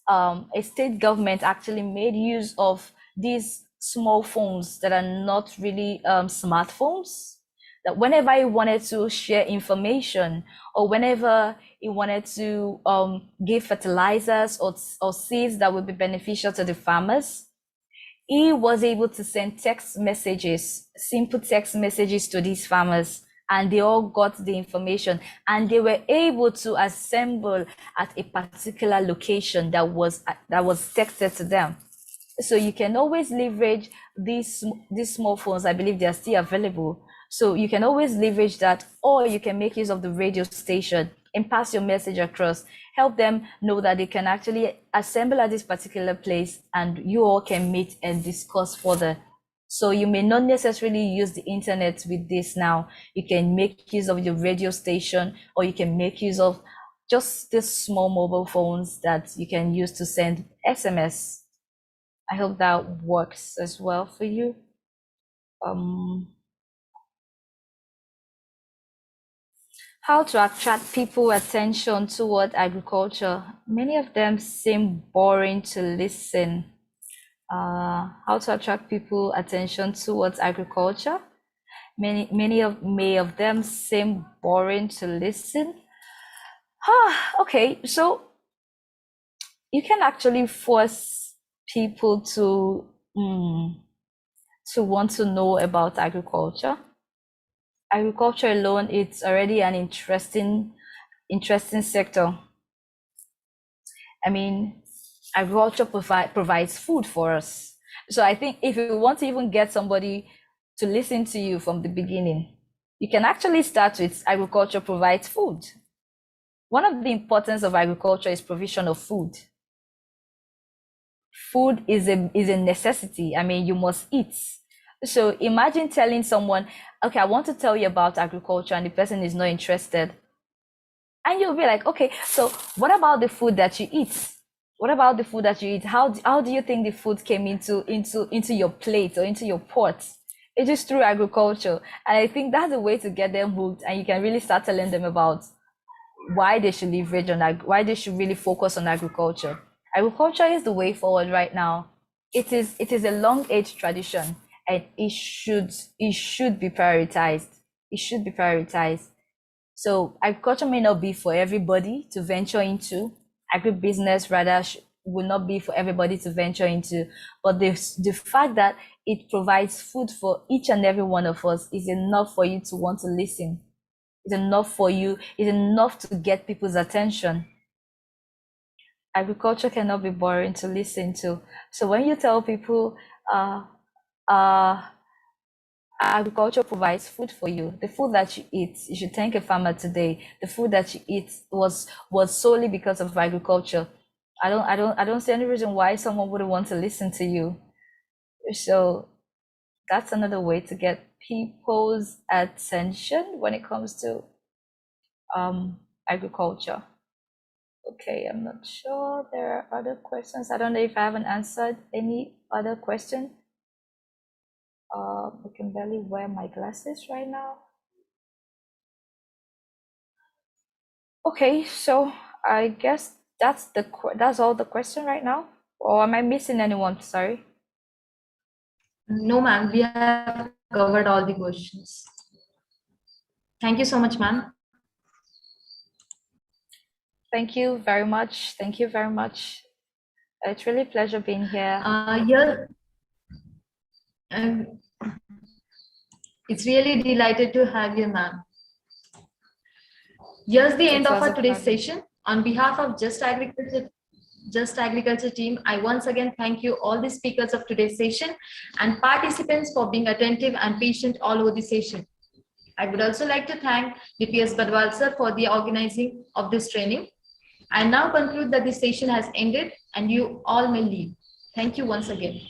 a state government actually made use of these small phones that are not really smartphones. that whenever he wanted to share information, or whenever he wanted to give fertilizers or seeds that would be beneficial to the farmers, he was able to send text messages, simple text messages to these farmers, and they all got the information, and they were able to assemble at a particular location that was texted to them. So you can always leverage these small phones. I believe they are still available. So you can always leverage that, or you can make use of the radio station and pass your message across. Help them know that they can actually assemble at this particular place, and you all can meet and discuss further. So you may not necessarily use the internet with this now. You can make use of your radio station, or you can make use of just these small mobile phones that you can use to send SMS. I hope that works as well for you. How to attract people attention toward agriculture. Many of them seem boring to listen. How to attract people attention towards agriculture. Many of them seem boring to listen. Okay, so you can actually force people to want to know about agriculture. Agriculture alone, it's already an interesting sector. I mean, agriculture provides food for us. So I think if you want to even get somebody to listen to you from the beginning, you can actually start with agriculture provides food. One of the importance of agriculture is provision of food. Food is a necessity. I mean, you must eat. So imagine telling someone, okay, I want to tell you about agriculture, and the person is not interested. And you'll be like, okay, so what about the food that you eat? What about the food that you eat? How do you think the food came into your plate or into your pot? It is through agriculture. And I think that's the way to get them hooked, and you can really start telling them about why they should leverage on why they should really focus on agriculture. Agriculture is the way forward right now. It is a long age tradition, and it should be prioritized. It should be prioritized. So agriculture may not be for everybody to venture into. Agribusiness rather will not be for everybody to venture into. But the fact that it provides food for each and every one of us is enough for you to want to listen. It's enough for you. It's enough to get people's attention. Agriculture cannot be boring to listen to. So when you tell people agriculture provides food for you, the food that you eat, you should thank a farmer today. The food that you eat was solely because of agriculture. I don't see any reason why someone wouldn't want to listen to you. So that's another way to get people's attention when it comes to agriculture. Okay, I'm not sure there are other questions. I don't know if I haven't answered any other question. I can barely wear my glasses right now. Okay, so I guess that's all the question right now. Or am I missing anyone? Sorry. No, ma'am, we have covered all the questions. Thank you so much, ma'am. Thank you very much. Thank you very much. It's really a pleasure being here. It's really delighted to have you, ma'am. Here's the end of our today's session. On behalf of Just Agriculture team, I once again thank you all the speakers of today's session and participants for being attentive and patient all over the session. I would also like to thank DPS Badwal sir for the organizing of this training. I now conclude that this session has ended and you all may leave. Thank you once again.